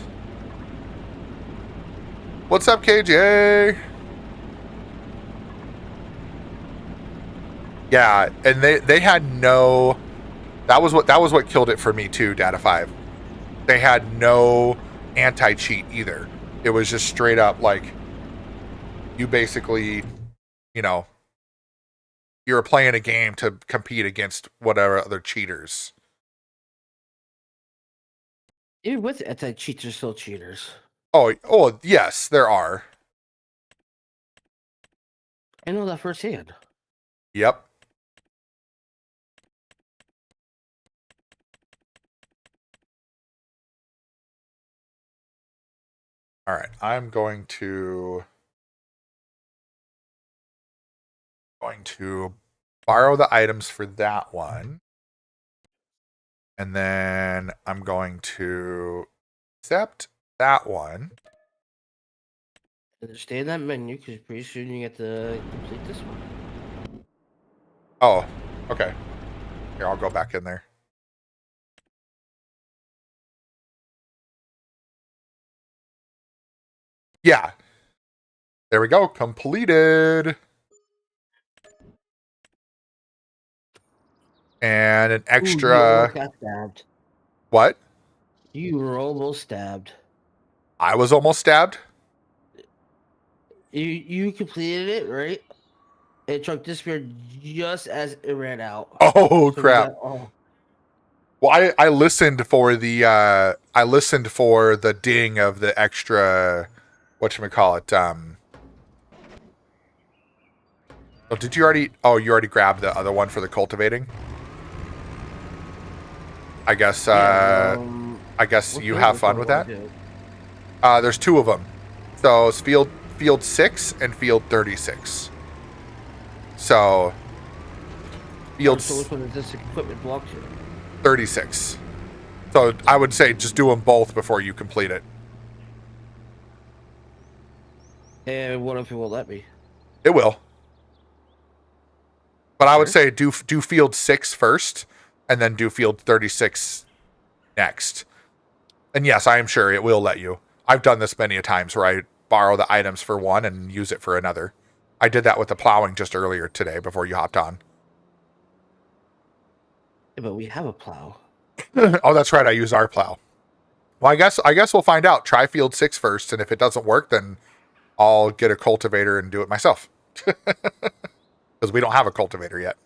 What's up, KJ? Yeah, and they had no. That was what killed it for me too, Data 5. They had no anti-cheat either. It was just straight up like you basically, you know, you were playing a game to compete against whatever other cheaters. Even with anti-cheats, there's still cheaters. Oh, yes, there are. I know that firsthand. Yep. All right, I'm going to borrow the items for that one. And then I'm going to accept that one. And just stay in that menu because pretty soon you get to complete this one. Oh, okay. Here, I'll go back in there. Yeah. There we go. Completed. And an extra. Ooh, you almost got stabbed. What? You were almost stabbed. I was almost stabbed? You completed it, right? And truck disappeared just as it ran out. Oh, So crap. oh. Well, I listened for the ding of the extra, whatchamacallit, oh, did you already, you already grabbed the other one for the cultivating? I guess, I guess you have fun with that. There's two of them. So it's field 6 and field 36. So field So which one is this equipment block to? 36. So I would say just do them both before you complete it. And what if it won't let me? It will. But I would say do field 6 first, and then do field 36 next. And yes, I am sure it will let you. I've done this many a times where I borrow the items for one and use it for another. I did that with the plowing just earlier today before you hopped on. Yeah, but we have a plow. Oh, that's right. I use our plow. Well, I guess we'll find out. Try field 6 first, and if it doesn't work, then I'll get a cultivator and do it myself. Because we don't have a cultivator yet.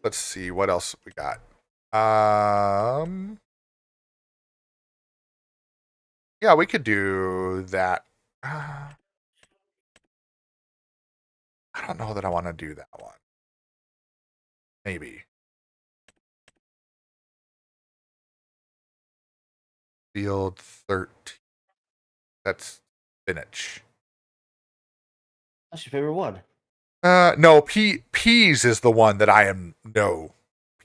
Let's see what else we got. Yeah, we could do that. I don't know that I want to do that one. Maybe. Field 13. That's spinach. That's your favorite one. No, peas is the one that I am no.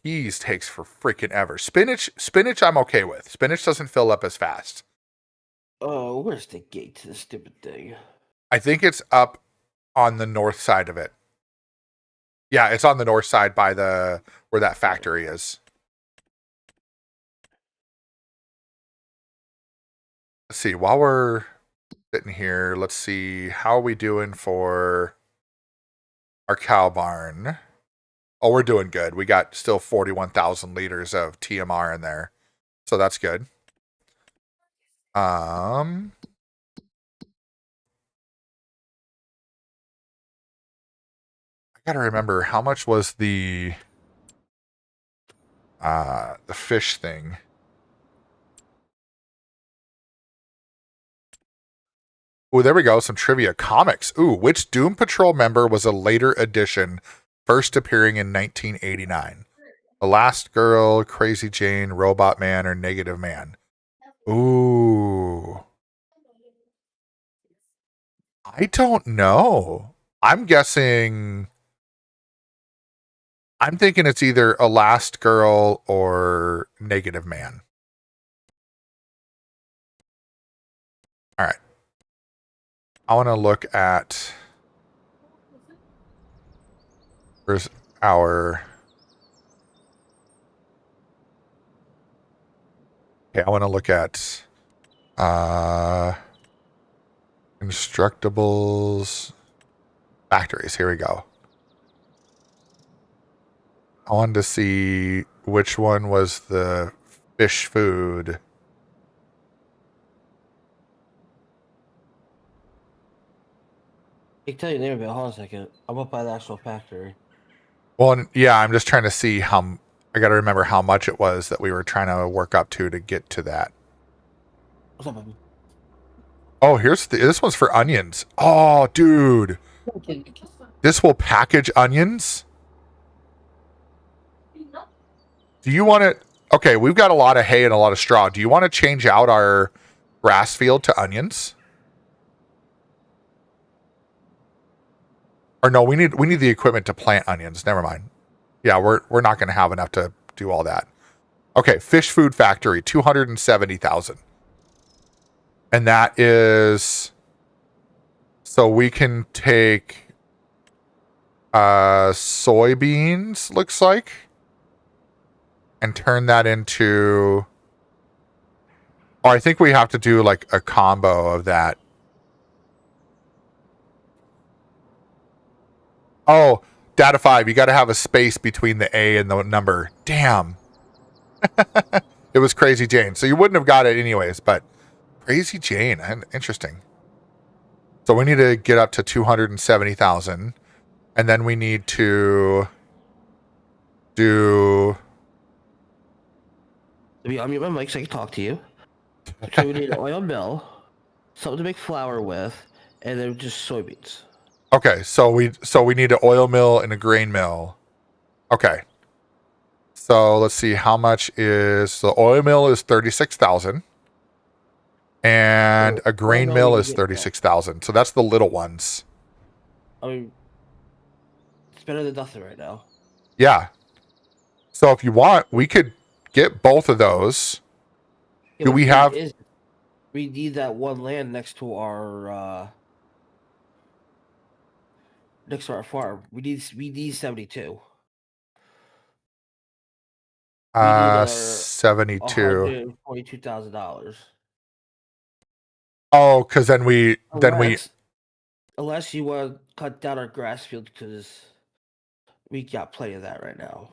Peas takes for freaking ever. Spinach I'm okay with. Spinach doesn't fill up as fast. Oh, where's the gate to this stupid thing? I think it's up on the north side of it. Yeah, it's on the north side by the where that factory is. Let's see, while we're sitting here, let's see how are we doing for our cow barn. Oh, we're doing good. We got still 41,000 liters of TMR in there. So that's good. I gotta remember how much was the fish thing. Oh, there we go. Some trivia. Comics. Ooh, which Doom Patrol member was a later addition, first appearing in 1989? Elastigirl, Crazy Jane, Robot Man, or Negative Man? Ooh. I don't know. I'm guessing. I'm thinking it's either Elastigirl or Negative Man. All right. I want to look at. Where's our. Okay, I want to look at Constructibles factories. Here we go. I wanted to see which one was the fish food. I can tell you the name of it. Hold on a second. I'm up by the actual factory. Well, yeah, I'm just trying to see how. I got to remember how much it was that we were trying to work up to get to that. What's up, baby? Oh, this one's for onions. Oh, dude, this will package onions. Do you want it? Okay, we've got a lot of hay and a lot of straw. Do you want to change out our grass field to onions? Or no, we need the equipment to plant onions. Never mind. Yeah, we're not going to have enough to do all that. Okay, fish food factory, 270,000. And that is so we can take soybeans, looks like, and turn that into. Oh, I think we have to do like a combo of that. Oh, data 5, you got to have a space between the A and the number. Damn. It was Crazy Jane. So you wouldn't have got it anyways, but Crazy Jane. Interesting. So we need to get up to 270,000. And then we need to do. I'll mute my mic so I can talk to you. So we need an oil mill, something to make flour with, and then just soybeans. Okay, so we need an oil mill and a grain mill. Okay. So let's see how much is the oil mill is 36,000 and a grain mill is 36,000. So that's the little ones. I mean, it's better than nothing right now. Yeah. So if you want, we could get both of those. Yeah, Do we have? We need that one land next to our farm. We need 72. 72. $142,000. Oh, because then we unless you want to cut down our grass field because we got plenty of that right now.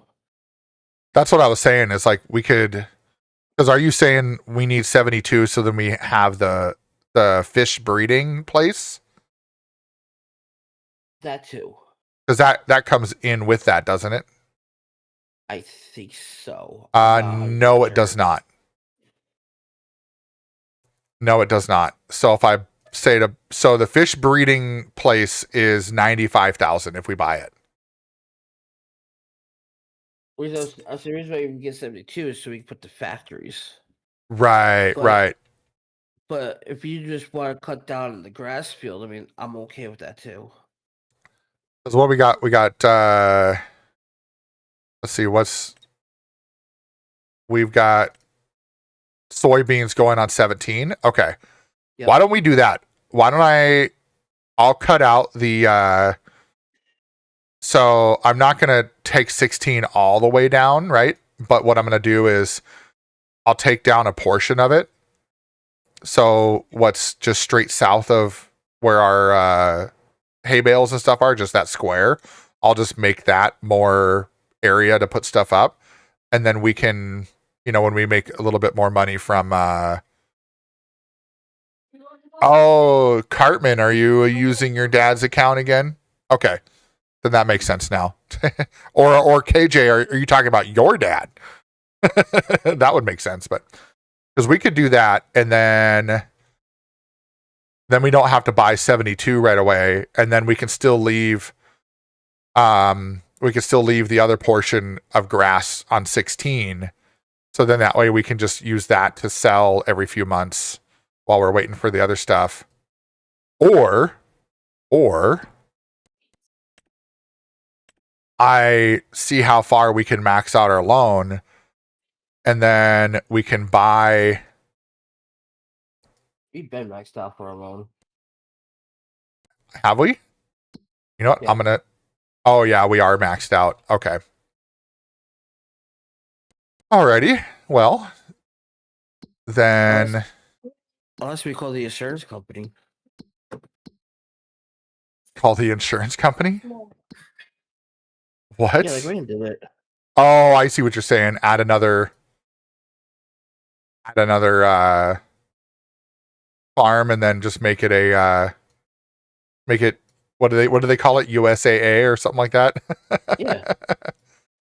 That's what I was saying. Is like we could. Because are you saying we need 72 so then we have the fish breeding place? That too. Because that comes in with that, doesn't it? I think so. No, it does not. No, it does not. So if I say so the fish breeding place is 95,000 if we buy it. The reason why we can get 72 is so we can put the factories. Right, right. But if you just want to cut down the grass field, I mean, I'm okay with that too. Because what we got, let's see, we've got soybeans going on 17. Okay. Yep. Why don't we do that? Why don't I'll cut out the, so I'm not going to take 16 all the way down, right? But what I'm going to do is I'll take down a portion of it. So what's just straight south of where our hay bales and stuff are, just that square, I'll just make that more area to put stuff up. And then we can, when we make a little bit more money from, oh, Cartman, are you using your dad's account again? Okay. Then that makes sense now. or KJ, are you talking about your dad? That would make sense, but because we could do that and then then we don't have to buy 72 right away, and then we can still leave the other portion of grass on 16. So then that way we can just use that to sell every few months while we're waiting for the other stuff. Or I see how far we can max out our loan, and then we can buy. We've been maxed out for a loan. Have we? You know what? Yeah. I'm gonna. Oh yeah, we are maxed out. Okay. Alrighty. Well, then Unless we call the insurance company. call the insurance company. What? Yeah, like Rain did it. Oh, I see what you're saying. Add another farm, and then just make it what do they call it? USAA or something like that. Yeah.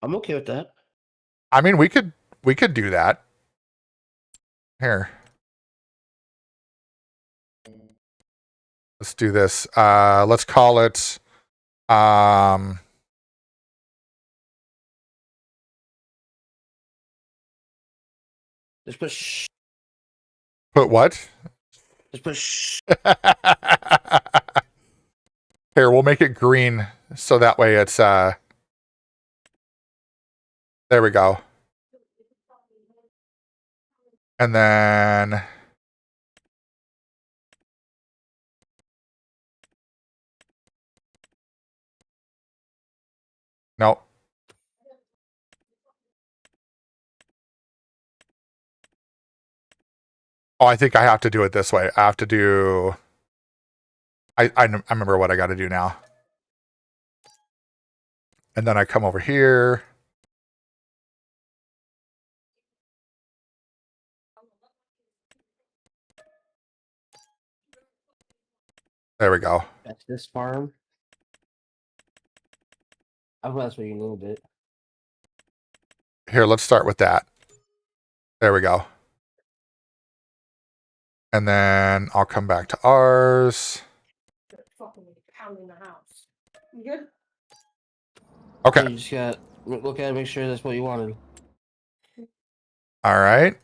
I'm okay with that. I mean, we could do that. Here. Let's do this. Let's call it Just put shh. put what? Just put shh. Here, we'll make it green so that way it's there we go. And then nope. Oh, I think I have to do it this way. I have to do I remember what I got to do now. And then I come over here. There we go. That's this farm. I hope that's where you moved it. Here, let's start with that. There we go. And then I'll come back to ours. Fucking pounding the house. You good? Okay. So you just got look at it, make sure that's what you wanted. All right.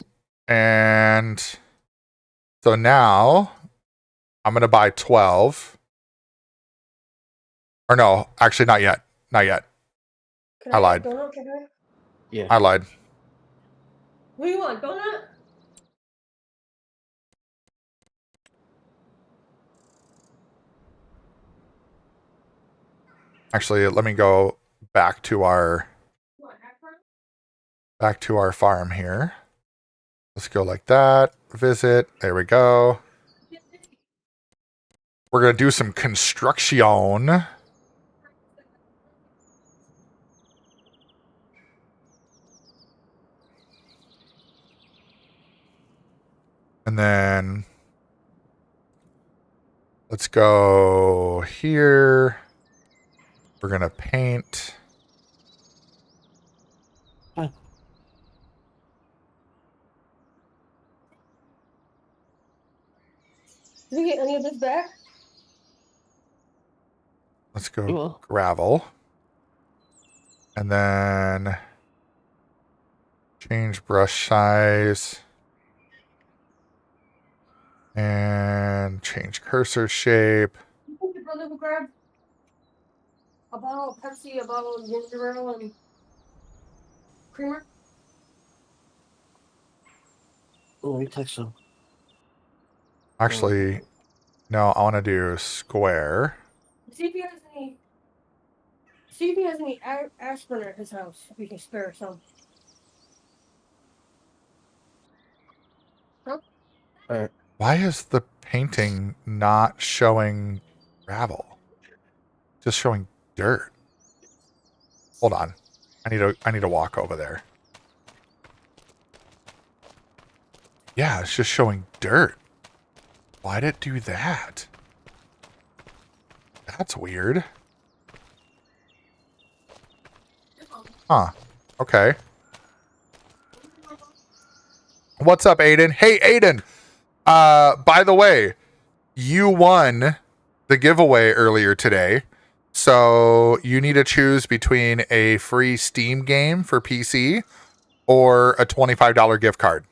And so now I'm going to buy 12. Or no, actually not yet. Not yet. Can I lied. Donut? Can I? Yeah. I lied. What do you want? Donut? Actually, let me go back to our You want half brown? farm here. Let's go like that. Visit. There we go. We're going to do some construction. And then let's go here. We're going to paint. Did we get any of this back? Let's You go will. gravel. And then change brush size. And change cursor shape. You think your brother would grab a bottle of Pepsi, a bottle of ginger ale, and creamer? Oh, you text him. Actually, no, I want to do square. See if he has any. See if he has any aspirin at his house. If we can spare some. Alright. Why is the painting not showing gravel? Just showing dirt. Hold on. I need to walk over there. Yeah, it's just showing dirt. Why'd it do that? That's weird. Huh. Okay. What's up, Aiden? Hey, Aiden! By the way, you won the giveaway earlier today. So you need to choose between a free Steam game for PC or a $25 gift card.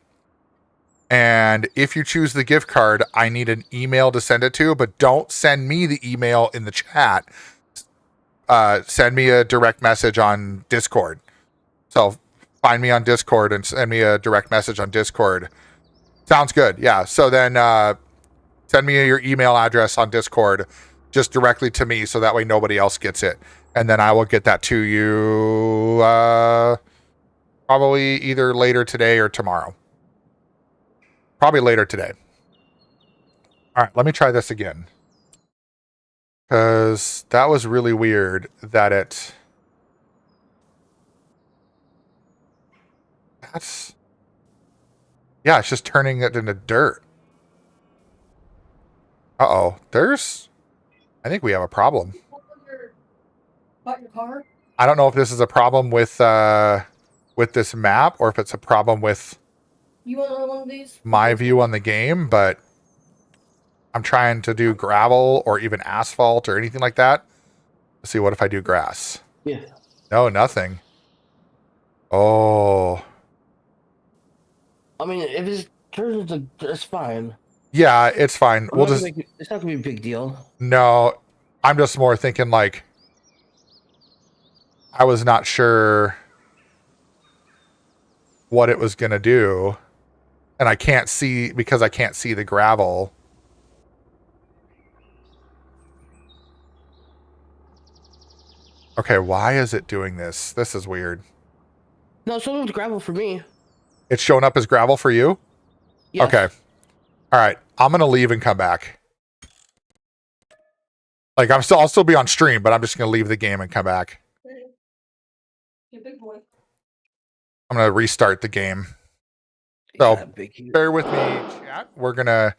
And if you choose the gift card, I need an email to send it to, but don't send me the email in the chat. Send me a direct message on Discord. So find me on Discord and send me a direct message on Discord. Sounds good. Yeah. So then send me your email address on Discord just directly to me so that way nobody else gets it. And then I will get that to you probably either later today or tomorrow. Probably later today. All right, let me try this again. Because that was really weird that it... That's... Yeah, it's just turning it into dirt. Uh-oh. There's... I think we have a problem. Bought your car? I don't know if this is a problem with this map or if it's a problem with You want another one of these? my view on the game, but I'm trying to do gravel or even asphalt or anything like that. Let's see, what if I do grass? Yeah. No, nothing. Oh. I mean, if it turns into, it's fine. Yeah, it's fine. We'll just... It's not gonna be a big deal. No, I'm just more thinking like... I was not sure what it was going to do. And I can't see, because I can't see the gravel. Okay, why is it doing this? This is weird. No, it's only gravel for me. It's showing up as gravel for you? Yes. Okay. All right. I'm going to leave and come back. Like, I'll still be on stream, but I'm just going to leave the game and come back. You're a big boy. I'm going to restart the game. So, Yeah, big. bear with me, chat. We're gonna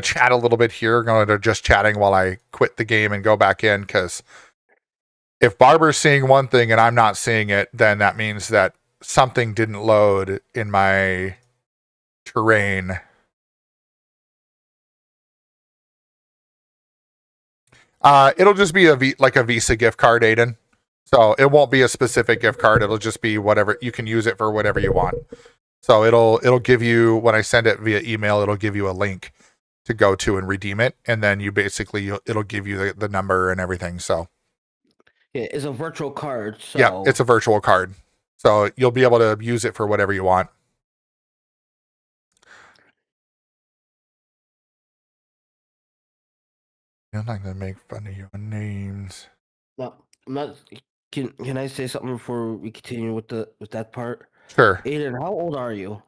chat a little bit here. We're gonna just chatting while I quit the game and go back in, because if Barber's seeing one thing and I'm not seeing it, then that means that something didn't load in my terrain. It'll just be like a Visa gift card, Aiden. So it won't be a specific gift card. It'll just be whatever. You can use it for whatever you want. So it'll give you, when I send it via email, it'll give you a link to go to and redeem it, and then you basically it'll give you the number and everything. So Yeah, it's a virtual card. So yeah, it's a virtual card. So you'll be able to use it for whatever you want. I'm not gonna make fun of your names. No, I'm not. Can I say something before we continue with that part? Sure. Aiden, how old are you?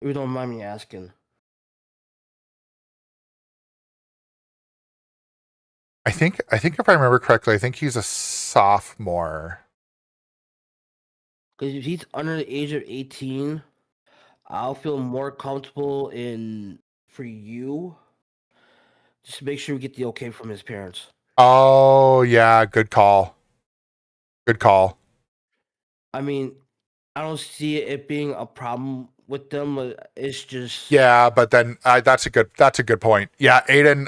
If you don't mind me asking. I think if I remember correctly, I think he's a sophomore. Because if he's under the age of 18, I'll feel more comfortable for you. Just make sure we get the okay from his parents. Oh yeah, good call. Good call. I mean, I don't see it being a problem with them. It's just Yeah, but then that's a good point. Yeah, Aiden.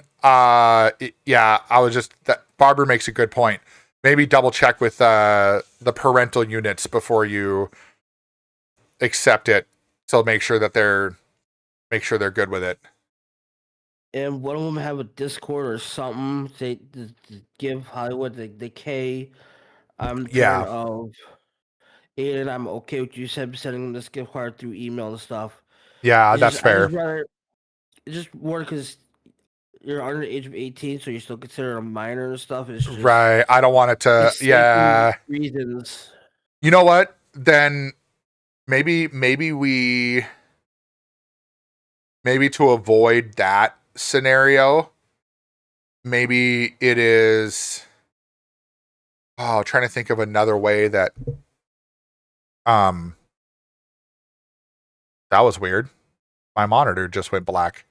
Yeah, I was just that Barber makes a good point. Maybe double check with the parental units before you accept it. So make sure they're good with it. And one of them have a Discord or something. They give Hollywood the K. I'm Yeah. of Aiden. I'm okay with you sending this gift card through email and stuff. Yeah, that's fair. It's just more because you're under the age of 18, so you're still considered a minor and stuff. It's just, Right. I don't want it to. Yeah. Reasons. You know what? Then maybe to avoid that scenario, maybe it is. Oh, trying to think of another way that. That was weird. My monitor just went black.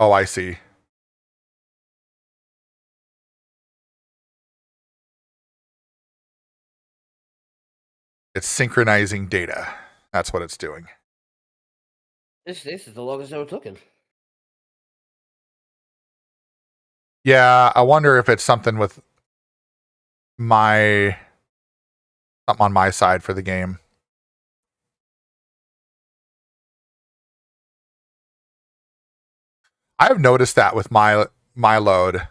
Oh, I see. It's synchronizing data. That's what it's doing. This is the longest I ever taken. Yeah, I wonder if it's something with something on my side for the game. I've noticed that with my load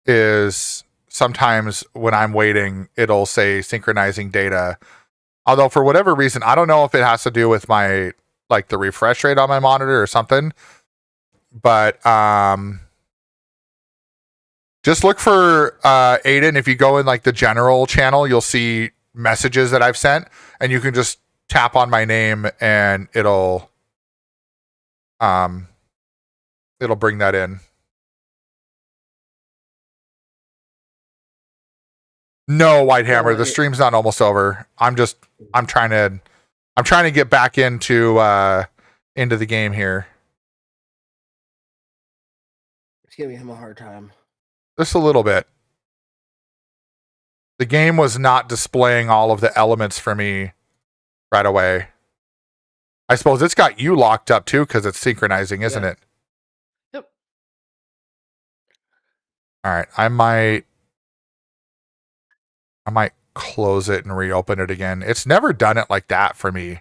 is sometimes when I'm waiting, it'll say synchronizing data. Although for whatever reason, I don't know if it has to do with my like the refresh rate on my monitor or something. But just look for Aiden. If you go in like the general channel, you'll see messages that I've sent, and you can just tap on my name and it'll bring that in. No, Whitehammer, the stream's not almost over. I'm trying to get back into the game here. It's giving him a hard time. Just a little bit. The game was not displaying all of the elements for me right away. I suppose it's got you locked up too because it's synchronizing, isn't it? Yep. All right, I might close it and reopen it again. It's never done it like that for me,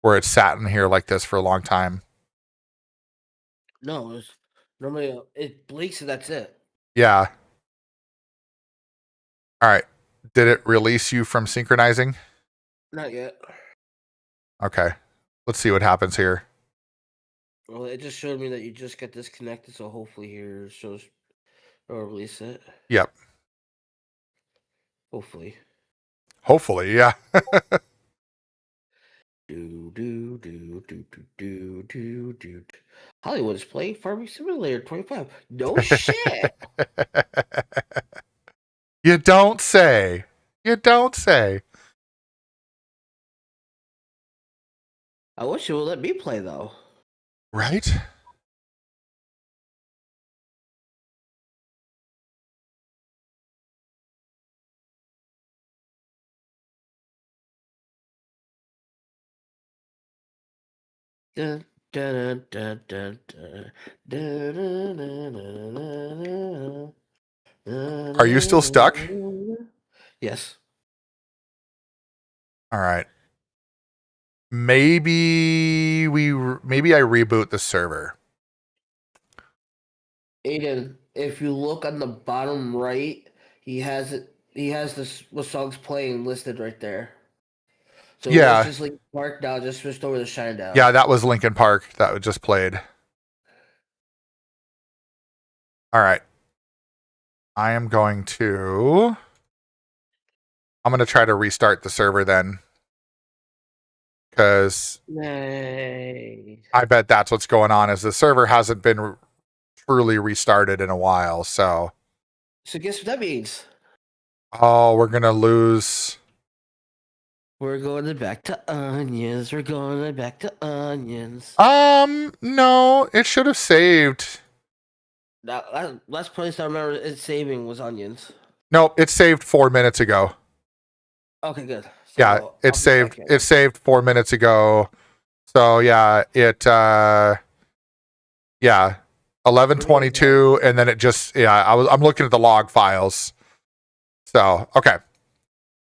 where it's sat in here like this for a long time. No, it's normally it blinks and that's it. Yeah. All right. Did it release you from synchronizing? Not yet. Okay. Let's see what happens here. Well, it just showed me that you just got disconnected, so hopefully here it shows or release it. Yep. Hopefully. Hopefully, yeah. Hollywood is playing Farming Simulator 25. No shit. You don't say. You don't say. I wish it would let me play though. Right? Dun, dun, dun, dun, dun, dun, dun, dun, dun, Are you still stuck? Yes. All right. Maybe I reboot the server. Aiden, if you look on the bottom right, he has it. He has this what song's playing listed right there. So Yeah. it's just like Park now. Just switched over to Shinedown. Yeah, that was Linkin Park that just played. All right. I'm going to try to restart the server then. Because I bet that's what's going on is the server hasn't been truly restarted in a while. So guess what that means? Oh, we're gonna lose. We're going back to onions. We're going back to onions. No, it should have saved. Last place I remember it saving was onions. Nope, it saved 4 minutes ago. Okay, good. So yeah, it saved. It saved 4 minutes ago. So yeah, 11:22, and then it just I'm looking at the log files. So okay.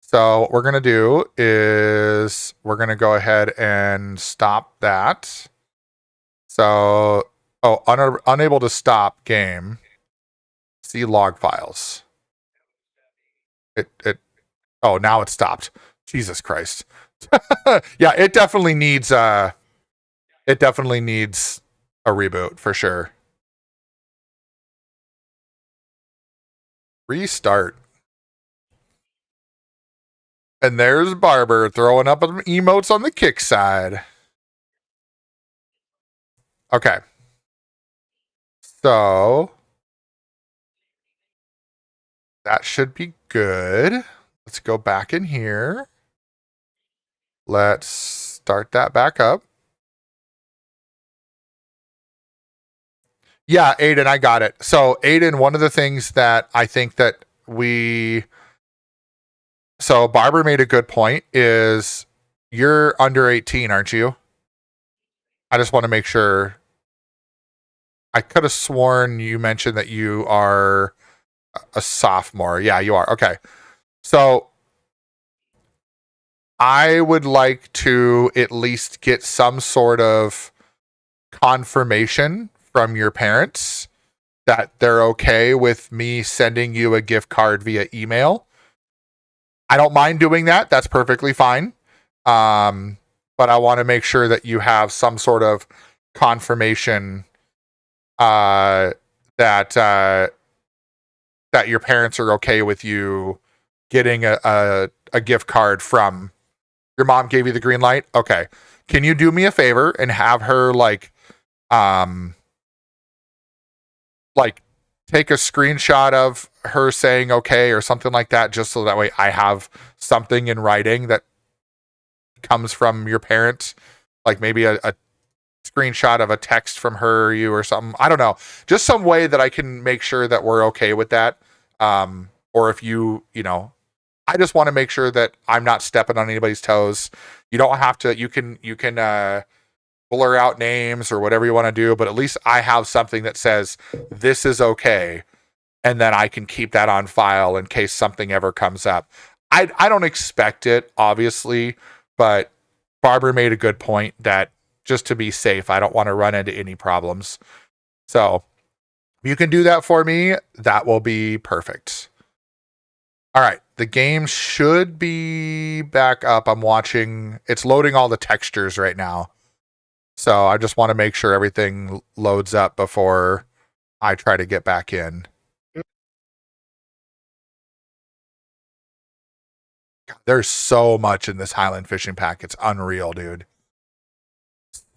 So what we're gonna do is we're gonna go ahead and stop that. So unable to stop game. See log files. Oh, now it stopped. Jesus Christ. Yeah, it definitely needs a reboot for sure. Restart. And there's Barber throwing up emotes on the kick side. Okay. So that should be good. Let's go back in here. Let's start that back up. Yeah, Aiden, I got it. So, Aiden, one of the things that I think that so Barber made a good point is you're under 18, aren't you? I just want to make sure. I could have sworn you mentioned that you are a sophomore. Yeah, you are. Okay. So I would like to at least get some sort of confirmation from your parents that they're okay with me sending you a gift card via email. I don't mind doing that. That's perfectly fine. But I want to make sure that you have some sort of confirmation that your parents are okay with you getting a gift card from your mom. Gave you the green light. Okay. Can you do me a favor and have her like take a screenshot of her saying okay or something like that, just so that way I have something in writing that comes from your parents, like maybe a screenshot of a text from her or you or something. I don't know. Just some way that I can make sure that we're okay with that. Or if you know, I just want to make sure that I'm not stepping on anybody's toes. You don't have to, you can blur out names or whatever you want to do, but at least I have something that says this is okay. And then I can keep that on file in case something ever comes up. I don't expect it, obviously, but Barbara made a good point that just to be safe, I don't want to run into any problems. So if you can do that for me, that will be perfect. All right. The game should be back up. I'm watching. It's loading all the textures right now. So I just want to make sure everything loads up before I try to get back in. God, there's so much in this Highland Fishing Pack. It's unreal, dude.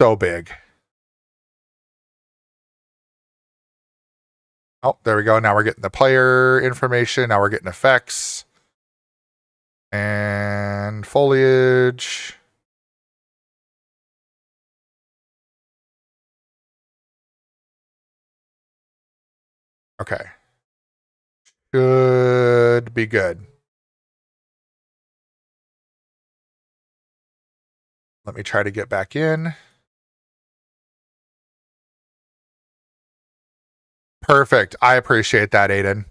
So big. Oh, there we go. Now we're getting the player information. Now we're getting effects. And foliage. Okay. Should be good. Let me try to get back in. Perfect. I appreciate that, Aiden.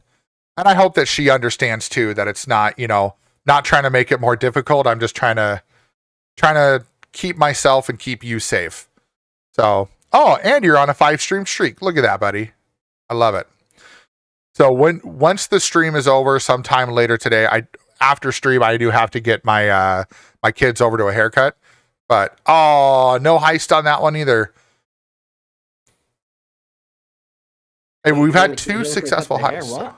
And I hope that she understands too that it's not, not trying to make it more difficult. I'm just trying to keep myself and keep you safe. So, oh, and you're on a 5-stream streak. Look at that, buddy. I love it. So once the stream is over sometime later today, after stream I do have to get my my kids over to a haircut. But no heist on that one either. Hey, we've had 2 successful heists.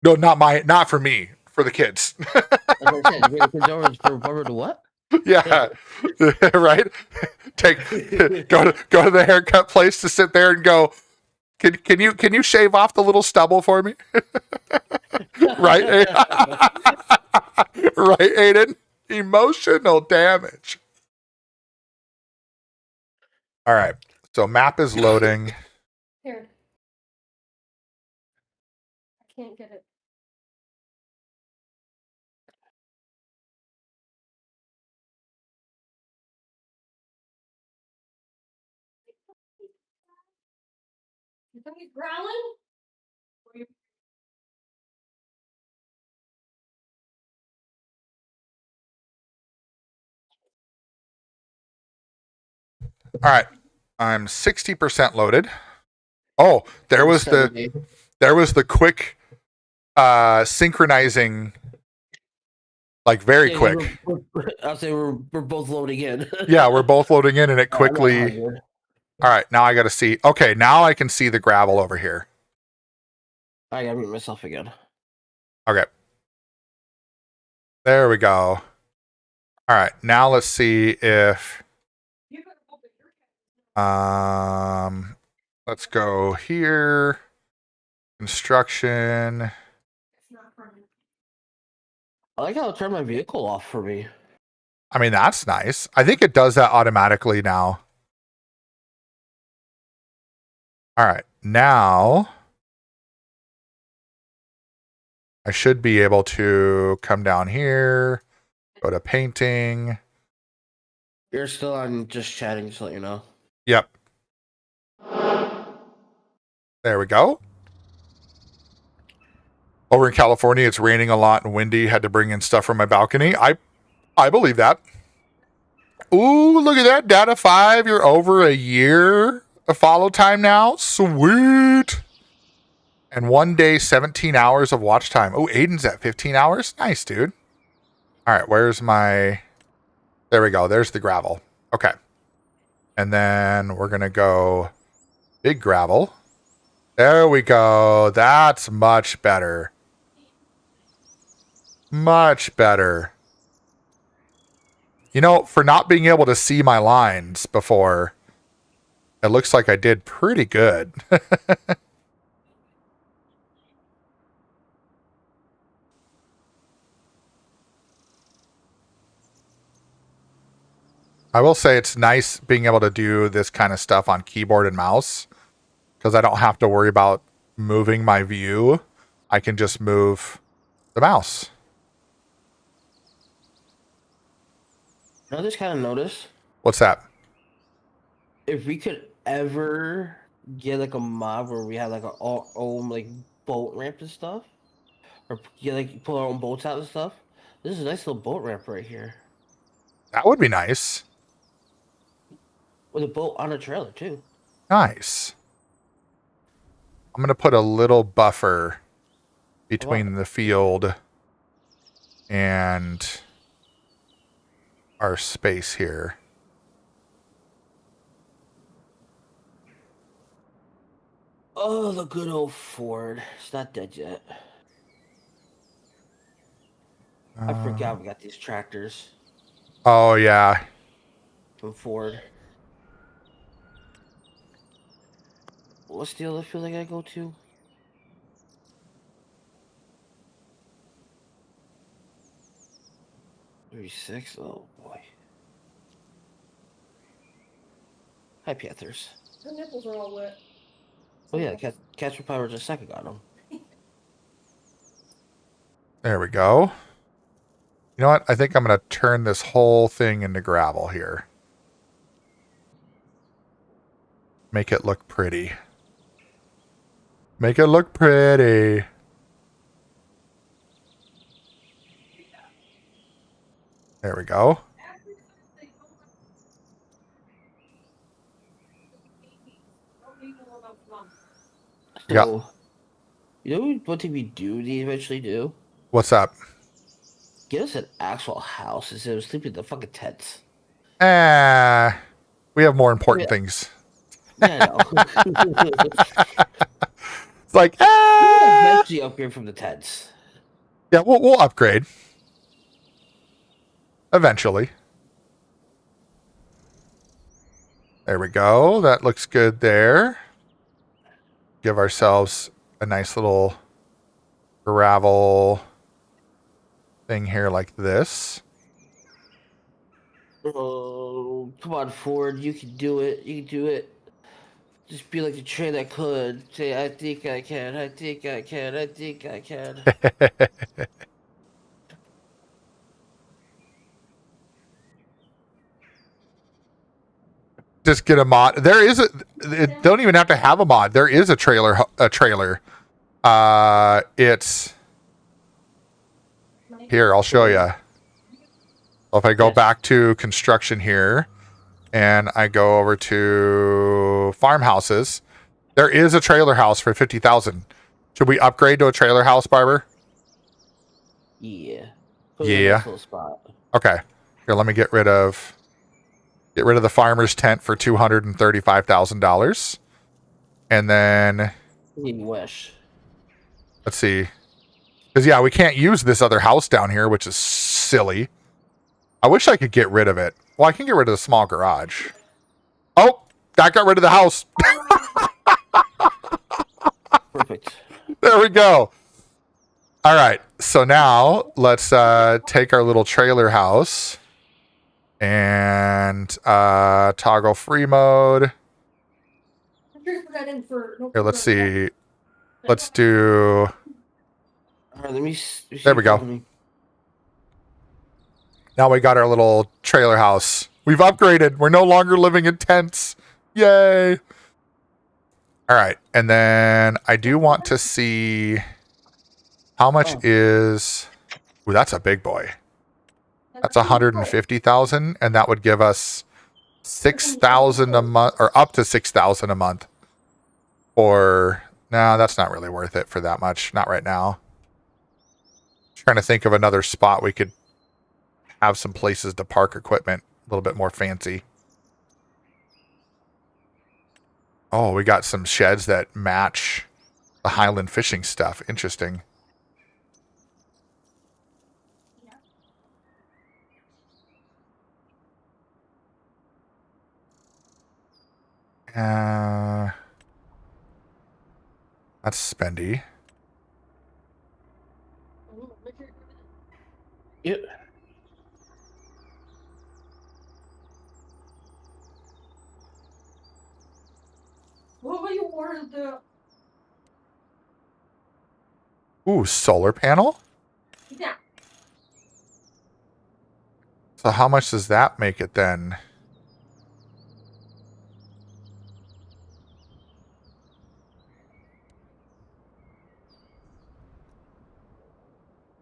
No, not for me, for the kids. For what? Yeah, right. Go to the haircut place to sit there and go. Can you shave off the little stubble for me? Right, right, Aiden. Emotional damage. All right, so map is loading. Here. I can't get it. You think he's growling? Or you- All right, I'm 60% loaded. Oh, there was the quick synchronizing, like very quick. I'll say we're both loading in. Yeah, we're both loading in and it quickly. All right, now I got to see. Okay, now I can see the gravel over here. I gotta mute myself again. Okay. There we go. All right, now let's see if You better hope that you're let's go here. Construction. it's not running. I like how it turned my vehicle off for me. I mean, that's nice. I think it does that automatically now. All right, now I should be able to come down here, go to painting. You're still on just chatting, just to let you know. Yep. There we go. Over in California, it's raining a lot and windy. Had to bring in stuff from my balcony. I believe that. Ooh, look at that. Data 5. You're over a year of follow time now. Sweet. And 1 day, 17 hours of watch time. Oh, Aiden's at 15 hours. Nice, dude. All right, where's my... There we go. There's the gravel. Okay. And then we're going to go big gravel. There we go. That's much better. Much better. You know, for not being able to see my lines before, it looks like I did pretty good. I will say it's nice being able to do this kind of stuff on keyboard and mouse because I don't have to worry about moving my view. I can just move the mouse. I just kind of noticed What's that? if we could ever get like a mod where we had like our own like boat ramp and stuff, or get like pull our own boats out and stuff. This is a nice little boat ramp right here That would be nice. with a boat on a trailer too. Nice. I'm going to put a little buffer between the field and our space here. Oh, the good old Ford. It's not dead yet. I forgot we got these tractors Oh, yeah. from Ford. What's the other field I gotta go to? $36. Oh boy. Hi, Panthers. Her nipples are all wet. Oh yeah, Cats for Power just a second got them. There we go. You know what? I think I'm going to turn this whole thing into gravel here. Make it look pretty. Make it look pretty. There we go. Yeah. So, you know what thing we do need to eventually do? What's up? Get us an actual house instead of sleeping in the fucking tents. We have more important Yeah. things. Yeah, I know. It's like, Eventually upgrade from the tents. yeah, we'll upgrade. Eventually. There we go. That looks good there. Give ourselves a nice little gravel thing here like this. Oh, come on, Ford. You can do it. You can do it. Just be like the train that could. Say, I think I can. I think I can. I think I can. Just get a mod. There is it don't even have to have a mod. There is a trailer. It's here. I'll show you. If I go back to construction here and I go over to farmhouses, there is a trailer house for 50,000. Should we upgrade to a trailer house, Barber? Yeah. Yeah. Little spot. Okay. Here, let me get rid of the farmer's tent for $235,000. And then Wish. let's see. Because yeah, we can't use this other house down here, which is silly. I wish I could get rid of it. Well, I can get rid of the small garage. Oh, that got rid of the house. Perfect. There we go. All right. So now let's take our little trailer house and toggle free mode. Here, Let's see. Let's do. All right, let me. There we go. Now we got our little trailer house We've upgraded. We're no longer living in tents. Yay. All right. And then I do want to see how much is... Ooh, that's a big boy. That's 150,000, and that would give us 6,000 a month, or up to 6,000 a month. Or no, that's not really worth it for that much. Not right now. Trying to think of another spot we could have some places to park equipment a little bit more fancy. Oh, we got some sheds that match the Highland fishing stuff. Interesting. That's spendy. Yep. What will you order the? Ooh, solar panel? Yeah. So how much does that make it then?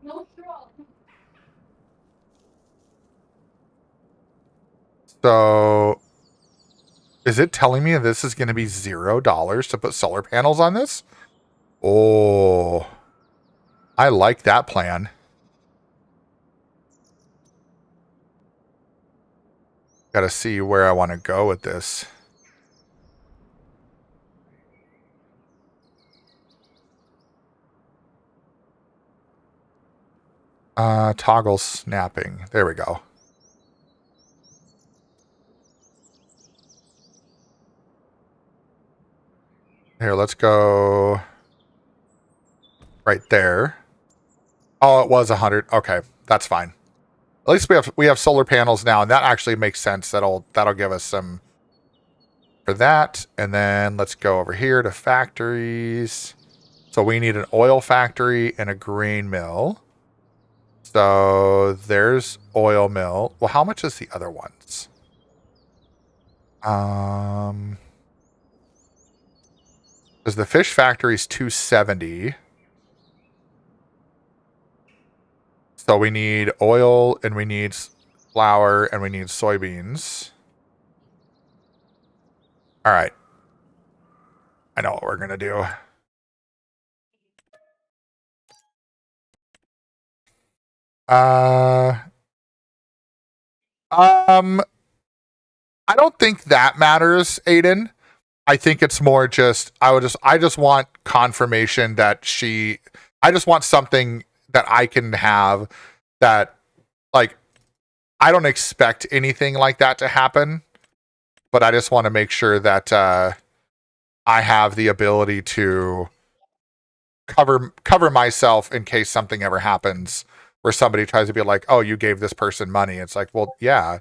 No straw. So is it telling me this is going to be $0 to put solar panels on this? Oh, I like that plan. Got to see where I want to go with this. Toggle snapping. There we go. Here, let's go right there. Oh, it was 100. Okay, that's fine. At least we have solar panels now, and that actually makes sense. That'll give us some for that. And then let's go over here to factories. So we need an oil factory and a grain mill. So there's oil mill. Well, how much is the other ones? Because the fish factory is 270. So we need oil, and we need flour, and we need soybeans. All right. I know what we're going to do. I don't think that matters, Aiden. I think it's more just I just want confirmation that I just want something that I can have that, like, I don't expect anything like that to happen, but I just want to make sure that I have the ability to cover myself in case something ever happens where somebody tries to be like, "Oh, you gave this person money." It's like, well, yeah.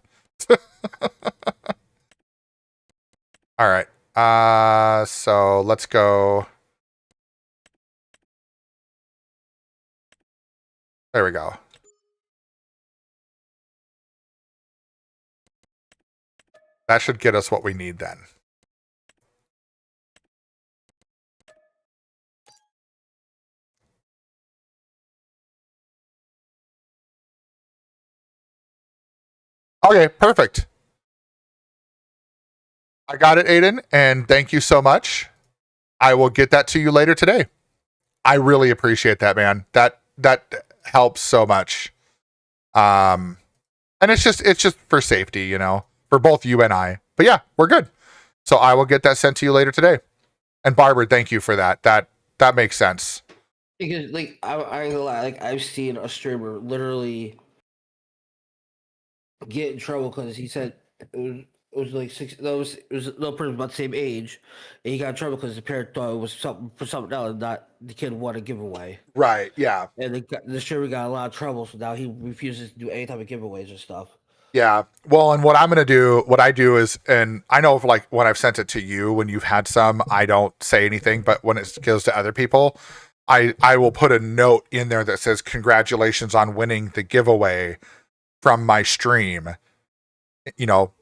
All right. So let's go. There we go. That should get us what we need then. Okay, perfect. I got it, Aiden, and thank you so much. I will get that to you later today. I really appreciate that, man. That helps so much. And it's just for safety, for both you and I. But yeah, we're good. So I will get that sent to you later today. And Barbara, thank you for that. That makes sense. Because like I ain't gonna lie, like I've seen a streamer literally get in trouble because he said it was like six. It was no person about the same age, and he got in trouble because the parent thought it was something for something else, not the kid wanted a giveaway. Right. Yeah. And the streamer got a lot of trouble, so now he refuses to do any type of giveaways and stuff. Yeah. Well, and what I do is, and I know for like when I've sent it to you, when you've had some, I don't say anything, but when it goes to other people, I will put a note in there that says, "Congratulations on winning the giveaway from my stream."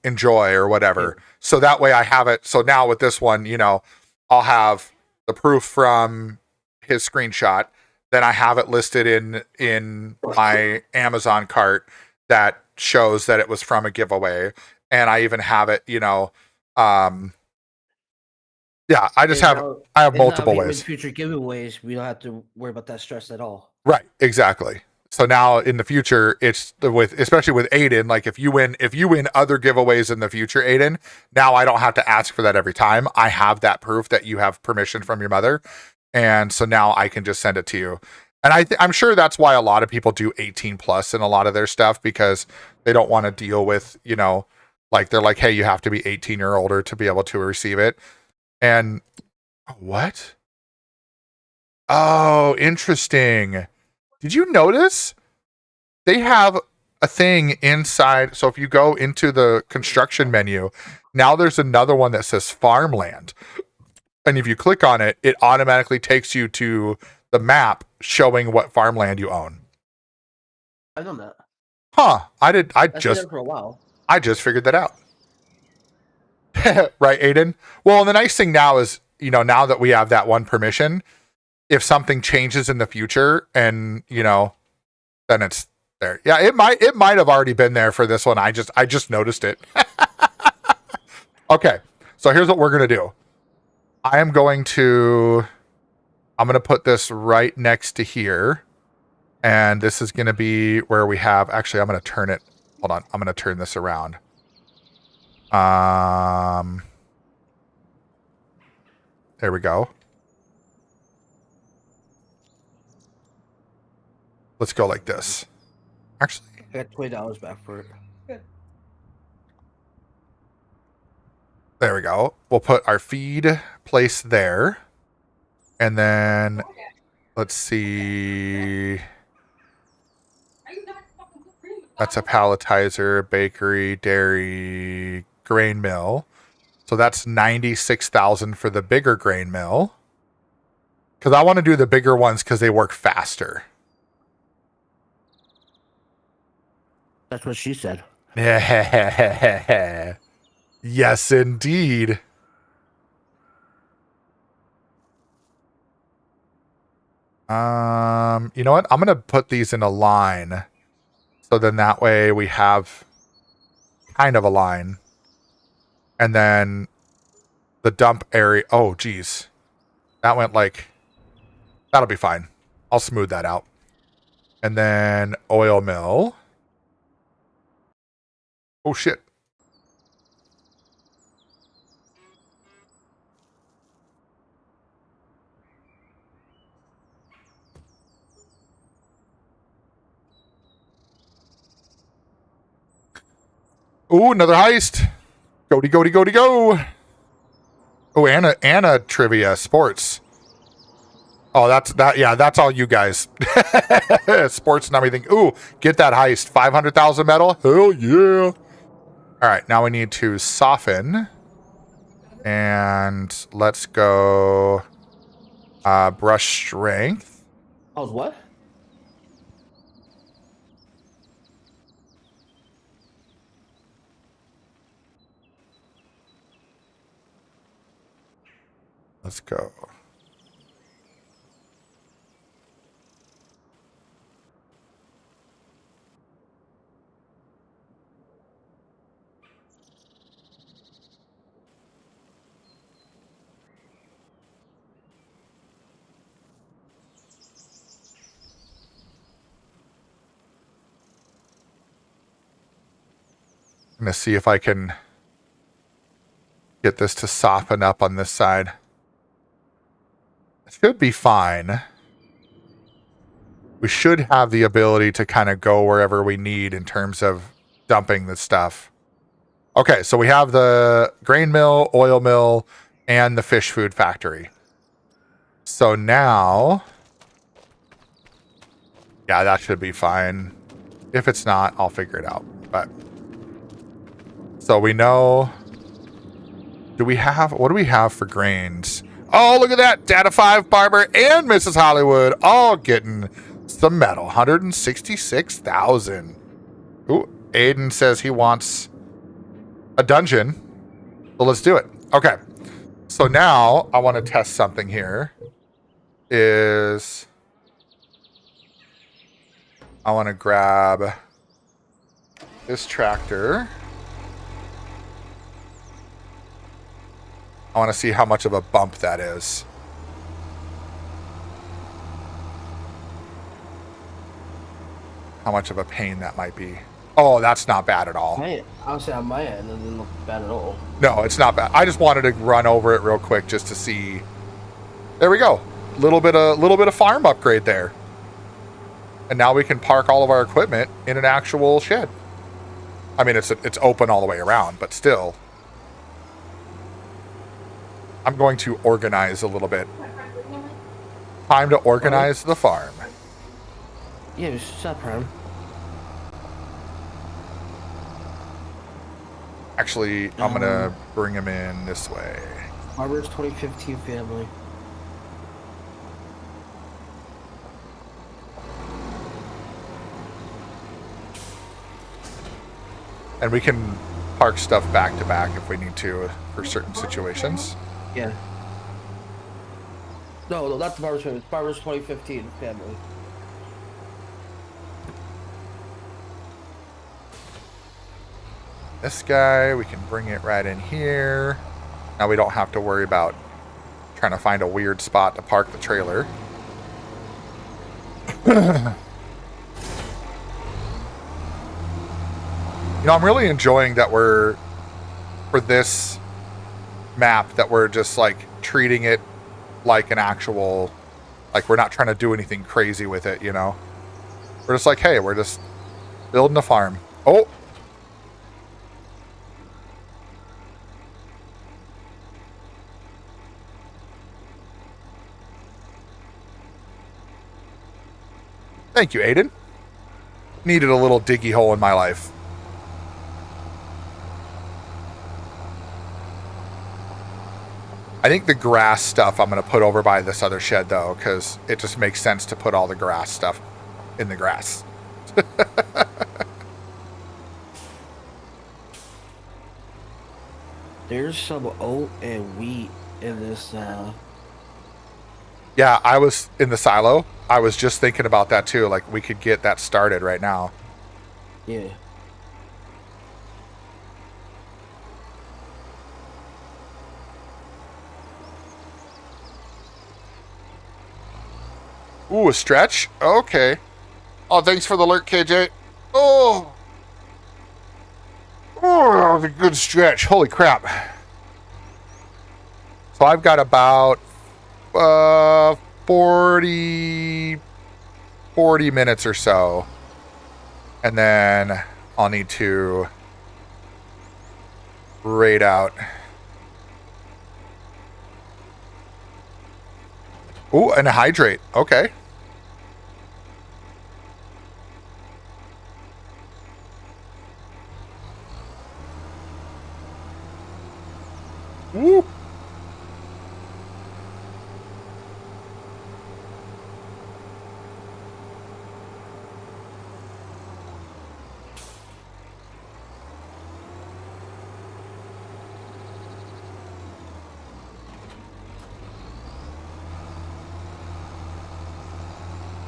enjoy or whatever. So that way I have it. So now with this one, I'll have the proof from his screenshot. Then I have it listed in my Amazon cart that shows that it was from a giveaway. And I even have it, yeah, I have multiple ways. With future giveaways, we don't have to worry about that stress at all. Right, exactly. So now in the future, it's especially with Aiden, like if you win other giveaways in the future, Aiden, now I don't have to ask for that every time. I have that proof that you have permission from your mother. And so now I can just send it to you. And I'm sure that's why a lot of people do 18 plus in a lot of their stuff, because they don't want to deal with, like they're like, hey, you have to be 18 or older to be able to receive it. And what? Oh, interesting. Did you notice they have a thing inside? So if you go into the construction menu, now there's another one that says farmland. And if you click on it, it automatically takes you to the map showing what farmland you own. I've done that. Huh. I've been there for a while. I just figured that out. Right, Aiden? Well, the nice thing now is, now that we have that one permission, if something changes in the future and, then it's there. Yeah, it might have already been there for this one. I just noticed it. Okay. So here's what we're going to do. I'm going to put this right next to here. And this is going to be where we have, actually, I'm going to turn it. Hold on. I'm going to turn this around. There we go. Let's go like this. Actually, I got $20 back for it. There we go. We'll put our feed place there. And then let's see. That's a palletizer, bakery, dairy, grain mill. So that's 96,000 for the bigger grain mill. Because I want to do the bigger ones because they work faster. That's what she said. Yes, indeed. You know what? I'm going to put these in a line. So then that way we have kind of a line. And then the dump area. Oh, geez. That went like... That'll be fine. I'll smooth that out. And then oil mill. Oh, shit. Ooh, another heist. Go. Oh, Anna trivia sports. Oh, that's all you guys. Sports and everything. Ooh, get that heist. 500,000 metal. Hell yeah. All right, now we need to soften. And let's go brush strength. Oh, what? Let's go. I'm going to see if I can get this to soften up on this side. It should be fine. We should have the ability to kind of go wherever we need in terms of dumping the stuff. Okay, so we have the grain mill, oil mill, and the fish food factory. So now... Yeah, that should be fine. If it's not, I'll figure it out. But... So we know... What do we have for grains? Oh, look at that. Data 5, Barber, and Mrs. Hollywood all getting some metal. 166,000. Ooh, Aiden says he wants a dungeon. So let's do it. Okay. So now I want to test something here. I want to grab this tractor. I want to see how much of a bump that is. How much of a pain that might be. Oh, that's not bad at all. Honestly, on my end, it didn't look bad at all. No, it's not bad. I just wanted to run over it real quick just to see. There we go. Little bit of farm upgrade there. And now we can park all of our equipment in an actual shed. I mean, it's open all the way around, but still. I'm going to organize a little bit. Time to organize the farm. Yeah, what's up, Prime? Actually, I'm going to bring him in this way. Barber's 2015 family. And we can park stuff back to back if we need to for certain situations. Yeah. No, not the Barber's family. It's Barber's 2015 family. This guy, we can bring it right in here. Now we don't have to worry about trying to find a weird spot to park the trailer. You know, I'm really enjoying that for this map, that we're just like treating it like an actual, like we're not trying to do anything crazy with it, you know? We're just like, hey, we're just building a farm. Oh! Thank you, Aiden. Needed a little diggy hole in my life. I think the grass stuff I'm going to put over by this other shed, though, because it just makes sense to put all the grass stuff in the grass. There's some oat and wheat in this. Yeah, I was in the silo. I was just thinking about that, too. Like, we could get that started right now. Yeah. Ooh, a stretch? Okay. Oh, thanks for the alert, KJ. Oh! Oh, that was a good stretch. Holy crap. So I've got about 40 minutes or so. And then I'll need to raid out. Ooh, and a hydrate. Okay. Woo.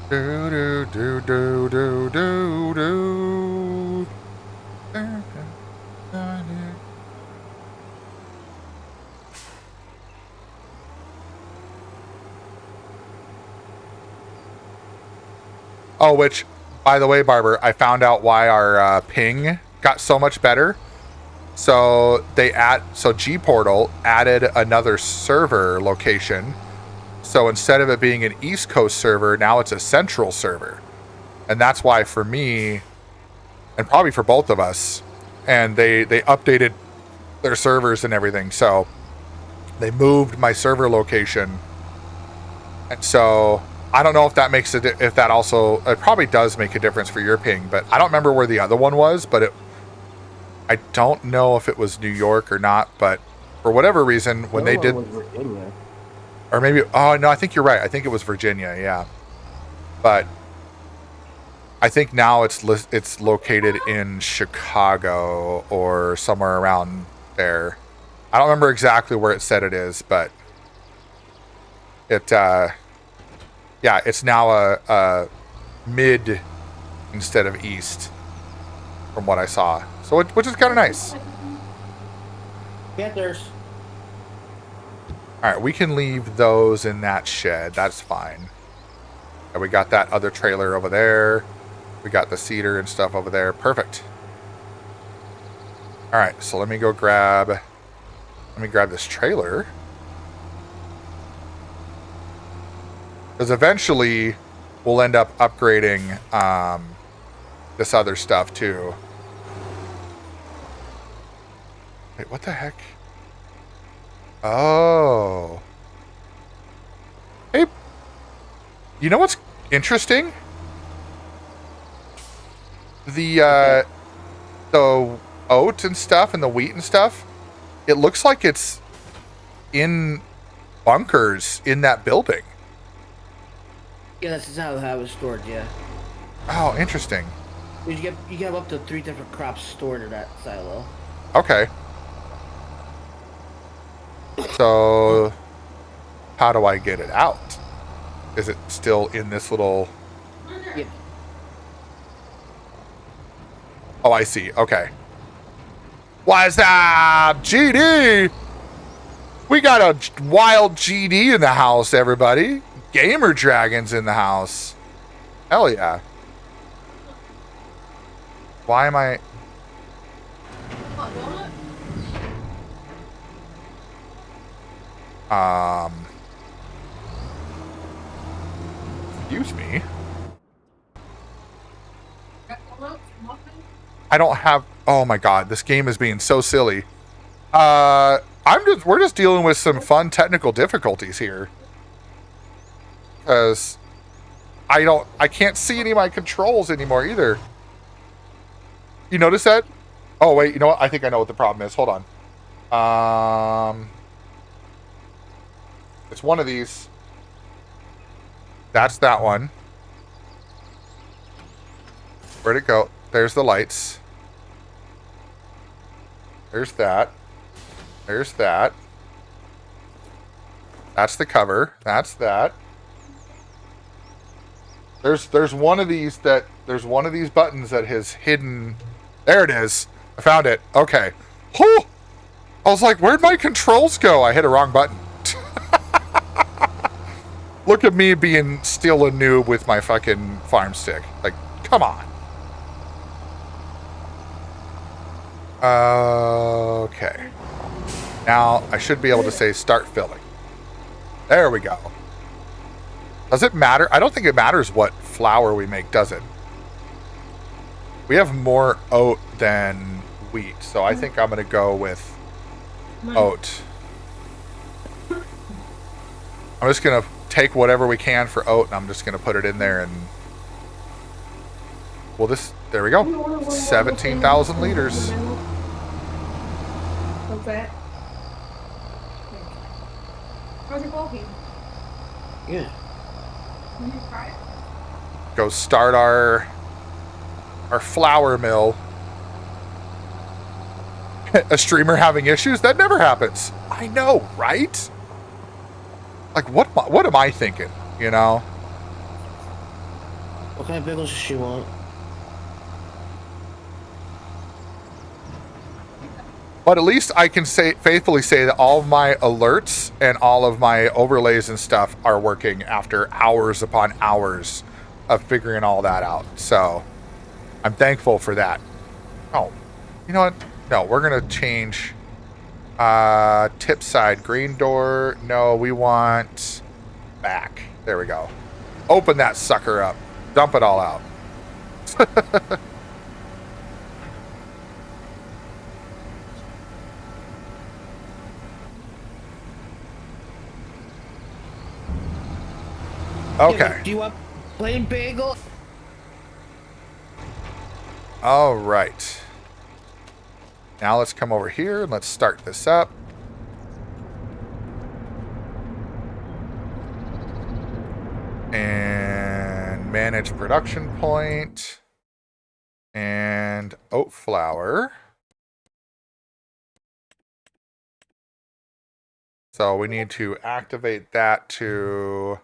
Do do do do do do do. Oh, which, by the way, Barber, I found out why our ping got so much better. So G-Portal added another server location. So instead of it being an East Coast server, now it's a Central server. And that's why for me, and probably for both of us, and they updated their servers and everything. So they moved my server location. And so I don't know if that makes it, if that also, it probably does make a difference for your ping, but I don't remember where the other one was, but I don't know if it was New York or not, but for whatever reason, when they did, or maybe, oh no, I think you're right. I think it was Virginia. Yeah. But I think now it's located in Chicago or somewhere around there. I don't remember exactly where it said it is, but yeah, it's now a mid instead of east from what I saw. So which is kind of nice. Panthers. All right, we can leave those in that shed. That's fine. And we got that other trailer over there. We got the cedar and stuff over there. Perfect. All right, so let me grab this trailer. Because eventually we'll end up upgrading this other stuff too. Wait, what the heck? Oh. Hey, you know what's interesting? The oat and stuff and the wheat and stuff, it looks like it's in bunkers in that building. Yeah, that's how it was stored. Yeah. Oh, interesting. You have up to 3 different crops stored in that silo. Okay. So, how do I get it out? Is it still in this little... Yeah. Oh, I see. Okay. What's up, GD? We got a wild GD in the house, everybody. Gamer Dragons in the house. Hell yeah. Why am I... Excuse me. I don't have... Oh my god, this game is being so silly. We're just dealing with some fun technical difficulties here. Because I can't see any of my controls anymore either. You notice that? Oh wait, you know what? I think I know what the problem is. Hold on. It's one of these. That's that one. Where'd it go? There's the lights. There's that. There's that. That's the cover. That's that. There's one of these buttons that has hidden. There it is. I found it. Okay. Whew! I was like, where'd my controls go? I hit a wrong button. Look at me being still a noob with my fucking farm stick. Like, come on. Okay. Now, I should be able to say start filling. There we go. Does it matter? I don't think it matters what flour we make, does it? We have more oat than wheat, so I think I'm going to go with oat. I'm just going to take whatever we can for oat, and I'm just going to put it in there, and... Well, there we go. 17,000 liters. What's that? How's your coffee? Yeah. Can you try it? Go start our flour mill. A streamer having issues? That never happens. I know, right? Like, what am I thinking, you know? What kind of pickles does she want? But at least I can faithfully say that all of my alerts and all of my overlays and stuff are working after hours upon hours of figuring all that out. So I'm thankful for that. Oh, you know what? No, we're going to change tip side green door. No, we want back. There we go. Open that sucker up. Dump it all out. Okay. Do you want plain bagel? All right. Now let's come over here and let's start this up. And manage production point and oat flour. So we need to activate that to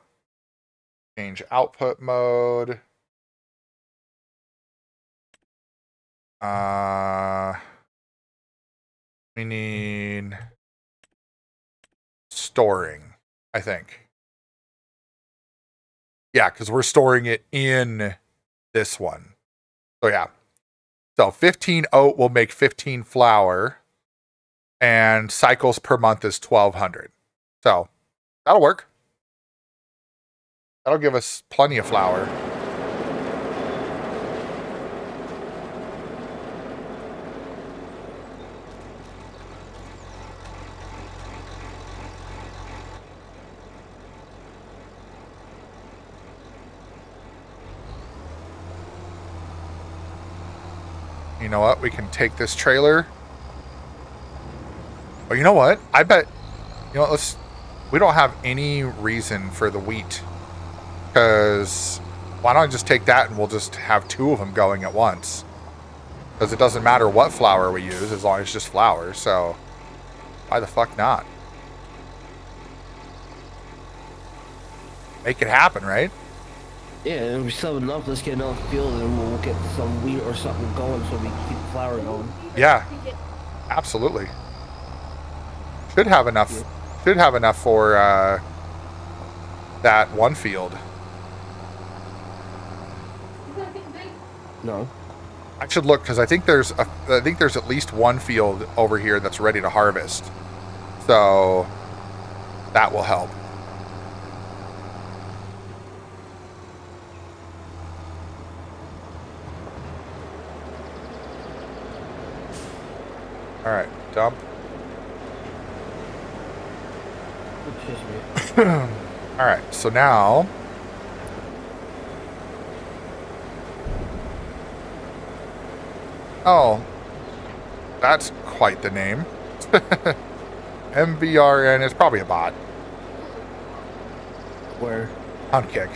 change output mode. We need storing, I think. Yeah, because we're storing it in this one. So yeah. So 15 oat will make 15 flour, and cycles per month is 1,200. So that'll work. That'll give us plenty of flour. You know what? We can take this trailer. Oh, you know what? I bet. You know what? We don't have any reason for the wheat. Because why don't I just take that and we'll just have two of them going at once? Because it doesn't matter what flour we use as long as it's just flour. So why the fuck not? Make it happen, right? Yeah, and we still have enough. Let's get enough field, and we'll get some wheat or something going so we can keep the flour going. Yeah, absolutely. Should have enough. Should have enough for that one field. No. I should look because I think there's at least one field over here that's ready to harvest. So that will help. All right, dump. All right, so now oh, that's quite the name. MBRN is probably a bot. Where? On Kick.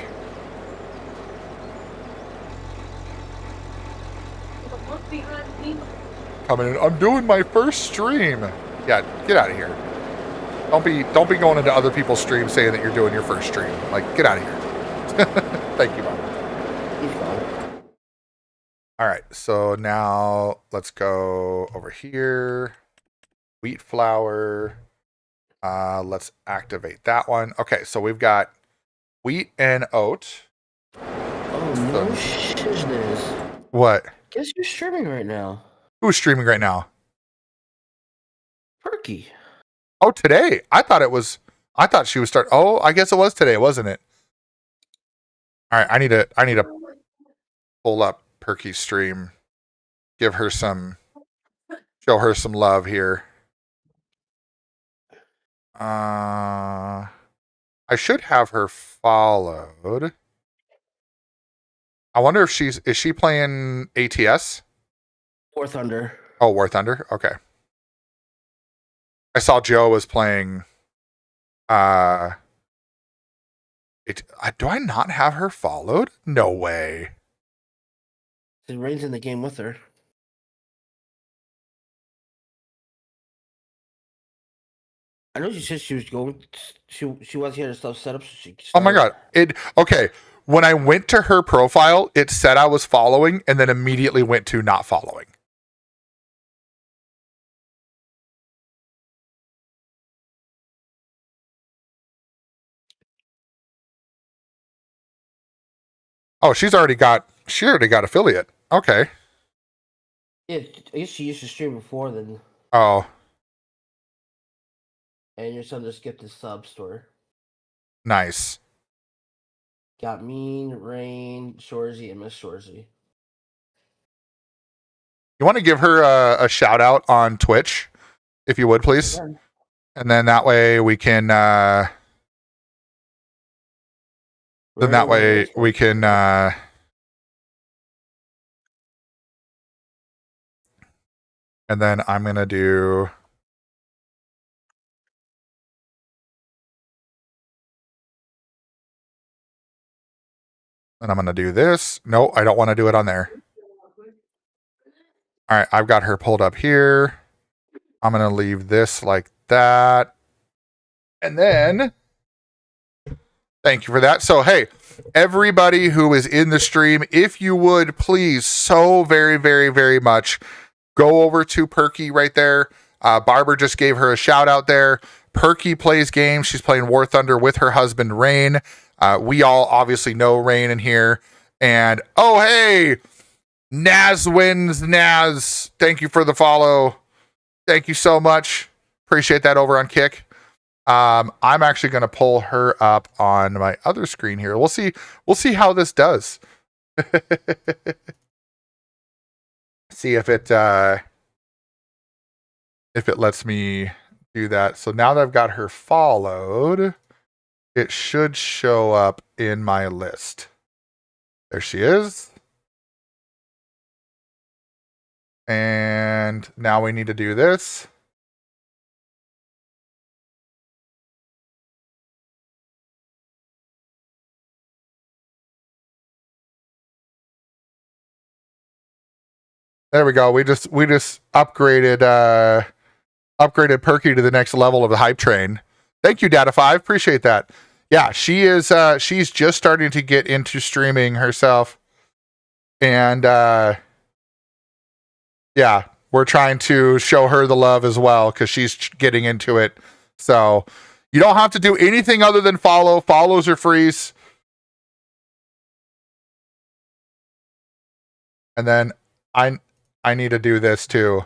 Coming in. I'm doing my first stream. Yeah, get out of here. Don't be going into other people's streams saying that you're doing your first stream. Like, get out of here. Thank you, Bob. He's gone. All right, so now let's go over here. Wheat flour. Let's activate that one. Okay, so we've got wheat and oat. Oh, no shizness. What? Guess you're streaming right now. Who's streaming right now? Perky. Oh, today. I thought she was start. Oh, I guess it was today, wasn't it? All right, I need to pull up Perky's stream. Show her some love here. I should have her followed. I wonder if is she playing ATS? War Thunder. Oh, War Thunder. Okay. I saw Joe was playing. Do I not have her followed? No way. Rain's in the game with her. I know she said she was going. She wants to get her stuff set up so she can Oh my start. god! Okay. When I went to her profile, it said I was following, and then immediately went to not following. Oh, she already got affiliate. Okay. Yeah, I guess she used to stream before then. Oh, And your son just skipped his sub store. nice. Got Mean, Rain, Shorzy, and Miss Shorzy. You want to give her a shout out on Twitch, if you would, please, and then that way we can. Then that way we can. And then I'm gonna do. And I'm going to do this. No, I don't want to do it on there. All right, I've got her pulled up here. I'm going to leave this like that. And then, thank you for that. So, hey, everybody who is in the stream, if you would please so very, very, very much go over to Perky right there. Barber just gave her a shout out there. Perky plays games. She's playing War Thunder with her husband, Rain. We all obviously know Rain in here. And, oh, hey, Naz wins. Naz, thank you for the follow. Thank you so much. Appreciate that over on Kick. I'm actually going to pull her up on my other screen here. We'll see how this does. See if it lets me do that. So now that I've got her followed, it should show up in my list. There she is. And now we need to do this. There we go. We just upgraded Perky to the next level of the hype train. Thank you, Data5. Appreciate that. Yeah, she's just starting to get into streaming herself. And yeah, we're trying to show her the love as well because she's getting into it. So you don't have to do anything other than follow. Follows are free. And then I need to do this too.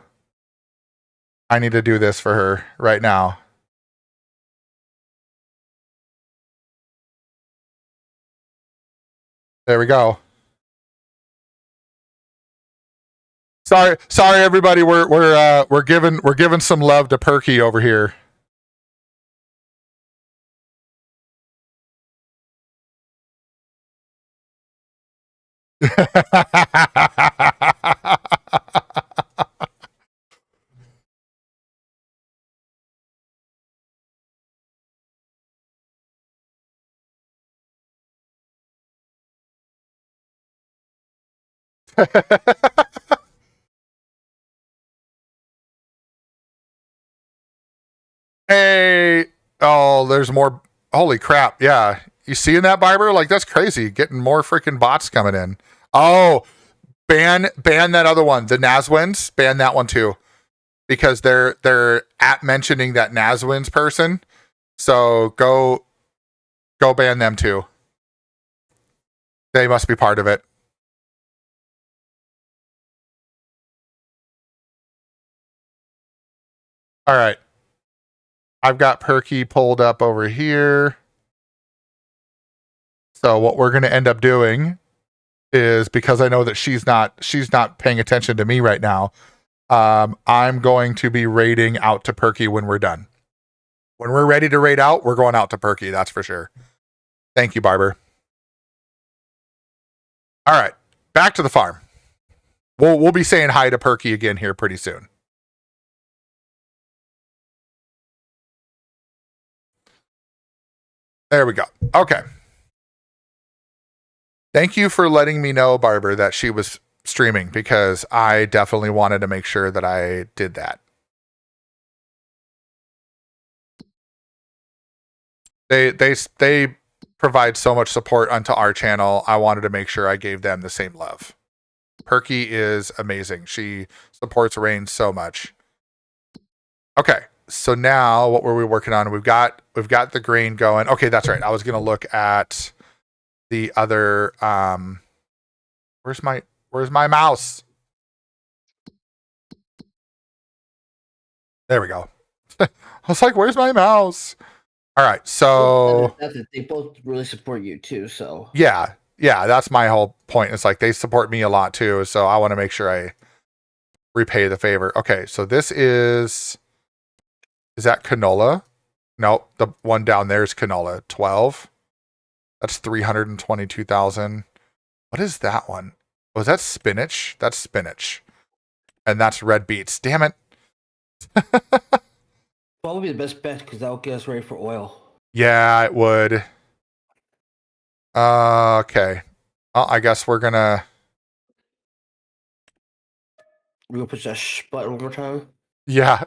I need to do this for her right now. There we go. Sorry, everybody. We're giving some love to Perky over here. Hey, oh, there's more. Holy crap. Yeah. You seeing that, Barber? Like, that's crazy. Getting more freaking bots coming in. Oh, ban that other one. The Nazwins, ban that one too. Because they're at mentioning that Nazwins person. So go ban them too. They must be part of it. All right. I've got Perky pulled up over here. So what we're going to end up doing is, because I know that she's not paying attention to me right now, I'm going to be raiding out to Perky when we're done. When we're ready to raid out, we're going out to Perky, that's for sure. Thank you, Barber. All right, back to the farm. We'll be saying hi to Perky again here pretty soon. There we go. Okay. Thank you for letting me know, Barber, that she was streaming, because I definitely wanted to make sure that I did that. They provide so much support onto our channel. I wanted to make sure I gave them the same love. Perky is amazing. She supports Rain so much. Okay. So now what were we working on? We've got the grain going. Okay, that's right. I was going to look at the other where's my mouse? There we go. I was like, where's my mouse? All right. So they both really support you too, so. Yeah, that's my whole point. It's like they support me a lot too, so I want to make sure I repay the favor. Okay, so this is that canola? No, the one down there is canola. 12. That's 322,000. What is that one? Was that spinach? That's spinach. And that's red beets. Damn it. Probably the best bet, because that will get us ready for oil. Yeah, it would. Okay. Well, I guess we're gonna. We're gonna push that button one more time. Yeah.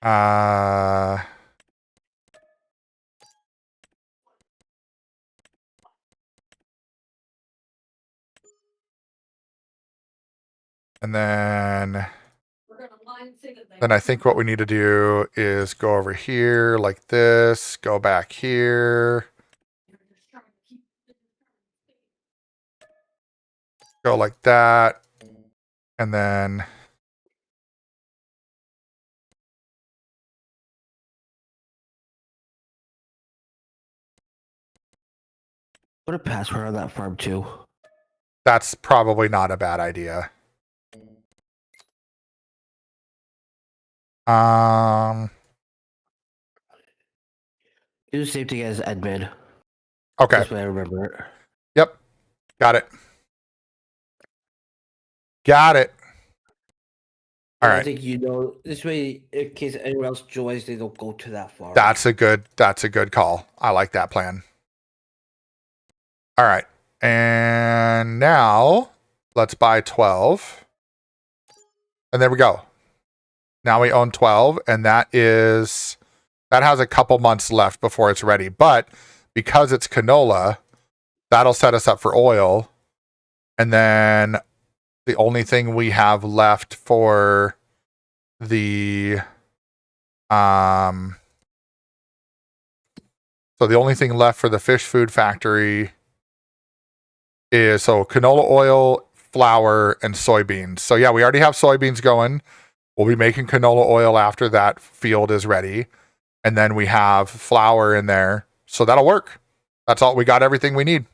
uh. And then. We're gonna line sing it Then I think what we need to do is go over here like this, go back here, go like that, and then Put a password on that farm too. that's probably not a bad idea. Do the same thing as admin. Okay. That's what I remember it. Yep. Got it. Got it. All I right. think this way, in case anyone else joins, they don't go to that far. That's a good call. I like that plan. All right. And now let's buy 12. And there we go. Now we own 12, and that has a couple months left before it's ready. But because it's canola, that'll set us up for oil. And then the only thing we have left for the so the only thing left for the fish food factory is canola oil, flour, and soybeans. So yeah, we already have soybeans going. We'll be making canola oil after that field is ready. And then we have flour in there. So that'll work. That's all. We got everything we need.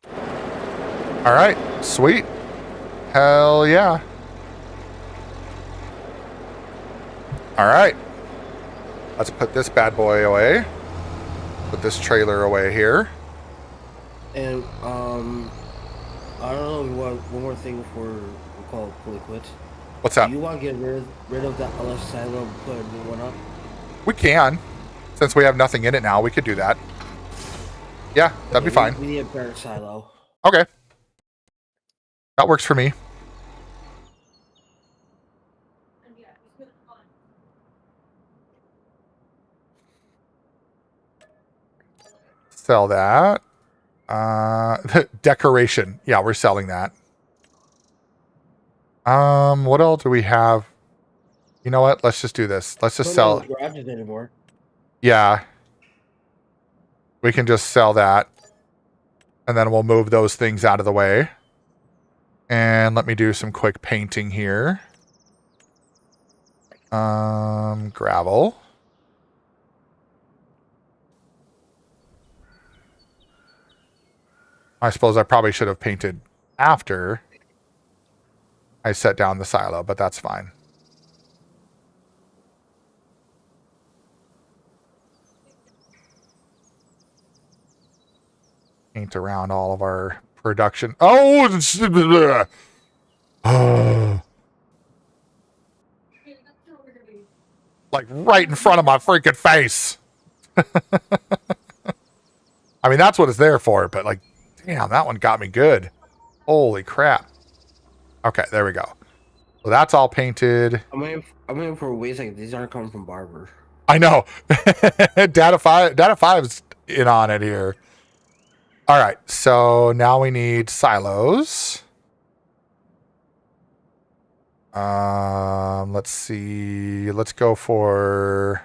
All right. Sweet. Hell yeah. All right. Let's put this bad boy away. Put this trailer away here. And I don't know. We want one more thing before we call it fully quits. What's up? Do you want to get rid of that other silo and put a new one up? We can. Since we have nothing in it now, we could do that. Yeah, that'd be fine. We need a better silo. Okay. That works for me. Sell that. Decoration. Yeah, we're selling that. What else do we have? You know what? Let's just do this. Let's just sell. No garages anymore. Yeah. We can just sell that. And then we'll move those things out of the way. And let me do some quick painting here. Gravel. I suppose I probably should have painted after I set down the silo, but that's fine. Paint around all of our production. Oh! Like right in front of my freaking face. I mean, that's what it's there for, but like, damn, that one got me good. Holy crap. Okay, there we go. So that's all painted. I'm waiting for ways like these aren't coming from Barber. I know. Data 5's in on it here. All right, so now we need silos. Let's see. Let's go for.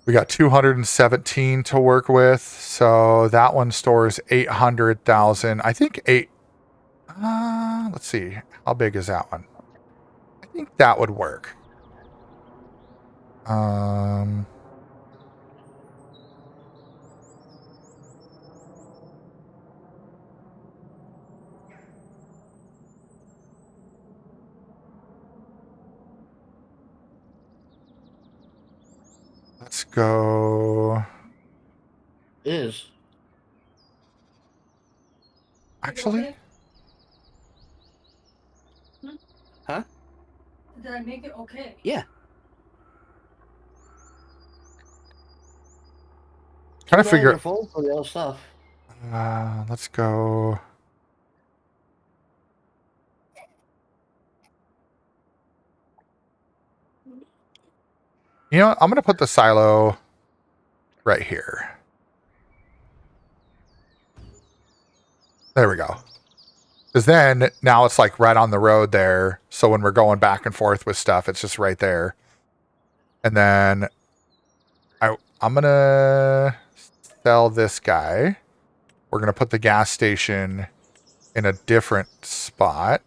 We got 217 to work with, so that one stores 800,000. I think let's see. How big is that one? I think that would work. Let's go. It is. Actually, Huh? Did I make it okay? Yeah. Trying to Keep an eye on your figure. phone for the other stuff. Let's go. You know what? I'm gonna put the silo right here. There we go. Because then now it's like right on the road there. So when we're going back and forth with stuff, it's just right there. And then I'm gonna sell this guy. We're gonna put the gas station in a different spot.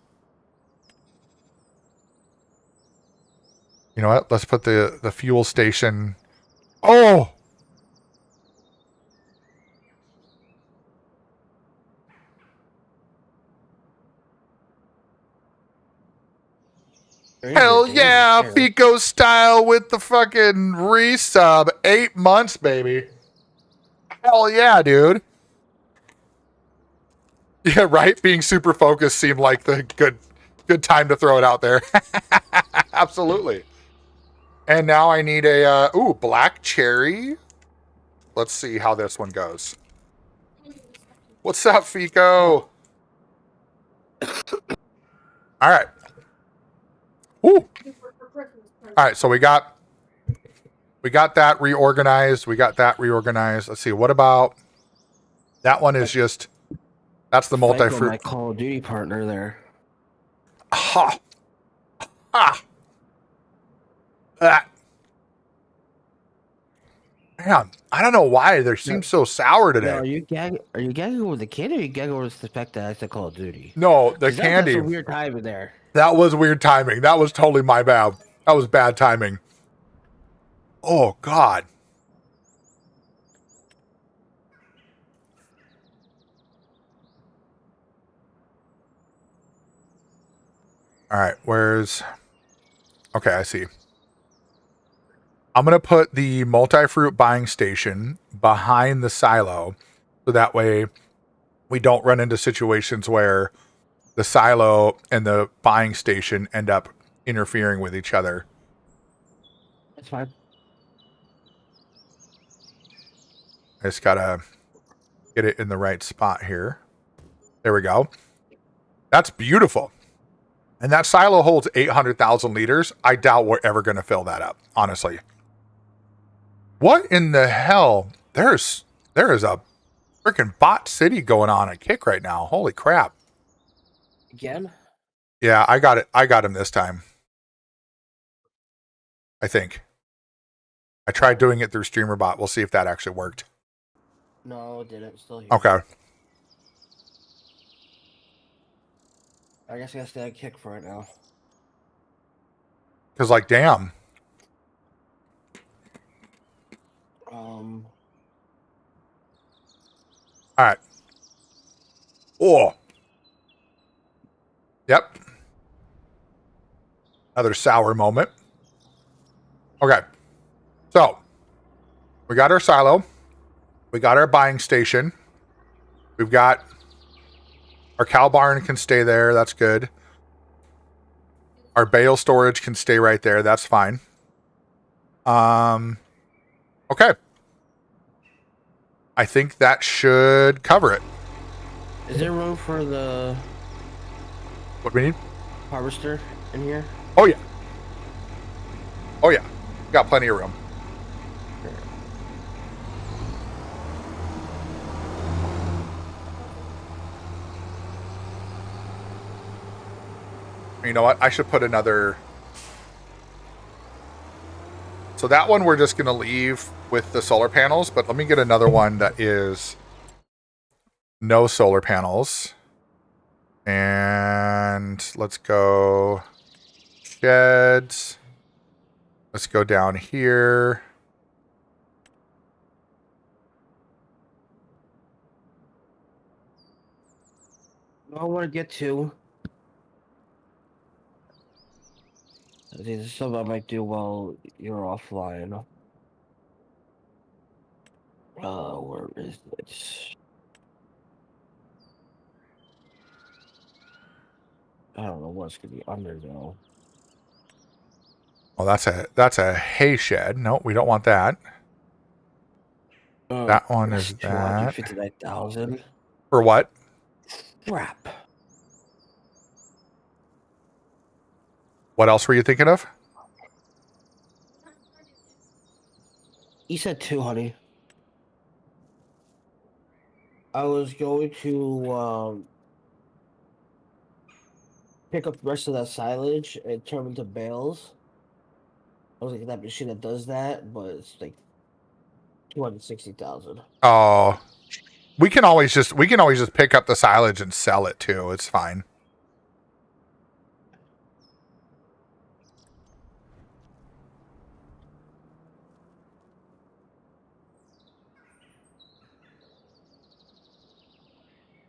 You know what? Let's put the fuel station. Oh! Hell yeah, Fico style with the fucking resub. 8 months, baby. Hell yeah, dude. Yeah, right? Being super focused seemed like the good time to throw it out there. Absolutely. And now I need a black cherry. Let's see how this one goes. What's up, Fico? All right. Ooh. All right, so we got that reorganized. We got that reorganized. Let's see. What about that one? Is just that's the multi-fruit. My Call of Duty partner there. Ha. Ha. Ah. Man, I don't know why they seem so sour today. Now, are you gagging over the kid, or are you gagging over the fact that I said Call of Duty? No, the 'Cause candy. That's a weird time in there. That was weird timing. That was totally my bad. That was bad timing. Oh, God. All right, where's... Okay, I see. I'm going to put the multi-fruit buying station behind the silo, so that way we don't run into situations where the silo and the buying station end up interfering with each other. That's fine. I just got to get it in the right spot here. There we go. That's beautiful. And that silo holds 800,000 liters. I doubt we're ever going to fill that up, honestly. What in the hell? There is a freaking bot city going on at Kick right now. Holy crap. Again? Yeah, I got it. I got him this time. I think. I tried doing it through StreamerBot. We'll see if that actually worked. No, it didn't. Still here. Okay. I guess I gotta stay on Kick for it now. Because, like, damn. All right. Oh. Yep. Another sour moment. Okay. So, we got our silo. We got our buying station. We've got our cow barn can stay there. That's good. Our bale storage can stay right there. That's fine. Okay. I think that should cover it. Is there room for the What do we need? harvester in here? Oh, yeah. Oh, yeah. Got plenty of room. You know what? I should put another... So that one we're just going to leave with the solar panels, but let me get another one that is no solar panels. And let's go sheds. Let's go down here. I want to get to. I think this is something I might do while you're offline. Where is it? I don't know what's gonna be under though. Oh, that's a hay shed. No, we don't want that. That one is Two that. hundred 59,000. For what? Crap. What else were you thinking of? You said 200. I was going to pick up the rest of that silage and turn them into bales. I was like that machine that does that, but it's like 260,000. Oh, we can always just pick up the silage and sell it too. It's fine.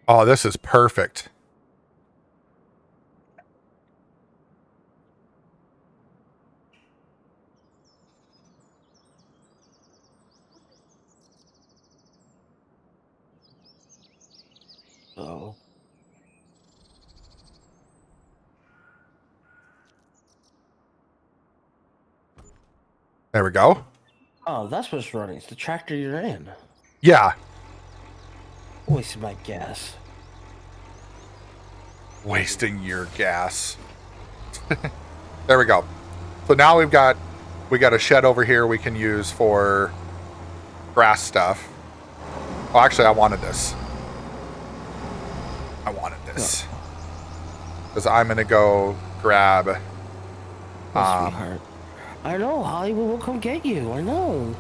Oh, this is perfect. Oh. There we go. Oh, that's what's running. It's the tractor you're in. Yeah. Wasted my gas. Wasting your gas. There we go. So now we got a shed over here we can use for grass stuff. Oh, actually, I wanted this. Because I'm going to go grab... Oh, sweetheart. I know, Hollywood will come get you. I know.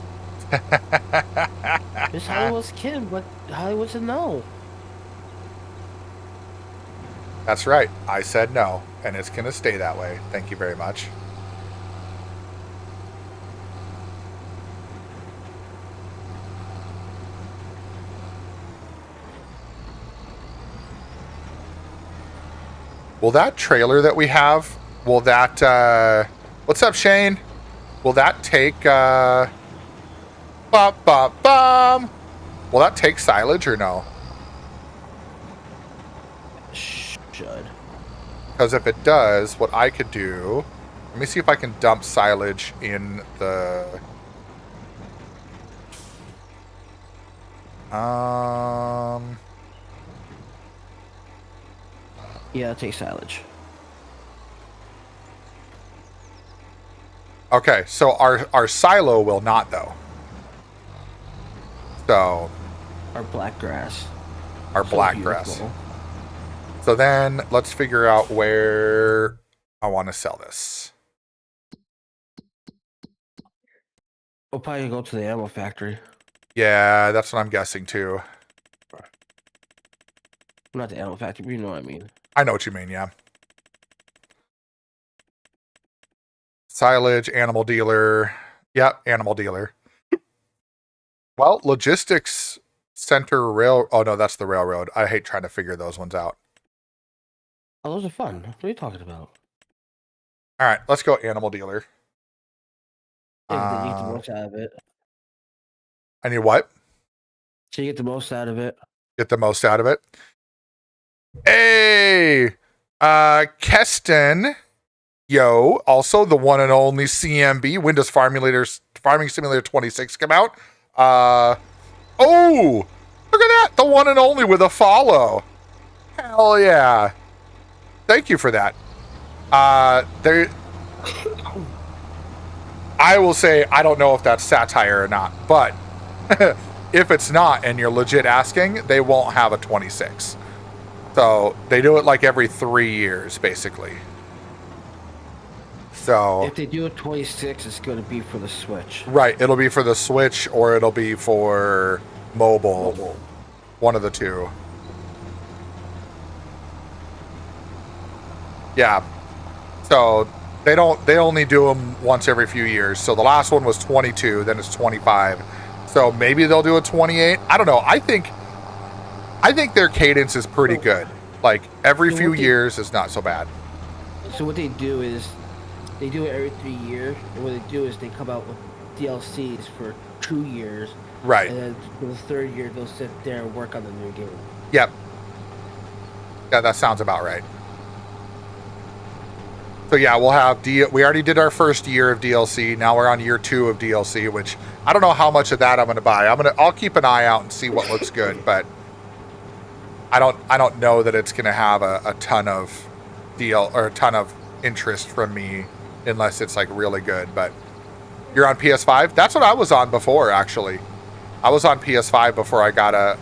It's Hollywood's kid, but Hollywood's a no. That's right. I said no, and it's going to stay that way. Thank you very much. Will that trailer that we have, will that, what's up, Shane? Will that take, will that take silage or no? Should. Because if it does, what I could do, let me see if I can dump silage in the, Yeah, it takes silage. okay, so our silo will not though. So Our black grass. our So black grass. beautiful. So then let's figure out where I want to sell this. We'll probably go to the ammo factory. Yeah, that's what I'm guessing too. Not the ammo factory, but you know what I mean. I know what you mean, yeah. Silage, animal dealer. Yep, animal dealer. Well, logistics center rail. Oh no, that's the railroad. I hate trying to figure those ones out. Oh, those are fun. What are you talking about? All right, let's go animal dealer. Yeah, you get the most out of it. I need what? So you get the most out of it. Get the most out of it. Hey, Keston, yo, also the one and only CMB Windows Farming Simulator 26 come out. Oh, look at that, the one and only with a follow. Hell yeah! Thank you for that. There. I will say I don't know if that's satire or not, but if it's not and you're legit asking, they won't have a 26. So they do it like every 3 years, basically. So If they do a 26, it's going to be for the Switch. right, it'll be for the Switch or it'll be for mobile. One of the two. Yeah. So they only do them once every few years. So the last one was 22, then it's 25. So maybe they'll do a 28. I don't know. I think their cadence is pretty good. Like every So few what they- years is not so bad. So what they do is they do it every 3 years, and what they do is they come out with DLCs for 2 years, Right. and then for the 3rd year they'll sit there and work on the new game. Yep. Yeah, that sounds about right. So yeah, we'll have we already did our first year of DLC. Now we're on year 2 of DLC, which I don't know how much of that I'm going to buy. I'll keep an eye out and see what looks good, but I don't know that it's going to have a ton of a ton of interest from me unless it's like really good. But you're on PS5? That's what I was on before, actually. I was on PS5 before I got a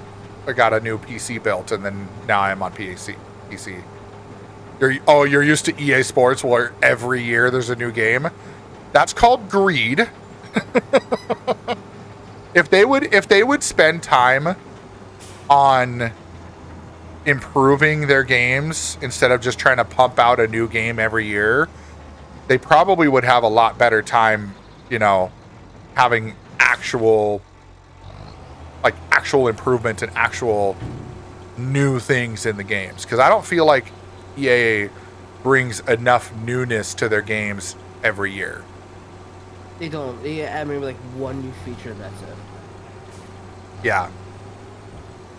new PC built, and then now I'm on PC. You're used to EA Sports where every year there's a new game. That's called greed. If they would spend time on improving their games instead of just trying to pump out a new game every year, they probably would have a lot better time, having actual improvement and actual new things in the games. Because I don't feel like EA brings enough newness to their games every year. They don't. They add maybe like one new feature and that's it. Yeah.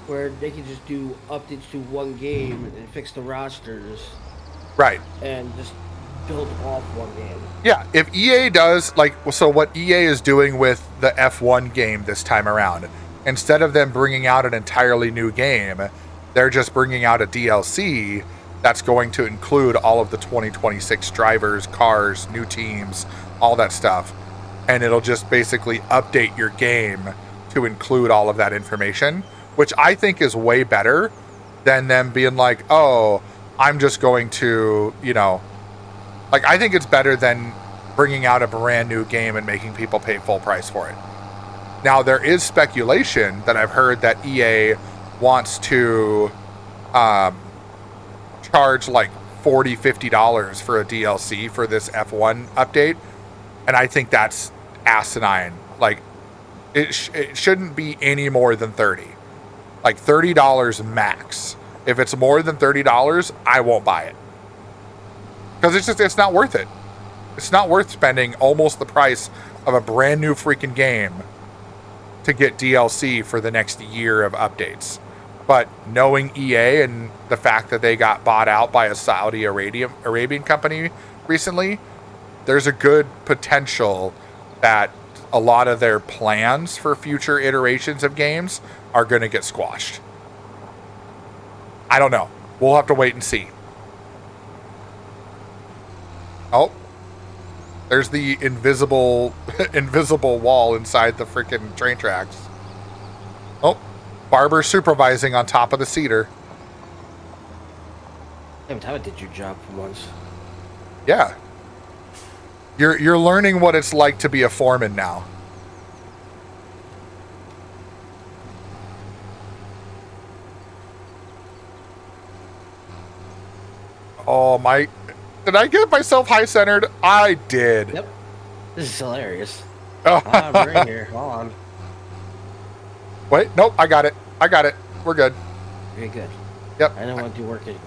Where they can just do updates to one game and fix the rosters. Right. And just build off one game. Yeah, if EA does, so what EA is doing with the F1 game this time around, instead of them bringing out an entirely new game, they're just bringing out a DLC that's going to include all of the 2026 drivers, cars, new teams, all that stuff. And it'll just basically update your game to include all of that information, which I think is way better than them being like, oh, I'm just going to, I think it's better than bringing out a brand new game and making people pay full price for it. Now, there is speculation that I've heard that EA wants to charge like $40, $50 for a DLC for this F1 update. And I think that's asinine. Like, it shouldn't be any more than $30. Like $30 max. If it's more than $30, I won't buy it. Because it's not worth it. It's not worth spending almost the price of a brand new freaking game to get DLC for the next year of updates. But knowing EA and the fact that they got bought out by a Saudi Arabian company recently, there's a good potential that a lot of their plans for future iterations of games are going to get squashed. I don't know. We'll have to wait and see. Oh, there's the invisible wall inside the freaking train tracks. Oh, Barber supervising on top of the cedar. Every time I did your job for once. Yeah. You're learning what it's like to be a foreman now. Oh my, did I get myself high centered? I did. Yep. This is hilarious. Oh. I'm right here. Hold on. Wait, nope, I got it. We're good. Okay, good. Yep. I don't want to do work anyways.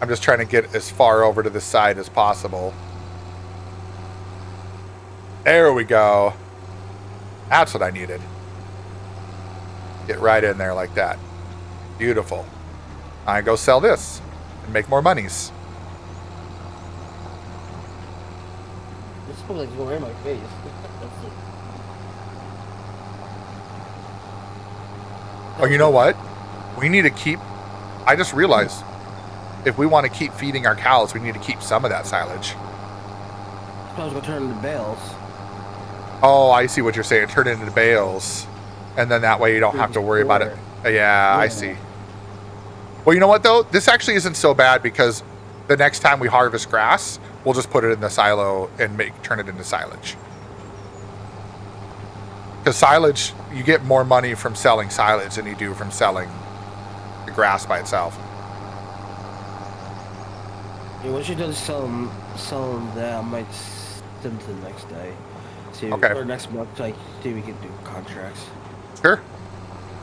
I'm just trying to get as far over to the side as possible. There we go. That's what I needed. Get right in there like that. Beautiful. I go sell this and make more monies. This is like going in my face. Oh, you know what? We need to keep... I just realized, if we want to keep feeding our cows, we need to keep some of that silage. I was going to turn into bales. Oh, I see what you're saying. Turn it into bales. And then that way you don't have to worry about it. Yeah, I see. Well, you know what, though? This actually isn't so bad because the next time we harvest grass, we'll just put it in the silo and turn it into silage. Because silage, you get more money from selling silage than you do from selling the grass by itself. Yeah, once you're done selling that, I might send to the next day. See, Okay. Or next month, like, see we can do contracts. Sure.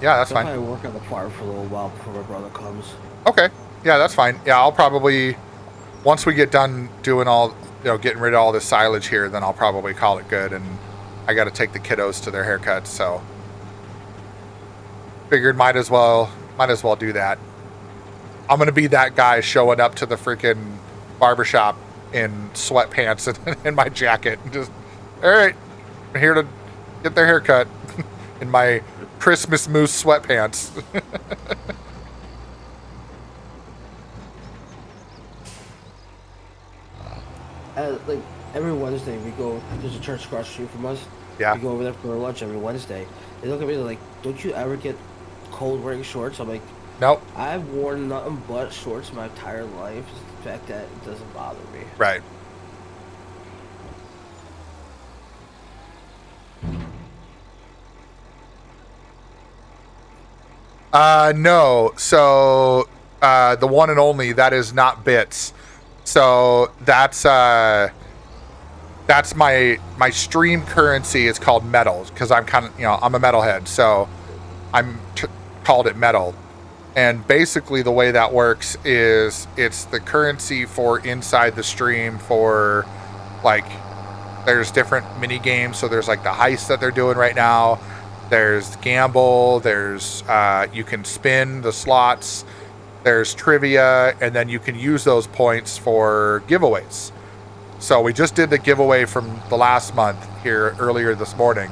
Yeah, that's So fine. I'll probably work on the farm for a little while before my brother comes. Okay. Yeah, that's fine. Yeah, I'll probably, once we get done doing all, getting rid of all this silage here, then I'll probably call it good. And I got to take the kiddos to their haircuts, so figured might as well Might as well do that. I'm going to be that guy showing up to the freaking barbershop in sweatpants and in my jacket. Just, all right, I'm here to get their haircut in my Christmas moose sweatpants. Like every Wednesday, we go. There's a church across the street from us. Yeah. We go over there for lunch every Wednesday. They look at me, they're like, "Don't you ever get cold wearing shorts?" I'm like, Nope. "I've worn nothing but shorts my entire life. The fact that it doesn't bother me." Right. No. So, the one and only, that is not bits. So that's my stream currency is called metal because I'm kind of, I'm a metalhead. So I'm called it metal. And basically the way that works is it's the currency for inside the stream for like, there's different mini games. So there's like the heist that they're doing right now. There's gamble. There's, you can spin the slots. There's trivia, and then you can use those points for giveaways. So we just did the giveaway from the last month here earlier this morning.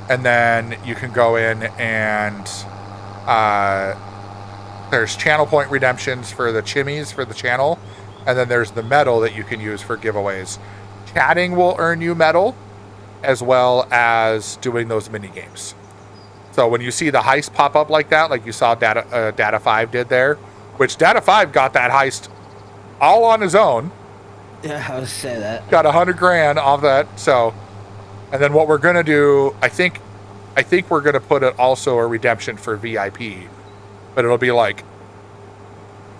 And then you can go in and there's channel point redemptions for the chimneys for the channel. And then there's the medal that you can use for giveaways. Chatting will earn you medal as well as doing those mini games. So when you see the heist pop up like that, like you saw Data 5 did there, which Data 5 got that heist all on his own. Yeah, I was say that. Got $100,000 off that. So, and then what we're gonna do, I think we're gonna put it also a redemption for VIP, but it'll be like,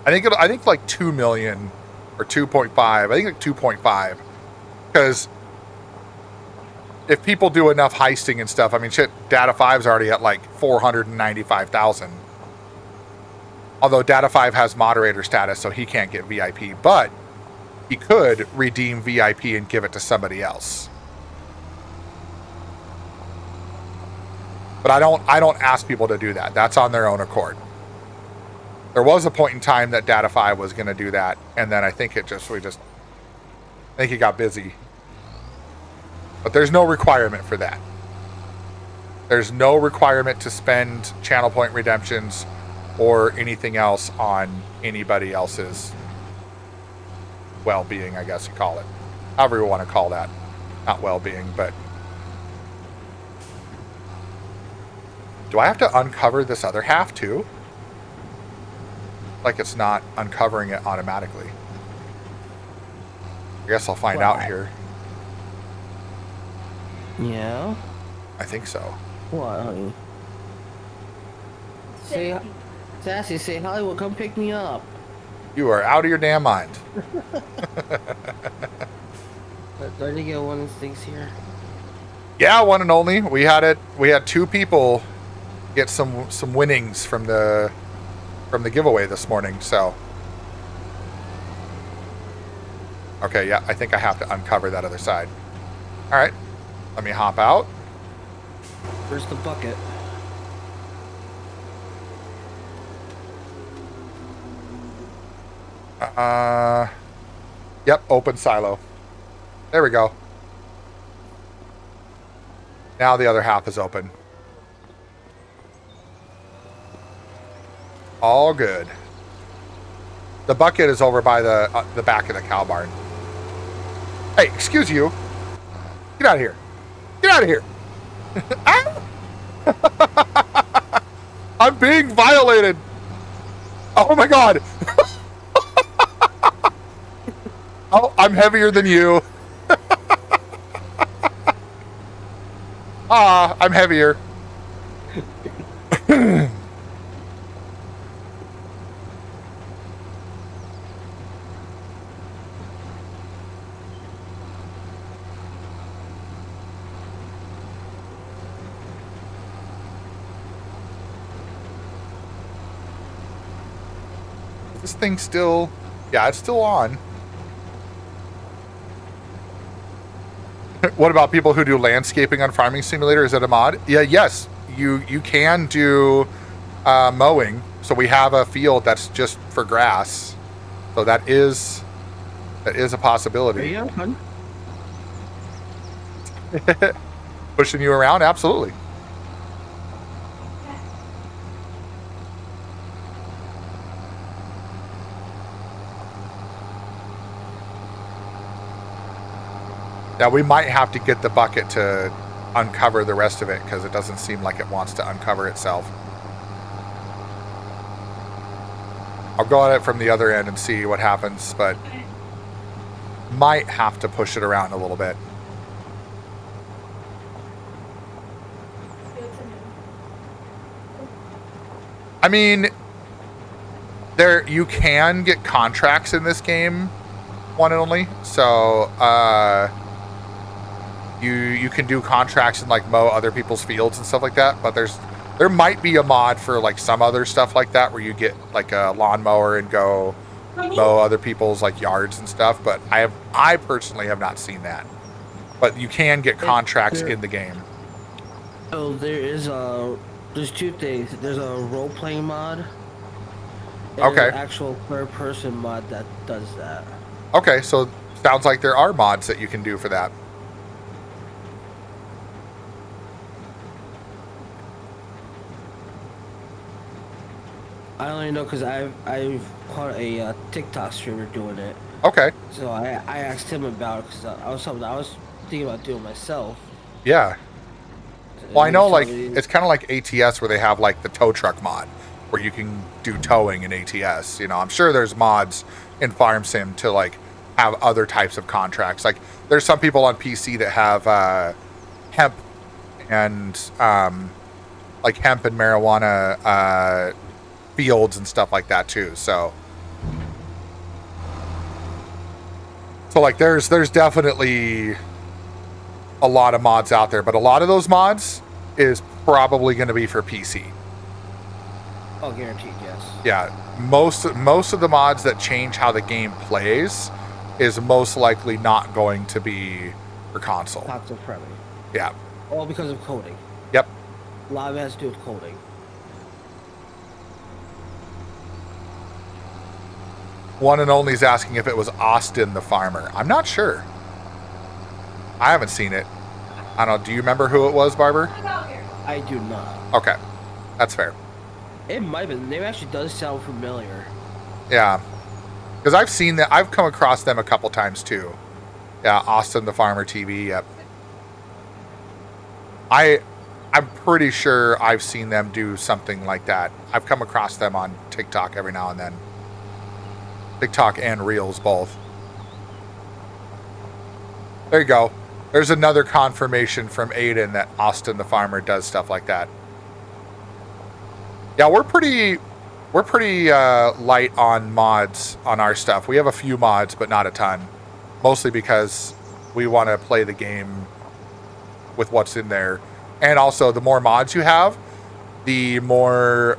I think like 2 million or 2.5. I think like 2.5, because if people do enough heisting and stuff, I mean, shit, Data 5's already at like 495,000. Although Data 5 has moderator status, so he can't get VIP, but he could redeem VIP and give it to somebody else. But I don't ask people to do that. That's on their own accord. There was a point in time that Data 5 was going to do that, and then I think I think he got busy. But there's no requirement for that. There's no requirement to spend channel point redemptions or anything else on anybody else's well-being, I guess you call it. However you want to call that. Not well-being, but... Do I have to uncover this other half too? Like it's not uncovering it automatically. I guess I'll find out here. Yeah? I think so. What, honey? Say, Sassy, say, Hollywood, come pick me up. You are out of your damn mind. Do I need to get one of these things here? Yeah, one and only. We had 2 people get some winnings from the giveaway this morning, so. Okay, yeah, I think I have to uncover that other side. All right, let me hop out. Where's the bucket? Yep, open silo. There we go. Now the other half is open. All good. The bucket is over by the back of the cow barn. Hey, excuse you. Get out of here. Get out of here. I'm being violated. Oh my God. Oh, I'm heavier than you. I'm heavier. This thing still... Yeah, it's still on. What about people who do landscaping on Farming Simulator? Is that a mod? Yeah, yes. You can do mowing, so we have a field that's just for grass. So that is a There possibility. you go, hun. Pushing you around, absolutely. Now we might have to get the bucket to uncover the rest of it because it doesn't seem like it wants to uncover itself. I'll go at it from the other end and see what happens, but might have to push it around a little bit. I mean, you can get contracts in this game, one and only. So you can do contracts and like mow other people's fields and stuff like that. But there might be a mod for like some other stuff like that where you get like a lawnmower and go mow other people's like yards and stuff. But I personally have not seen that. But you can get contracts in the game. Oh, there's two things. There's a role-playing mod. And Okay. An actual third-person mod that does that. Okay, so sounds like there are mods that you can do for that. I only know because I've caught a TikTok streamer doing it. Okay. So I asked him about it because I was thinking about doing it myself. Yeah. Well, I And know, he like, told me- it's kind of like ATS where they have, like, the tow truck mod where you can do towing in ATS. You know, I'm sure there's mods in Farm Sim to, like, have other types of contracts. Like, there's some people on PC that have hemp and, like, hemp and marijuana fields and stuff like that, too. So, like, there's definitely a lot of mods out there, but a lot of those mods is probably going to be for PC. Oh, guaranteed, yes. Yeah, most of the mods that change how the game plays is most likely not going to be for console. Console friendly. Yeah. All because of coding. Yep. A lot of it has to do with coding. One and Only's asking if it was Austin the farmer. I'm not sure. I haven't seen it. I don't know. Do you remember who it was, Barber? I do not. Okay, that's fair. It might have been. The name actually does sound familiar. Yeah, because I've seen that. I've come across them a couple times too. Yeah, Austin the Farmer TV. Yep. I'm pretty sure I've seen them do something like that. I've come across them on TikTok every now and then. TikTok and Reels both. There you go. There's another confirmation from Aiden that Austin the Farmer does stuff like that. Yeah, we're pretty light on mods on our stuff. We have a few mods, but not a ton. Mostly because we want to play the game with what's in there. And also, the more mods you have, the more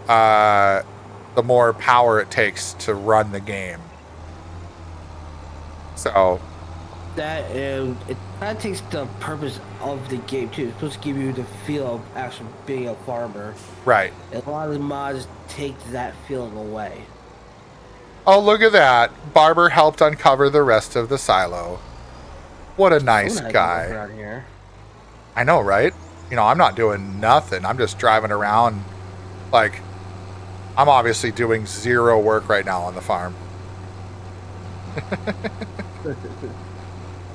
power it takes to run the game. So That it kind of takes the purpose of the game too. It's supposed to give you the feel of actually being a farmer. right. And a lot of the mods take that feeling away. Oh, look at that. Barber helped uncover the rest of the silo. What a nice Someone has guy. around here. I know, right? You know, I'm not doing nothing. I'm just driving around. Like, I'm obviously doing zero work right now on the farm.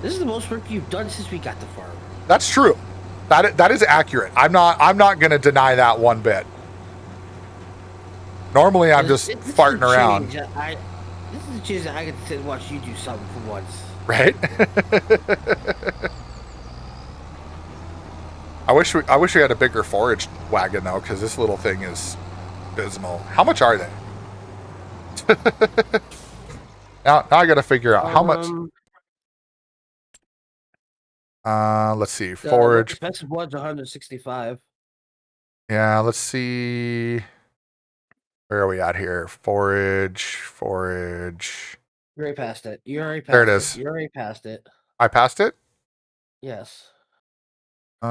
This is the most work you've done since we got the farm. That's true. That is accurate. I'm not going to deny that one bit. Normally, I'm just This is farting a around, change. This is a change that I get to sit and watch you do something for once. right? I wish we had a bigger forage wagon though, because this little thing is abysmal. How much are they? now I got to figure out how much. Let's see. The Forage. expensive one's 165. Yeah, let's see. Where are we at here? Forage. You already passed it. You already passed There it is. You already passed it. I passed it. Yes. Um.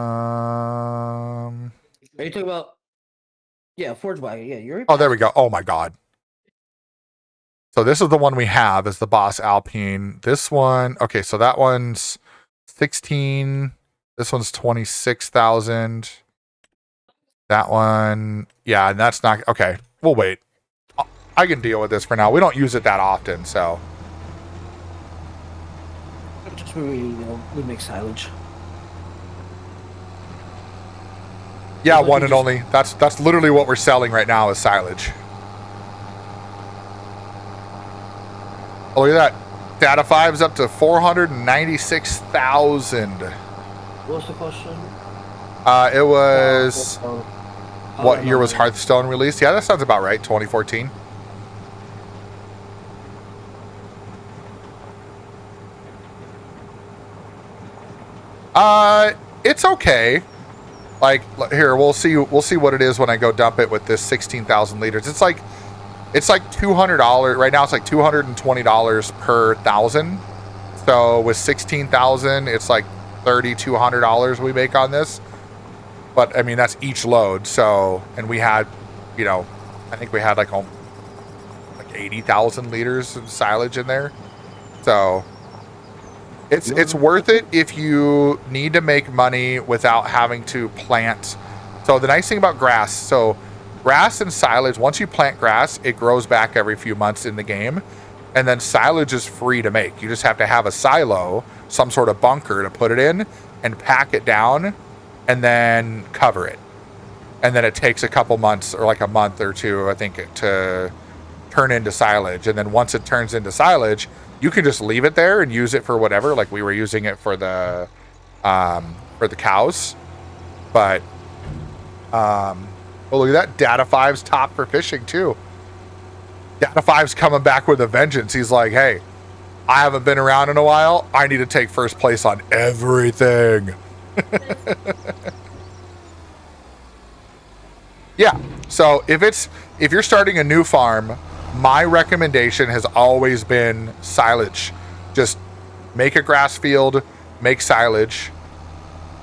Are you talking about Yeah, Forge Wagon. Yeah, you're right. Oh, there we go. Oh my god. So this is the one we have is the Boss Alpine. This one, okay, so that one's 16. This one's 26,000. That one, yeah, and that's not okay. We'll wait. I can deal with this for now. We don't use it that often, so Just when we make silage. yeah, Like one you and just- only. That's literally what we're selling right now is silage. Oh, look at that. Data 5's up to 496,000. What's the question? It was what year was hard? Hearthstone released? Yeah, that sounds about right. 2014. It's okay. Like here, we'll see what it is when I go dump it with this 16,000 liters. It's like $200 right now. It's like $220 per thousand. So with 16,000, it's like $3,200 we make on this. But I mean that's each load. So and we had, I think we had like 80,000 liters of silage in there. So it's worth it if you need to make money without having to plant. So the nice thing about grass, so grass and silage, once you plant grass, it grows back every few months in the game. And then silage is free to make. You just have to have a silo, some sort of bunker to put it in and pack it down and then cover it. And then it takes a couple months or like a month or two, I think, to turn into silage. And then once it turns into silage, you can just leave it there and use it for whatever. Like we were using it for the cows. But oh, look at that. Data 5's top for fishing too. Data 5's coming back with a vengeance. He's like, hey, I haven't been around in a while. I need to take first place on everything. Yeah. So if you're starting a new farm, my recommendation has always been silage. Just make a grass field, make silage.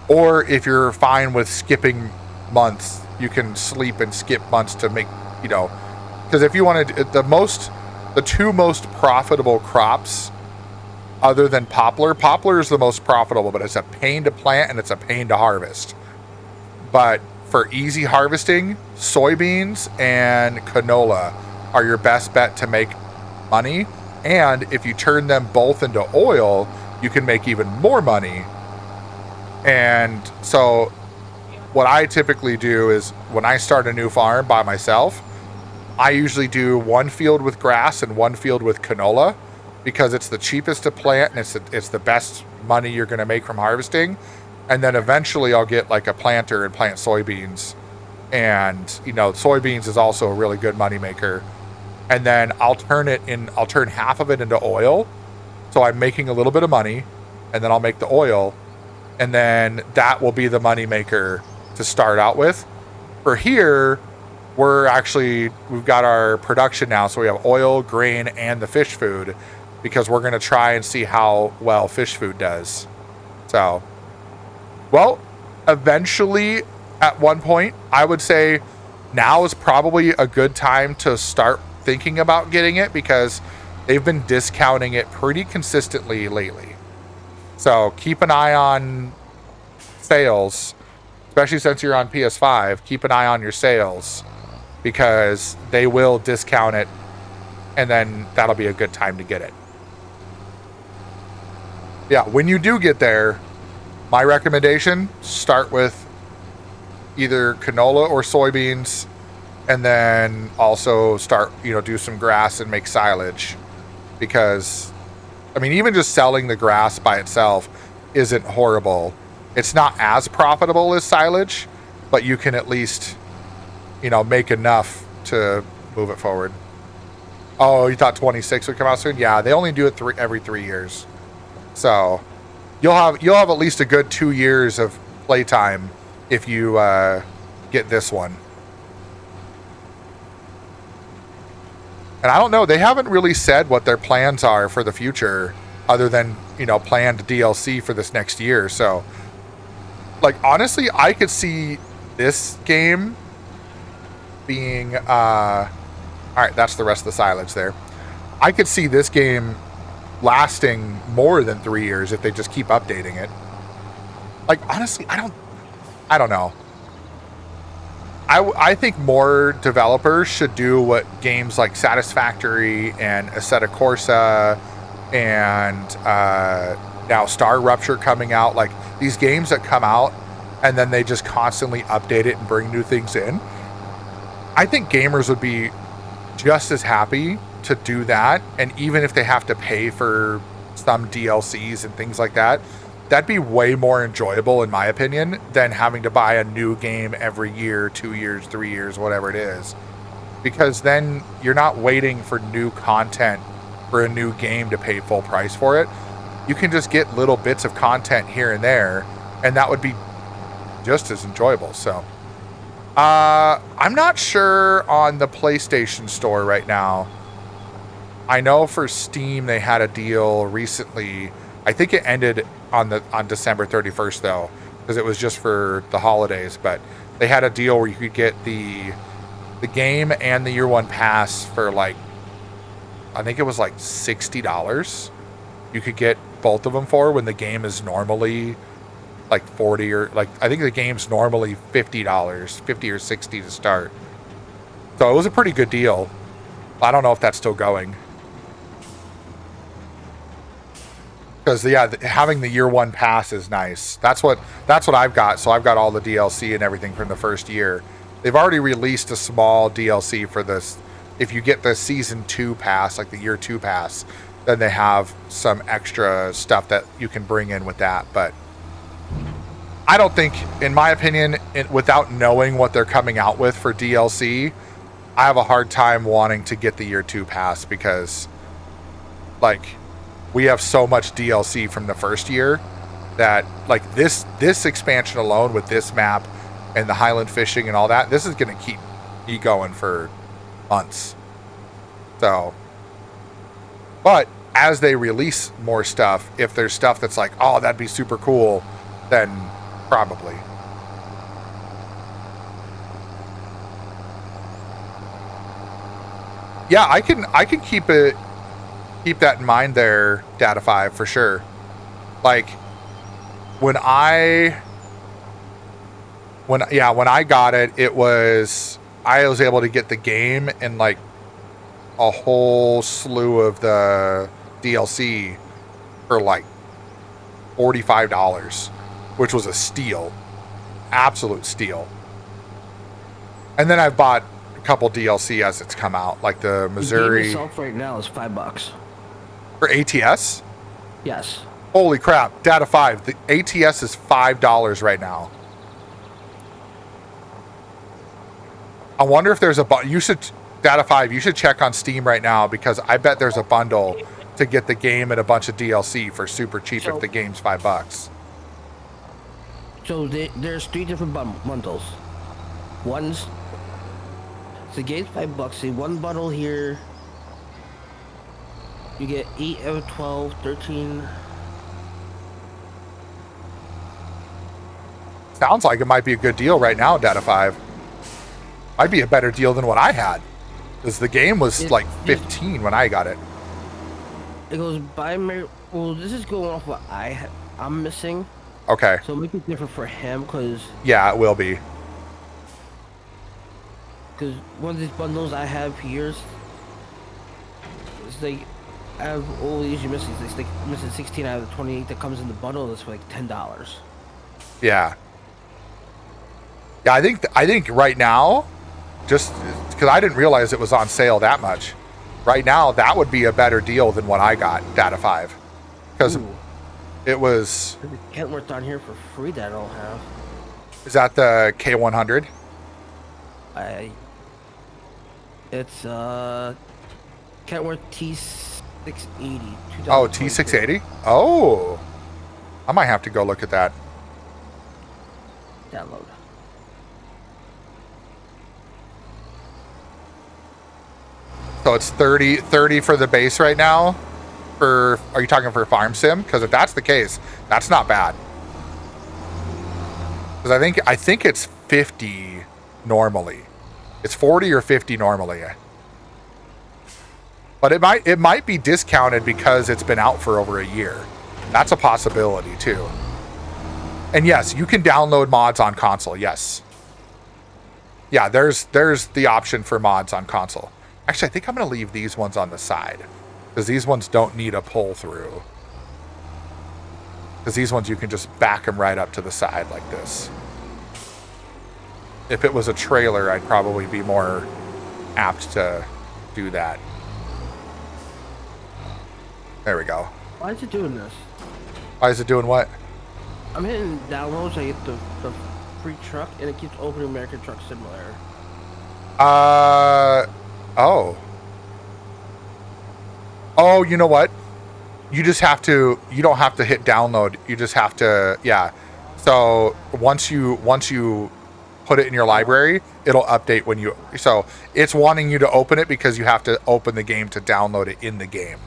Or if you're fine with skipping months, you can sleep and skip months to make, because if you want to, the two most profitable crops other than poplar is the most profitable, but it's a pain to plant and it's a pain to harvest. But for easy harvesting, soybeans and canola are your best bet to make money. And if you turn them both into oil, you can make even more money. And so what I typically do is when I start a new farm by myself, I usually do one field with grass and one field with canola because it's the cheapest to plant and it's the best money you're going to make from harvesting. And then eventually I'll get like a planter and plant soybeans. And, soybeans is also a really good money maker. And then I'll turn half of it into oil. So I'm making a little bit of money and then I'll make the oil. And then that will be the money maker to start out with. For here, we've got our production now. So we have oil, grain, and the fish food because we're going to try and see how well fish food does. So, well, eventually at one point, I would say now is probably a good time to start thinking about getting it because they've been discounting it pretty consistently lately. So keep an eye on sales, especially since you're on PS5. Keep an eye on your sales because they will discount it and then that'll be a good time to get it. Yeah, when you do get there, my recommendation, start with either canola or soybeans and then also start, do some grass and make silage because, even just selling the grass by itself isn't horrible. It's not as profitable as silage, but you can at least, make enough to move it forward. Oh, you thought 26 would come out soon? Yeah, they only do it every 3 years. So you'll have at least a good 2 years of playtime if you get this one. And I don't know, they haven't really said what their plans are for the future other than, planned DLC for this next year. So, honestly, I could see this game being all right, that's the rest of the silence there. I could see this game lasting more than 3 years if they just keep updating it. Like, honestly, I don't know. I think more developers should do what games like Satisfactory and Assetto Corsa and now Star Rupture coming out, like these games that come out and then they just constantly update it and bring new things in. I think gamers would be just as happy to do that, and even if they have to pay for some DLCs and things like that, that'd be way more enjoyable, in my opinion, than having to buy a new game every year, 2 years, 3 years, whatever it is. Because then you're not waiting for new content for a new game to pay full price for it. You can just get little bits of content here and there, and that would be just as enjoyable. So, I'm not sure on the PlayStation Store right now. I know for Steam they had a deal recently. I think it ended on December 31st though, because it was just for the holidays. But they had a deal where you could get the game and the year one pass for like, I think it was like $60. You could get both of them for, when the game is normally like 40, or like, I think the game's normally $50, 50 or 60 to start. So it was a pretty good deal. I don't know if that's still going. Because having the year one pass is nice. That's what I've got. So I've got all the DLC and everything from the first year. They've already released a small DLC for this. If you get the season 2 pass, like the year 2 pass, then they have some extra stuff that you can bring in with that. But I don't think, in my opinion, without knowing what they're coming out with for DLC, I have a hard time wanting to get the year 2 pass, because like, we have so much DLC from the first year that, like, this expansion alone with this map and the Highland fishing and all that, this is going to keep me going for months. So, but as they release more stuff, if there's stuff that's like, oh, that'd be super cool, then probably. Yeah, I can keep that in mind there, Data 5, for sure. Like, when I got it, I was able to get the game and like a whole slew of the DLC for like $45, which was a steal. Absolute steal. And then I've bought a couple DLC as it's come out, like the Missouri. The game itself right now is $5. For ATS? Yes. Holy crap, Data 5. The ATS is $5 right now. I wonder if there's a Data 5, you should check on Steam right now, because I bet there's a bundle to get the game and a bunch of DLC for super cheap if the game's $5. So there's 3 different bundles. One's the game's $5. The one bundle here, you get 8 out of 12, 13. Sounds like it might be a good deal right now, Data 5. Might be a better deal than what I had, because the game was like 15 when I got it. It goes by well, this is going off what I'm missing. Okay. So it might be different for him, because yeah, it will be. Because one of these bundles I have here, it's like, I have all these you're missing. It's like missing 16 out of the 28 that comes in the bundle. That's for like $10. Yeah. Yeah, I think right now, just because I didn't realize it was on sale that much, right now that would be a better deal than what I got, Data 5, because it was. Kentworth on here for free that I don't have. Is that the K100? It's Kentworth T680. Oh, T680? Oh, I might have to go look at that. Download. So it's 30 for the base right now. Are you talking for Farm Sim? Because if that's the case, that's not bad. Because I think it's 50 normally. It's 40 or 50 normally. But it might be discounted because it's been out for over a year. That's a possibility too. And yes, you can download mods on console. Yes. Yeah, there's the option for mods on console. Actually, I think I'm going to leave these ones on the side because these ones don't need a pull through. Because these ones you can just back them right up to the side like this. If it was a trailer, I'd probably be more apt to do that. There we go. Why is it doing this? Why is it doing what? I'm hitting downloads. I get the free truck, and it keeps opening American Truck Simulator. Oh. Oh, you know what? You just have to. You don't have to hit download. You just have to. Yeah. So once you put it in your library, it'll update when you. So it's wanting you to open it because you have to open the game to download it in the game.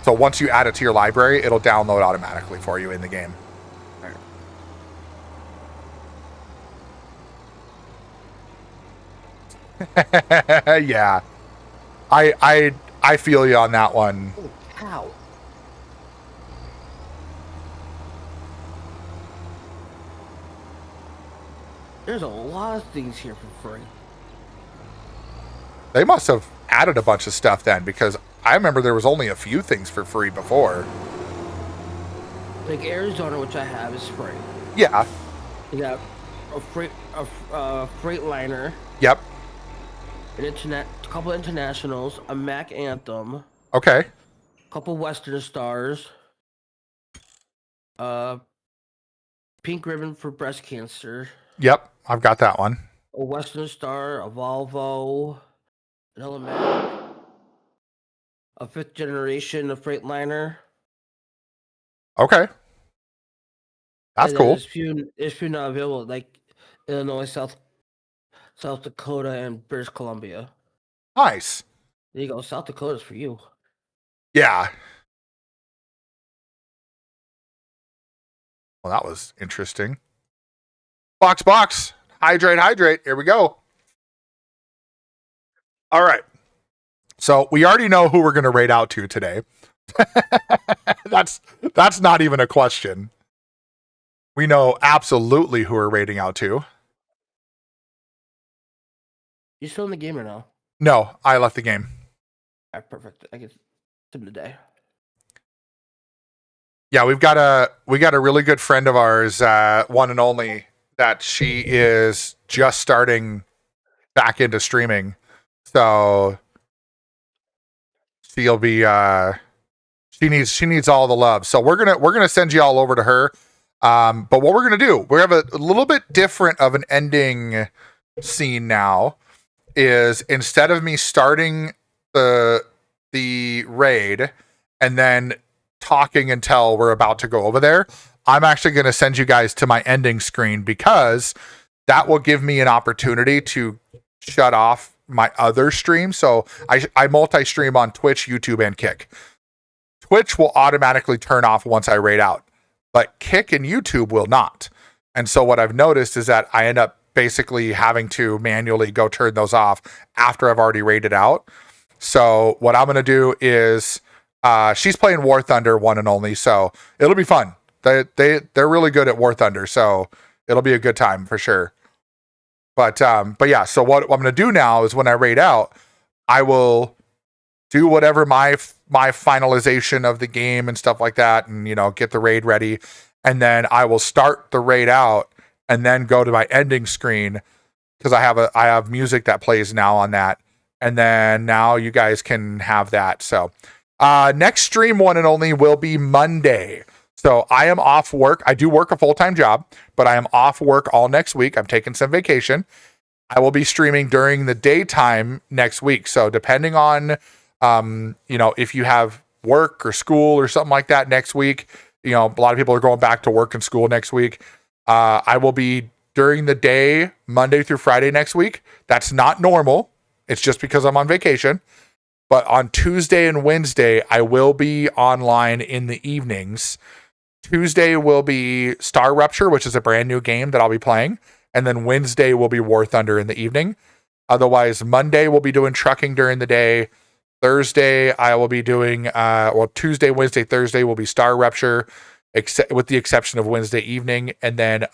So once you add it to your library, it'll download automatically for you in the game. Yeah. I feel you on that one. Oh, cow. There's a lot of things here for free. They must have added a bunch of stuff then, because I remember there was only a few things for free before. Like Arizona, which I have, is free. Yeah. You got a Freightliner, Yep. a couple internationals, a Mac Anthem, Okay. a couple Western Stars, Pink Ribbon for breast cancer, Yep. I've got that one. a Western Star, a Volvo, another Mac, a 5th generation of Freightliner. Okay. That's And then cool. There's few not available, like Illinois, South Dakota, and British Columbia. Nice. There you go. South Dakota's for you. Yeah. Well, that was interesting. Box. Hydrate. Here we go. All right. So we already know who we're going to raid out to today. That's not even a question. We know absolutely who we're raiding out to. You still in the game or no? No, I left the game. All right, perfect. I get him today. Yeah, we got a really good friend of ours, one and only, that she is just starting back into streaming. So she'll be she needs all the love. So we're gonna send you all over to her. But what we're gonna do, we have a little bit different of an ending scene now. Is instead of me starting the raid and then talking until we're about to go over there, I'm actually going to send you guys to my ending screen, because that will give me an opportunity to shut off my other stream. So I multi-stream on Twitch, YouTube, and Kick. Twitch will automatically turn off once I raid out, but Kick and YouTube will not. And so what I've noticed is that I end up basically having to manually go turn those off after I've already raided out. So what I'm going to do is she's playing War Thunder one and only, so it'll be fun. They're really good at War Thunder, so it'll be a good time for sure. But yeah, so what I'm going to do now is when I raid out, I will do whatever my finalization of the game and stuff like that, and get the raid ready, and then I will start the raid out and then go to my ending screen, because I have music that plays now on that, and then now you guys can have that. So next stream, one and only, will be Monday. So I am off work. I do work a full-time job, but I am off work all next week. I'm taking some vacation. I will be streaming during the daytime next week. So depending on if you have work or school or something like that next week, a lot of people are going back to work and school next week. I will be during the day, Monday through Friday next week. That's not normal. It's just because I'm on vacation. But on Tuesday and Wednesday, I will be online in the evenings. Tuesday will be Star Rupture, which is a brand new game that I'll be playing. And then Wednesday will be War Thunder in the evening. Otherwise, Monday we'll be doing trucking during the day. Thursday I will be doing Tuesday, Wednesday, Thursday will be Star Rupture, except with the exception of Wednesday evening, and then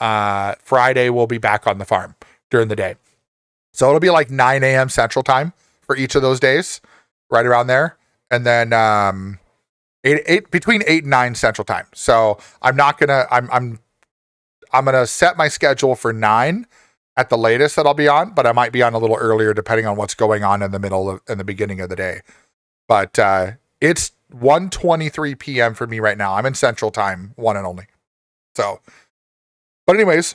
Friday we'll be back on the farm during the day. So it'll be like 9 a.m. Central Time for each of those days, right around there, and then between 8 and 9 Central Time. So I'm gonna set my schedule for 9 at the latest that I'll be on, but I might be on a little earlier depending on what's going on in the beginning of the day. But it's 1:23 p.m. for me right now. I'm in Central Time, one and only. So, but anyways,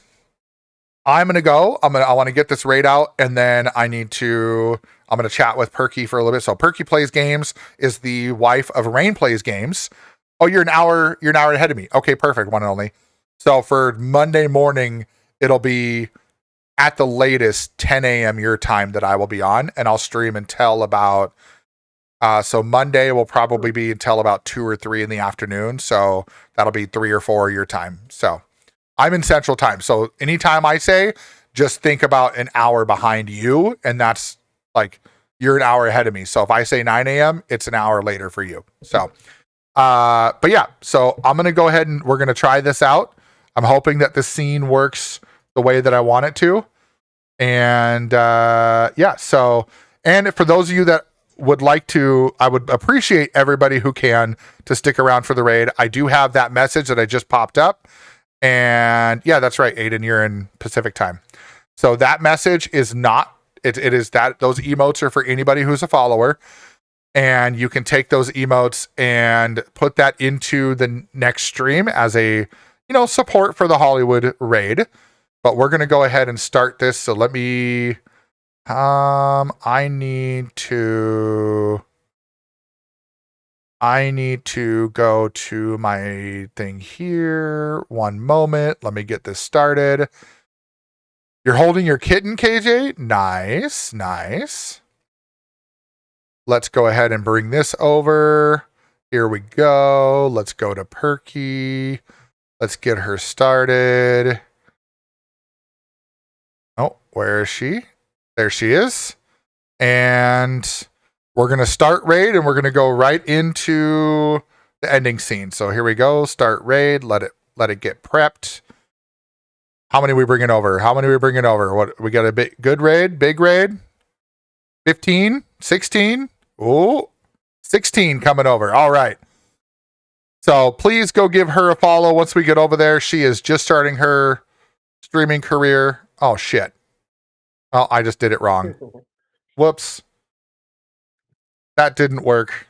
I'm gonna go. I want to get this raid out, and then I'm gonna chat with Perky for a little bit. So Perky Plays Games is the wife of Rain Plays Games. Oh, you're an hour ahead of me. Okay, perfect, one and only. So for Monday morning, it'll be at the latest 10 a.m. your time that I will be on, and I'll stream until about so Monday will probably be until about 2 or 3 in the afternoon. So that'll be 3 or 4 your time. So I'm in Central Time. So anytime I say, just think about an hour behind you, and that's like you're an hour ahead of me. So if I say 9 a.m., it's an hour later for you. So but yeah, so I'm gonna go ahead and we're gonna try this out. I'm hoping that the scene works the way that I want it to. And yeah, so, and for those of you that would like to, I would appreciate everybody who can to stick around for the raid. I do have that message that I just popped up. And yeah, that's right, Aiden, you're in Pacific time. So that message is not, it is that those emotes are for anybody who's a follower. And you can take those emotes and put that into the next stream as a, support for the Hollywood raid. But we're going to go ahead and start this. So let me, I need to go to my thing here. One moment. Let me get this started. You're holding your kitten, KJ? Nice, nice. Let's go ahead and bring this over. Here we go. Let's go to Perky. Let's get her started. Oh, where is she? There she is. And we're going to start raid, and we're going to go right into the ending scene. So here we go. Start raid. Let it get prepped. How many are we bringing over? What, we got a good raid? Big raid? 15? 16? Oh, 16 coming over. All right. So please go give her a follow once we get over there. She is just starting her streaming career. Oh, shit. Oh, I just did it wrong. Whoops. That didn't work.